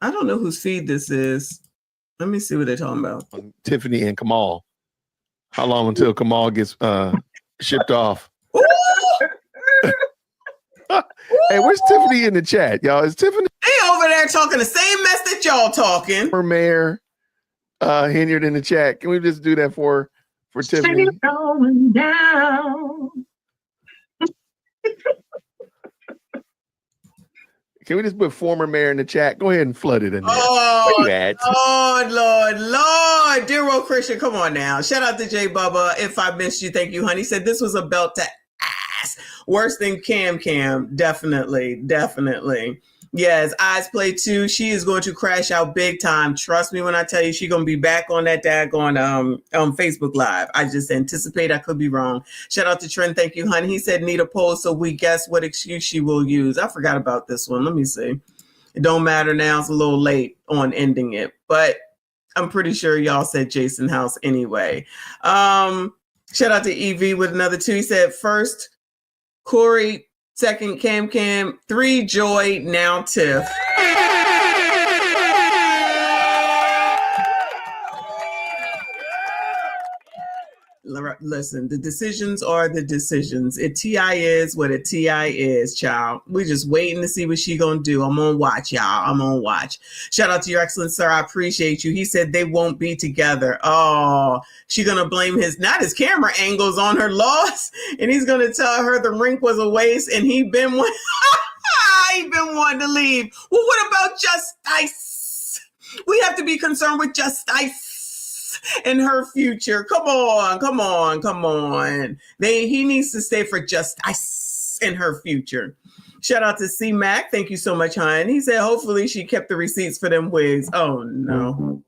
don't know whose feed this is. Let me see what they're talking about. Tiffany and Kamal. How long until Kamal gets shipped off? Hey, where's Tiffany in the chat, y'all? Is Tiffany? They over there talking the same mess that y'all talking. For Mayor Henyard in the chat. Can we just do that for Tiffany? She's going down. Can we just put former mayor in the chat? Go ahead and flood it in there. Oh, where you at? Lord. Dear old Christian, come on now. Shout out to Jay Bubba. If I missed you, thank you, honey. He said this was a belt to ass. Worse than Cam. Definitely. Yes, Eyes Play 2. She is going to crash out big time. Trust me when I tell you she's going to be back on that daggone Facebook Live. I just anticipate I could be wrong. Shout out to Trent. Thank you, honey. He said need a poll so we guess what excuse she will use. I forgot about this one. Let me see. It don't matter now. It's a little late on ending it. But I'm pretty sure y'all said Jason House anyway. Shout out to EV with another 2. He said first, Corey. Second, Cam. 3, Joy. Now, Tiff. Listen, the decisions are the decisions. A TI is what a TI is, child. We're just waiting to see what she gonna do. I'm on watch, y'all. I'm on watch. Shout out to your excellent sir. I appreciate you. He said they won't be together. Oh, she gonna blame not his camera angles on her loss, and he's gonna tell her the rink was a waste, and he been wanting to leave. Well, what about Justice? We have to be concerned with Justice in her future. Come on. He needs to stay for Justice in her future. Shout out to C Mac. Thank you so much, hon. He said hopefully she kept the receipts for them wigs. Oh no.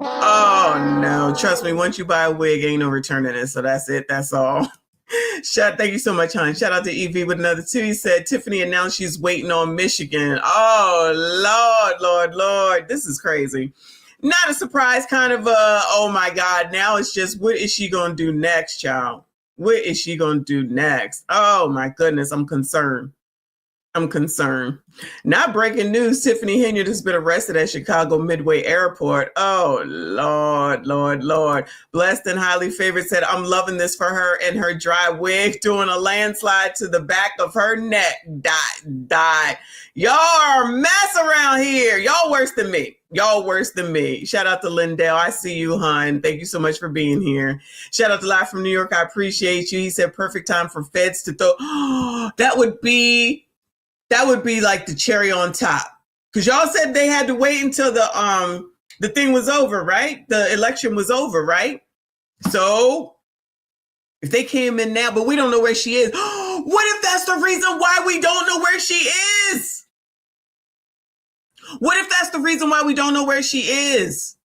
Oh Oh no, trust me, once you buy a wig, ain't no returning it. So that's it. That's all. Thank you so much, hon. Shout out to Evie with another 2. He said Tiffany announced she's waiting on Michigan. Oh Lord. This is crazy. Not a surprise, kind of oh my God. Now it's just, what is she gonna do next, child? What is she gonna do next? Oh my goodness, I'm concerned. Not breaking news, Tiffany Henyard has been arrested at Chicago Midway Airport. Oh, Lord. Blessed and highly favored said, I'm loving this for her and her dry wig doing a landslide to the back of her neck. Die. Y'all are a mess around here. Y'all worse than me. Shout out to Lindell. I see you, hon. Thank you so much for being here. Shout out to Live from New York. I appreciate you. He said, perfect time for feds to throw. That would be like the cherry on top. Because y'all said they had to wait until the thing was over, right? The election was over, right? So if they came in now, but we don't know where she is. What if that's the reason why we don't know where she is? What if that's the reason why we don't know where she is?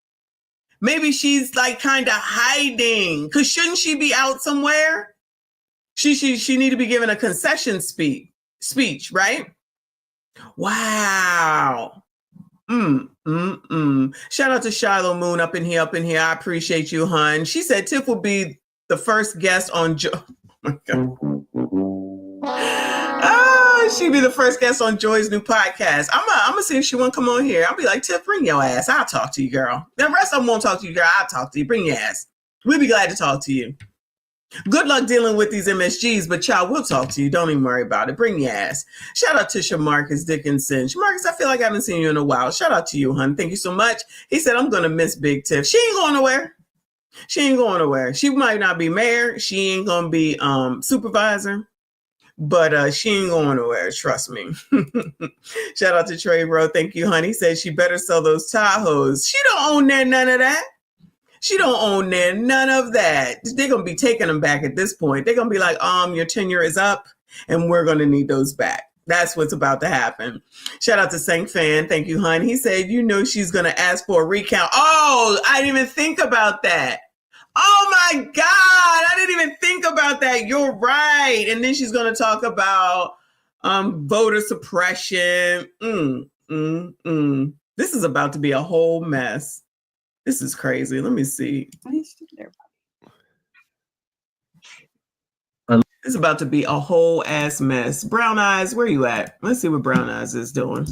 Maybe she's like kind of hiding. Because shouldn't she be out somewhere? She need to be given a concession speech, right? Wow. Shout out to Shiloh Moon up in here. I appreciate you, hun. She said Tiff will be the first guest on oh my God. She'd be the first guest on Joy's new podcast. I'm gonna see if she won't come on here. I'll be like, Tiff, bring your ass. I'll talk to you, girl. The rest of them won't talk to you, girl. I'll talk to you. Bring your ass. We'll be glad to talk to you. Good luck dealing with these MSGs, but child, we'll talk to you. Don't even worry about it. Bring your ass. Shout out to Shamarcus Dickinson. Shamarcus, I feel like I haven't seen you in a while. Shout out to you, hun. Thank you so much. He said, I'm going to miss Big Tiff. She ain't going nowhere. She might not be mayor. She ain't going to be supervisor, but she ain't going nowhere. Trust me. Shout out to Trey Bro. Thank you, hun. He said she better sell those Tahoes. She don't own none of that. She don't own none of that. They're going to be taking them back at this point. They're going to be like, your tenure is up and we're going to need those back. That's what's about to happen. Shout out to Sank Fan. Thank you, hun. He said, she's going to ask for a recount. Oh, I didn't even think about that. Oh my God. I didn't even think about that. You're right. And then she's going to talk about voter suppression. This is about to be a whole mess. This is crazy. Let me see. It's about to be a whole ass mess. Brown Eyes, where you at? Let's see what Brown Eyes is doing.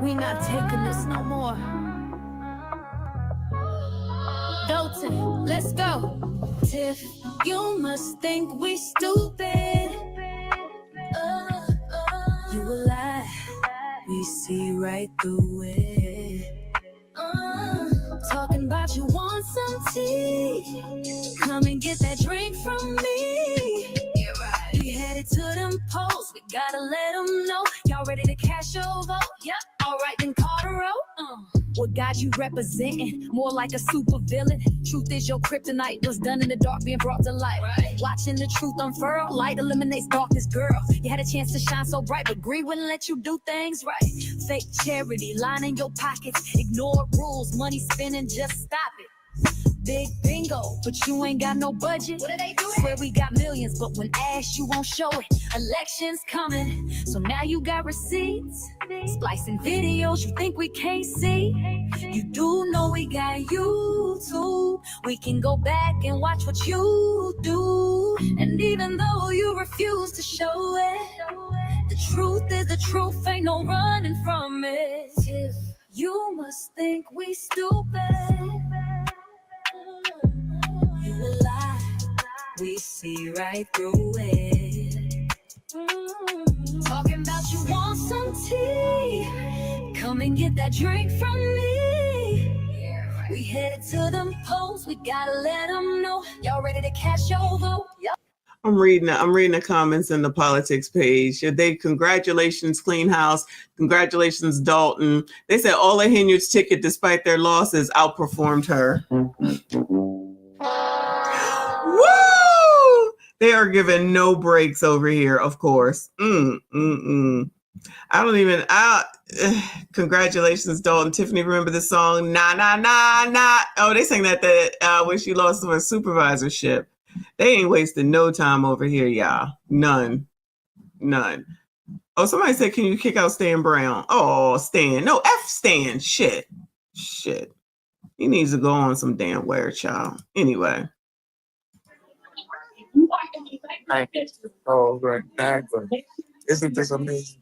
We not taking this no more. Dolton, let's go. Tiff, you must think we stupid. You a lie, we see right through it. Talking about you want some tea. Come and get that drink from me. We headed to them polls, we gotta let them know. Y'all ready to cash your vote? Yep, alright then call the roll. What God you representing? More like a super villain. Truth is your kryptonite. What's done in the dark being brought to light. Watching the truth unfurl, light eliminates darkness, girl. You had a chance to shine so bright, but greed wouldn't let you do things right. Fake charity, lining your pockets. Ignore rules, money spending, just stop it. Big bingo, but you ain't got no budget. What are they doing? Swear we got millions, but when asked, you won't show it. Elections coming, so now you got receipts. Splicing videos you think we can't see. You do know we got YouTube. We can go back and watch what you do. And even though you refuse to show it, the truth is the truth, ain't no running from it. If you must think we stupid. You a lie, we see right through it. Talking about you want some tea, come and get that drink from me. We headed to them polls, we gotta let them know y'all ready to cast your vote. I'm reading the comments in the politics page. They congratulations, Clean House. Congratulations, Dolton. They said Ola Henyard's ticket, despite their losses, outperformed her. Woo! They are giving no breaks over here, of course. Congratulations, Dolton. Tiffany, remember the song, nah, nah, nah, nah. Oh, they sang that when she lost her supervisorship. They ain't wasting no time over here, y'all. None. Oh, somebody said, can you kick out Stan Brown? Oh, Stan. No, F Stan. Shit. He needs to go on some damn wear, child. Anyway. Oh, right. Exactly. Isn't this amazing?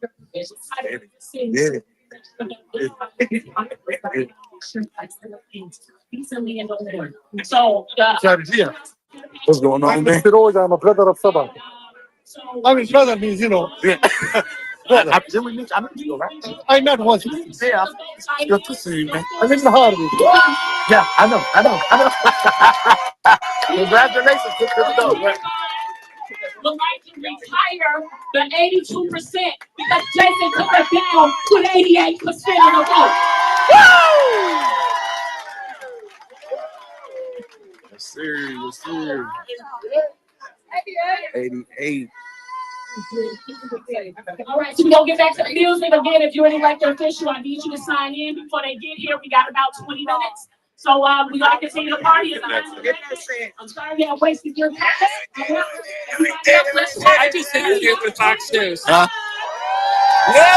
Yeah. What's going on, man? I'm a brother of Sabah. I mean, brother means, brother. I met once. Yeah. Good to see you, man. I'm in the Harvey. Yeah, I know. Congratulations. Good to know, man. Would like to retire the 82% because Jason took it down with 88% of the vote. Woo! Yes, sir. 88. All right, so we're going to get back to the music. Again, if you really like the official, I need you to sign in before they get here. We got about 20 minutes. So we're going to continue the party. I'm sorry we have wasted your time. I just think you're here for Fox News. Huh? Yeah!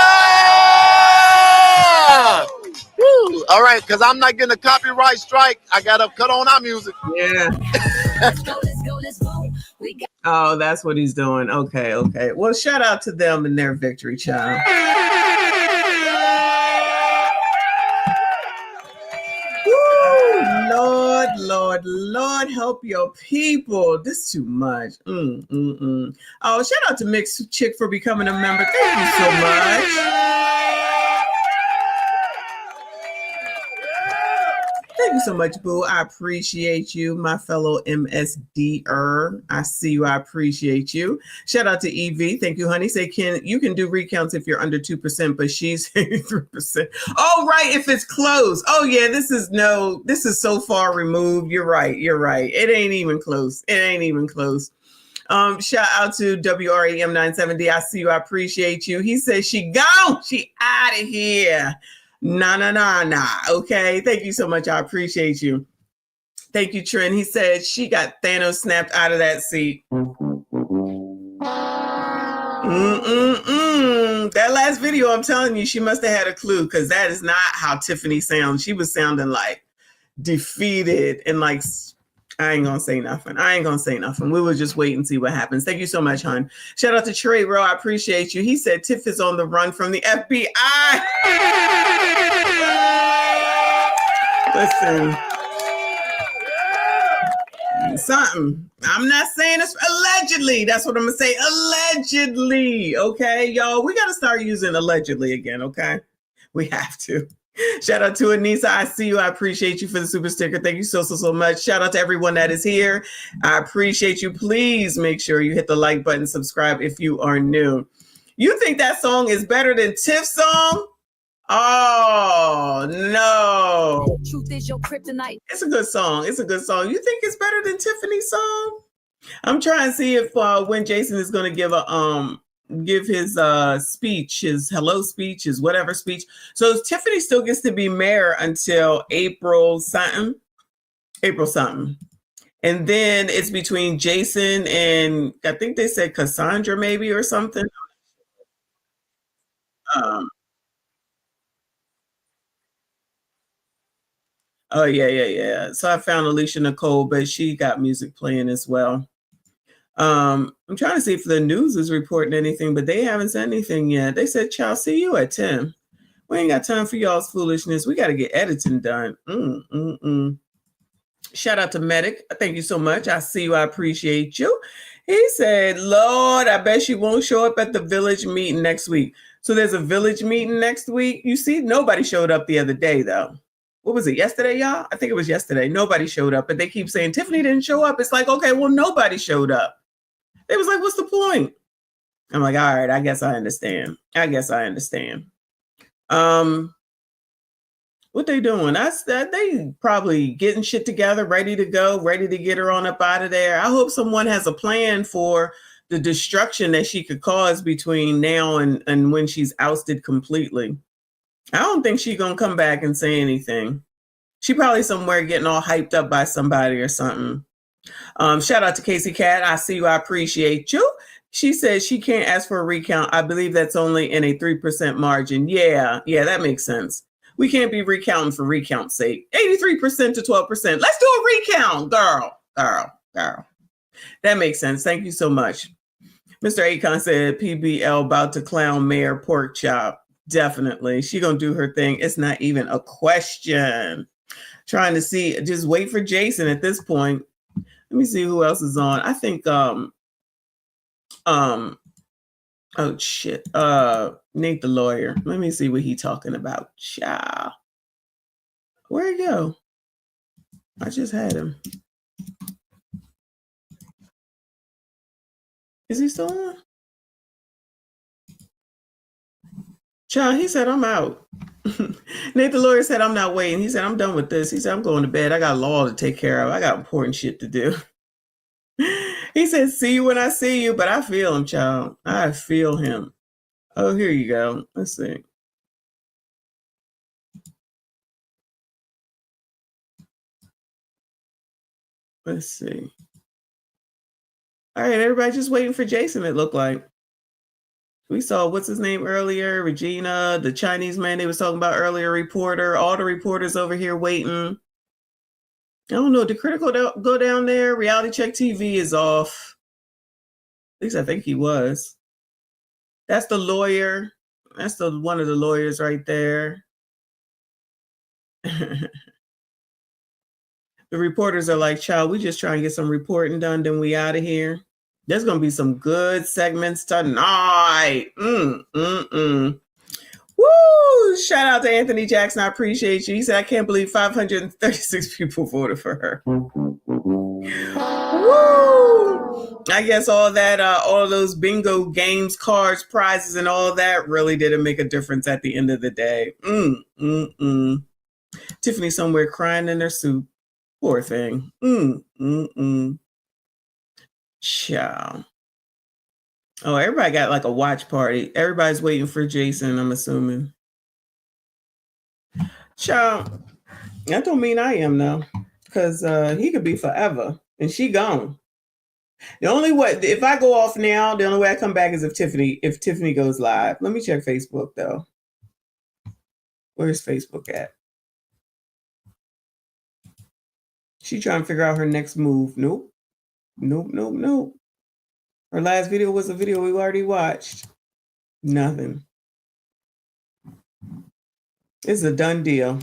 Woo! All right, because I'm not getting a copyright strike. I got to cut on our music. Yeah. Oh, that's what he's doing. Okay. Well, shout out to them and their victory, child. Woo! Lord, help your people. This is too much. Oh, shout out to Mixed Chick for becoming a member. Thank you so much. Thank you so much, Boo. I appreciate you, my fellow MSDer. I see you. I appreciate you. Shout out to Evie. Thank you, honey. Say, you can do recounts if you're under 2%, but she's 3%. Oh, right. If it's close. Oh, yeah. This is so far removed. You're right. It ain't even close. Shout out to WREM970. I see you. I appreciate you. He says she gone. She out of here. Nah. Okay. Thank you so much. I appreciate you. Thank you, Trent. He said she got Thanos snapped out of that seat. That last video, I'm telling you, she must have had a clue because that is not how Tiffany sounds. She was sounding like defeated and like, I ain't gonna say nothing. We will just wait and see what happens. Thank you so much, hon. Shout out to Trey, bro. I appreciate you. He said Tiff is on the run from the FBI. Listen. Something. I'm not saying it's allegedly. That's what I'm gonna say. Allegedly. Okay, y'all. We gotta start using allegedly again, okay? We have to. Shout out to Anissa. I see you. I appreciate you for the super sticker. Thank you so much. Shout out to everyone that is here. I appreciate you. Please make sure you hit the like button, subscribe if you are new. You think that song is better than Tiff's song? Oh, no. Truth is your kryptonite. It's a good song. You think it's better than Tiffany's song? I'm trying to see if when Jason is going to give his speech, his hello speech, his whatever speech. So Tiffany still gets to be mayor until April something. And then it's between Jason and I think they said Cassandra maybe or something. Oh yeah. So I found Alicia Nicole, but she got music playing as well. I'm trying to see if the news is reporting anything, but they haven't said anything yet. They said, "Child, see you at 10." We ain't got time for y'all's foolishness. We got to get editing done. Shout out to Medic. Thank you so much. I see you. I appreciate you. He said, Lord, I bet she won't show up at the village meeting next week. So there's a village meeting next week. You see, nobody showed up the other day, though. What was it, yesterday, y'all? I think it was yesterday. Nobody showed up, but they keep saying Tiffany didn't show up. It's like, okay, well, nobody showed up. It was like, what's the point? I'm like, all right, I guess I understand. What they doing? They probably getting shit together, ready to go, ready to get her on up out of there. I hope someone has a plan for the destruction that she could cause between now and when she's ousted completely. I don't think she's gonna come back and say anything. She probably somewhere getting all hyped up by somebody or something. Shout out to Casey Cat. I see you. I appreciate you. She says she can't ask for a recount. I believe that's only in a 3% margin. Yeah, that makes sense. We can't be recounting for recount's sake. 83% to 12%. Let's do a recount, girl. That makes sense. Thank you so much. Mr. Akon said PBL about to clown Mayor Pork Chop. Definitely. She gonna do her thing. It's not even a question. Trying to see, just wait for Jason at this point. Let me see who else is on. I think oh shit. Nate the lawyer. Let me see what he talking about. Child. Where'd he go? I just had him. Is he still on? Child, he said, I'm out. Nate the lawyer said, I'm not waiting. He said, I'm done with this. He said, I'm going to bed. I got law to take care of. I got important shit to do. He said, see you when I see you, but I feel him, child. I feel him. Oh, here you go. Let's see. Let's see. All right, everybody just waiting for Jason, it looked like. We saw, what's his name earlier? Regina, the Chinese man they was talking about earlier, reporter. All the reporters over here waiting. I don't know. Did Critical go down there? Reality Check TV is off. At least I think he was. That's the lawyer. That's one of the lawyers right there. The reporters are like, child, we just try and get some reporting done, then we out of here. There's going to be some good segments tonight. Woo! Shout out to Anthony Jackson. I appreciate you. He said, I can't believe 536 people voted for her. Woo! I guess all of those bingo games, cards, prizes, and all that really didn't make a difference at the end of the day. Tiffany somewhere crying in her soup. Poor thing. Ciao. Oh, everybody got like a watch party. Everybody's waiting for Jason, I'm assuming. Ciao. That don't mean I am though, because he could be forever and she gone. The only way, if I go off now, the only way I come back is if Tiffany goes live. Let me check Facebook though. Where's Facebook at? She trying to figure out her next move. Nope. Her last video was a video we already watched. Nothing. It's a done deal.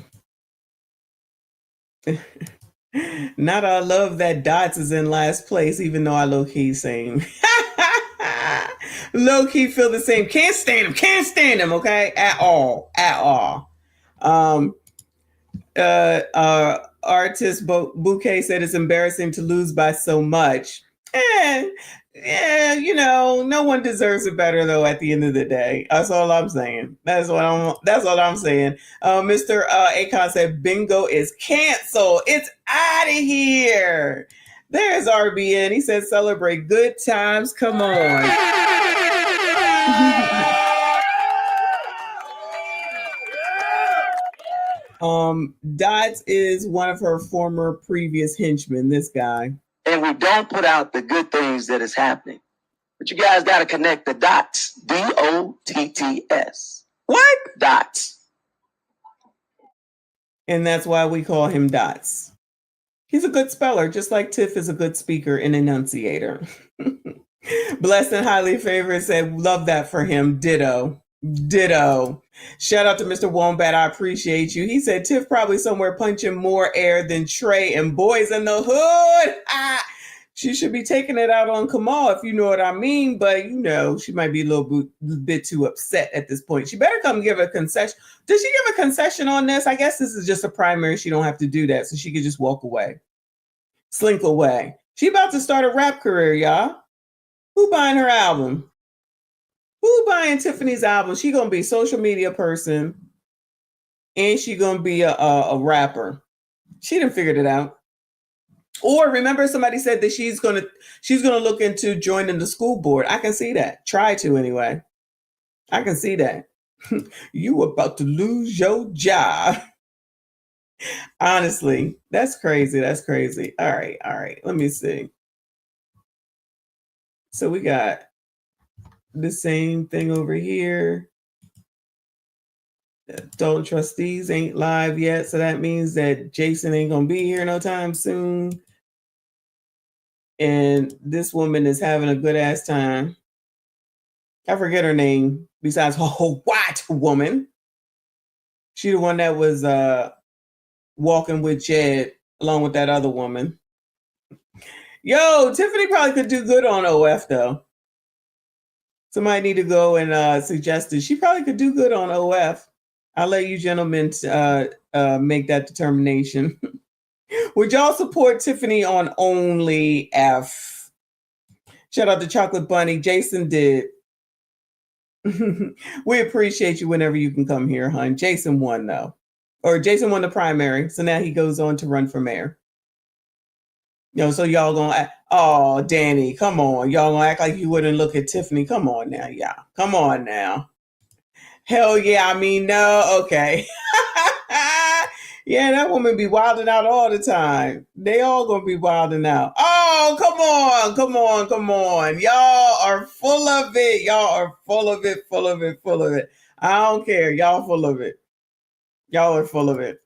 Not I love that Dots is in last place, even though I low-key same. Low-key feel the same. Can't stand him, okay? At all. Artist Bouquet said it's embarrassing to lose by so much. Yeah, no one deserves it better though at the end of the day. That's all I'm saying. That's all I'm saying. Mr. Akon said bingo is canceled. It's out of here. There's RBN. He said celebrate good times. Come on. Dots is one of her former previous henchmen, this guy. And we don't put out the good things that is happening. But you guys got to connect the dots. DOTTS. What? Dots. And that's why we call him Dots. He's a good speller, just like Tiff is a good speaker and enunciator. Blessed and highly favored said, love that for him. Ditto. Ditto. Shout out to Mr. Wombat. I appreciate you. He said Tiff probably somewhere punching more air than Trey and Boys in the Hood. She should be taking it out on Kamal, if you know what I mean. But, you know, she might be a little bit too upset at this point. She better come give a concession. Did she give a concession on this? I guess this is just a primary. She don't have to do that. So she could just walk away. Slink away. She about to start a rap career, y'all. Who buying her album? Who buying Tiffany's album? She gonna be a social media person, and she gonna be a rapper. She done figured it out. Or remember, somebody said that she's gonna look into joining the school board. I can see that. Try to anyway. I can see that. You about to lose your job. Honestly, that's crazy. That's crazy. All right. Let me see. So we got the same thing over here. Dolton trustees ain't live yet, so that means that Jason ain't gonna be here no time soon. And this woman is having a good ass time. I forget her name. Besides her white woman, she the one that was walking with Jed along with that other woman. Yo, Tiffany probably could do good on OF though. Somebody need to go and suggest it. She probably could do good on OF. I'll let you gentlemen make that determination. Would y'all support Tiffany on only F? Shout out to Chocolate Bunny. Jason did. We appreciate you whenever you can come here, hon. Jason won though. Or Jason won the primary. So now he goes on to run for mayor. You know, so y'all gonna act, oh, Danny, come on. Y'all gonna act like you wouldn't look at Tiffany. Come on now, y'all. Come on now. Hell yeah, I mean, no, okay. Yeah, that woman be wilding out all the time. They all gonna be wilding out. Oh, come on. Y'all are full of it. Y'all are full of it. I don't care. Y'all full of it. Y'all are full of it.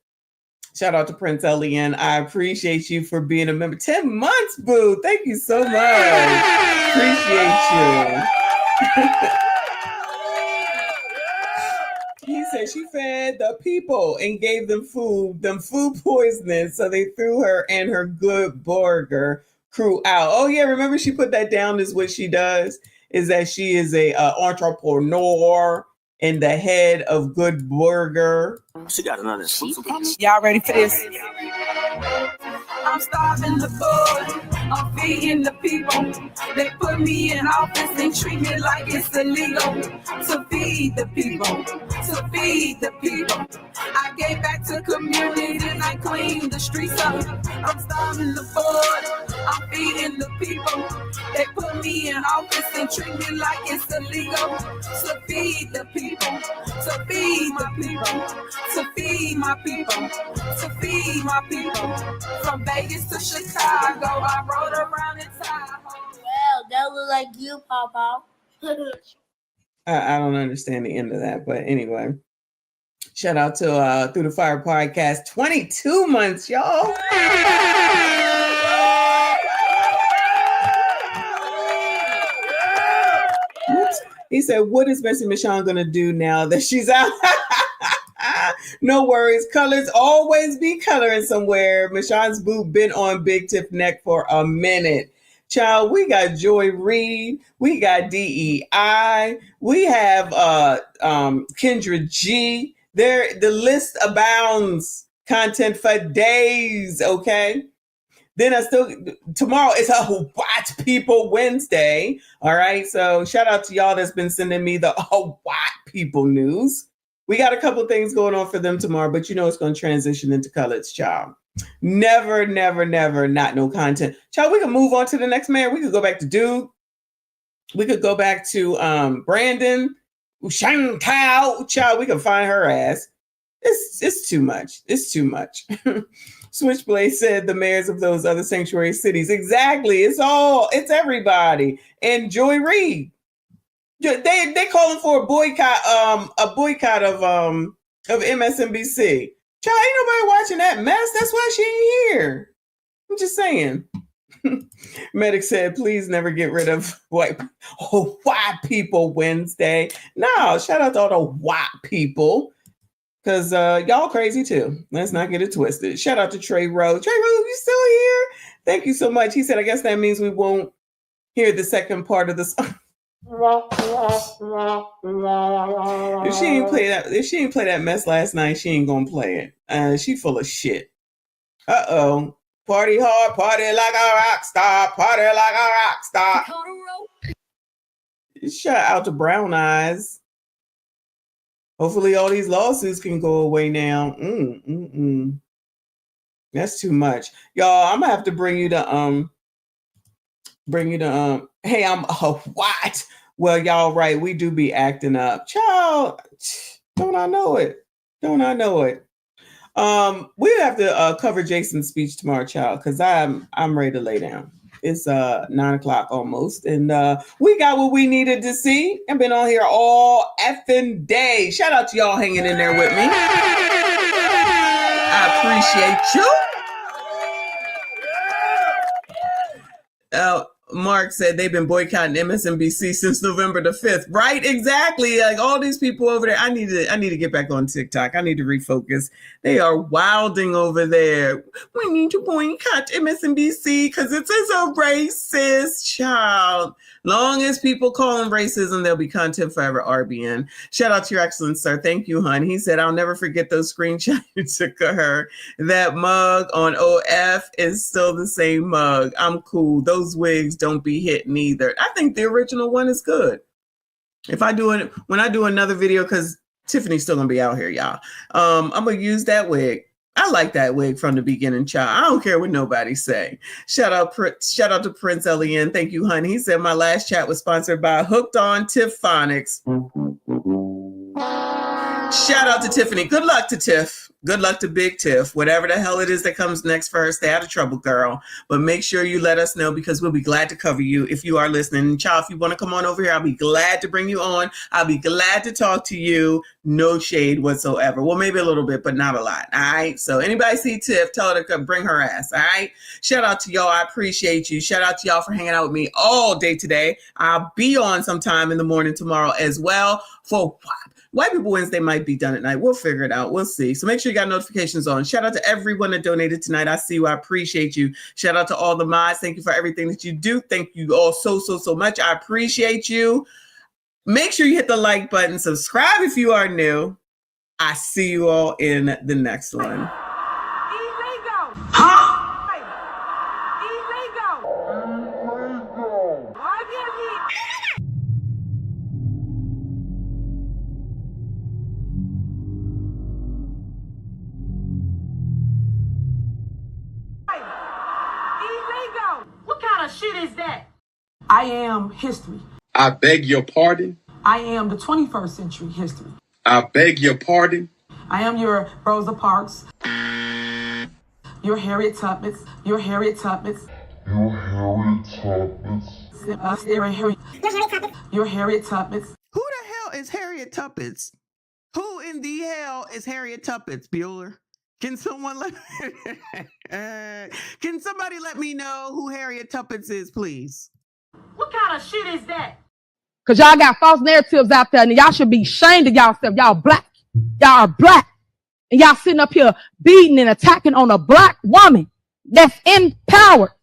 Shout out to Prince Elian. I appreciate you for being a member. 10 months, boo. Thank you so much. Appreciate you. He said she fed the people and gave them food poisoning. So they threw her and her good burger crew out. Oh yeah, remember she put that down as what she does, is that she is a entrepreneur and the head of Good Burger. She got another sheep. Y'all ready for this? I'm starving the board. I'm feeding the people. They put me in office and treat me like it's illegal to feed the people. To feed the people. I gave back to community and I cleaned the streets up. I'm starving the board. I'm feeding the people. They put me in office and treat me like it's illegal to feed the people. To feed the people. To feed my people. To feed my people. From Vegas to Chicago, I rode around in Tahoe. Well, that look like you, Papa. I don't understand the end of that, but anyway. Shout out to Through the Fire podcast. 22 months, y'all. Oops. He said, what is Missy Michonne going to do now that she's out? No worries. Colors always be coloring somewhere. Michonne's boo been on Big Tiff neck for a minute. Child, we got Joy Reid. We got DEI. We have Kendra G. The list abounds. Content for days, okay? Then tomorrow is a White People Wednesday. All right. So shout out to y'all that's been sending me the White People news. We got a couple things going on for them tomorrow, but you know it's going to transition into colors, child. Never not no content. Child, we can move on to the next mayor. We could go back to Duke. We could go back to Brandon. Shang Tao. Child, we can find her ass. It's too much. It's too much. Switchblade said the mayors of those other sanctuary cities. Exactly. It's everybody. And Joy Reid. They calling for a boycott of MSNBC. Child, ain't nobody watching that mess. That's why she ain't here. I'm just saying. Medic said, please never get rid of white people Wednesday. No, shout out to all the white people. Because y'all crazy too. Let's not get it twisted. Shout out to Trey Rose. Trey Rose, you still here? Thank you so much. He said, I guess that means we won't hear the second part of the song. If she ain't play that mess last night, she ain't gonna play it. She full of shit. Uh-oh. Party hard, party like a rock star, party like a rock star. Shout out to Brown Eyes. Hopefully all these lawsuits can go away now. That's too much. Y'all, I'm gonna have to bring you to hey, I'm what? Well, y'all right, we do be acting up. Child, don't I know it? Don't I know it? We have to cover Jason's speech tomorrow, child, because I'm ready to lay down. It's 9 o'clock almost, and we got what we needed to see. I've been on here all effing day. Shout out to y'all hanging in there with me. I appreciate you. Mark said they've been boycotting MSNBC since November the 5th. Right? Exactly. Like all these people over there. I need to get back on TikTok. I need to refocus. They are wilding over there. We need to boycott MSNBC because it is a racist child. Long as people call them racism, they'll be content forever, RBN. Shout out to your excellence, sir. Thank you, hon. He said, I'll never forget those screenshots you took of her. That mug on OF is still the same mug. I'm cool. Those wigs don't be hitting either. I think the original one is good. When I do another video, because Tiffany's still gonna be out here, y'all. I'm gonna use that wig. I like that wig from the beginning, child. I don't care what nobody say. Shout out to Prince Len. Thank you, honey. He said my last chat was sponsored by Hooked on Tiff Phonics. Shout out to Tiffany. Good luck to Tiff. Good luck to Big Tiff. Whatever the hell it is that comes next for her, stay out of trouble, girl. But make sure you let us know because we'll be glad to cover you if you are listening. And child, if you want to come on over here, I'll be glad to bring you on. I'll be glad to talk to you. No shade whatsoever. Well, maybe a little bit, but not a lot. All right. So anybody see Tiff, tell her to come bring her ass. All right. Shout out to y'all. I appreciate you. Shout out to y'all for hanging out with me all day today. I'll be on sometime in the morning tomorrow as well for White People Wednesday might be done at night. We'll figure it out. We'll see. So make sure you got notifications on. Shout out to everyone that donated tonight. I see you. I appreciate you. Shout out to all the mods. Thank you for everything that you do. Thank you all so much. I appreciate you. Make sure you hit the like button. Subscribe if you are new. I see you all in the next one. What kind of shit is that? I am history. I beg your pardon. I am the 21st century history. I beg your pardon. I am your Rosa Parks, your Harriet Tubmans, your Harriet Tubmans, your Harriet Tubmans. Who the hell is Harriet Tubmans? Who in the hell is Harriet Tubmans, Bueller? Can somebody let me know who Harriet Tubmans is, please? What kind of shit is that? Because y'all got false narratives out there, and y'all should be ashamed of y'allself. Y'all black. Y'all are black. And y'all sitting up here beating and attacking on a black woman that's in power.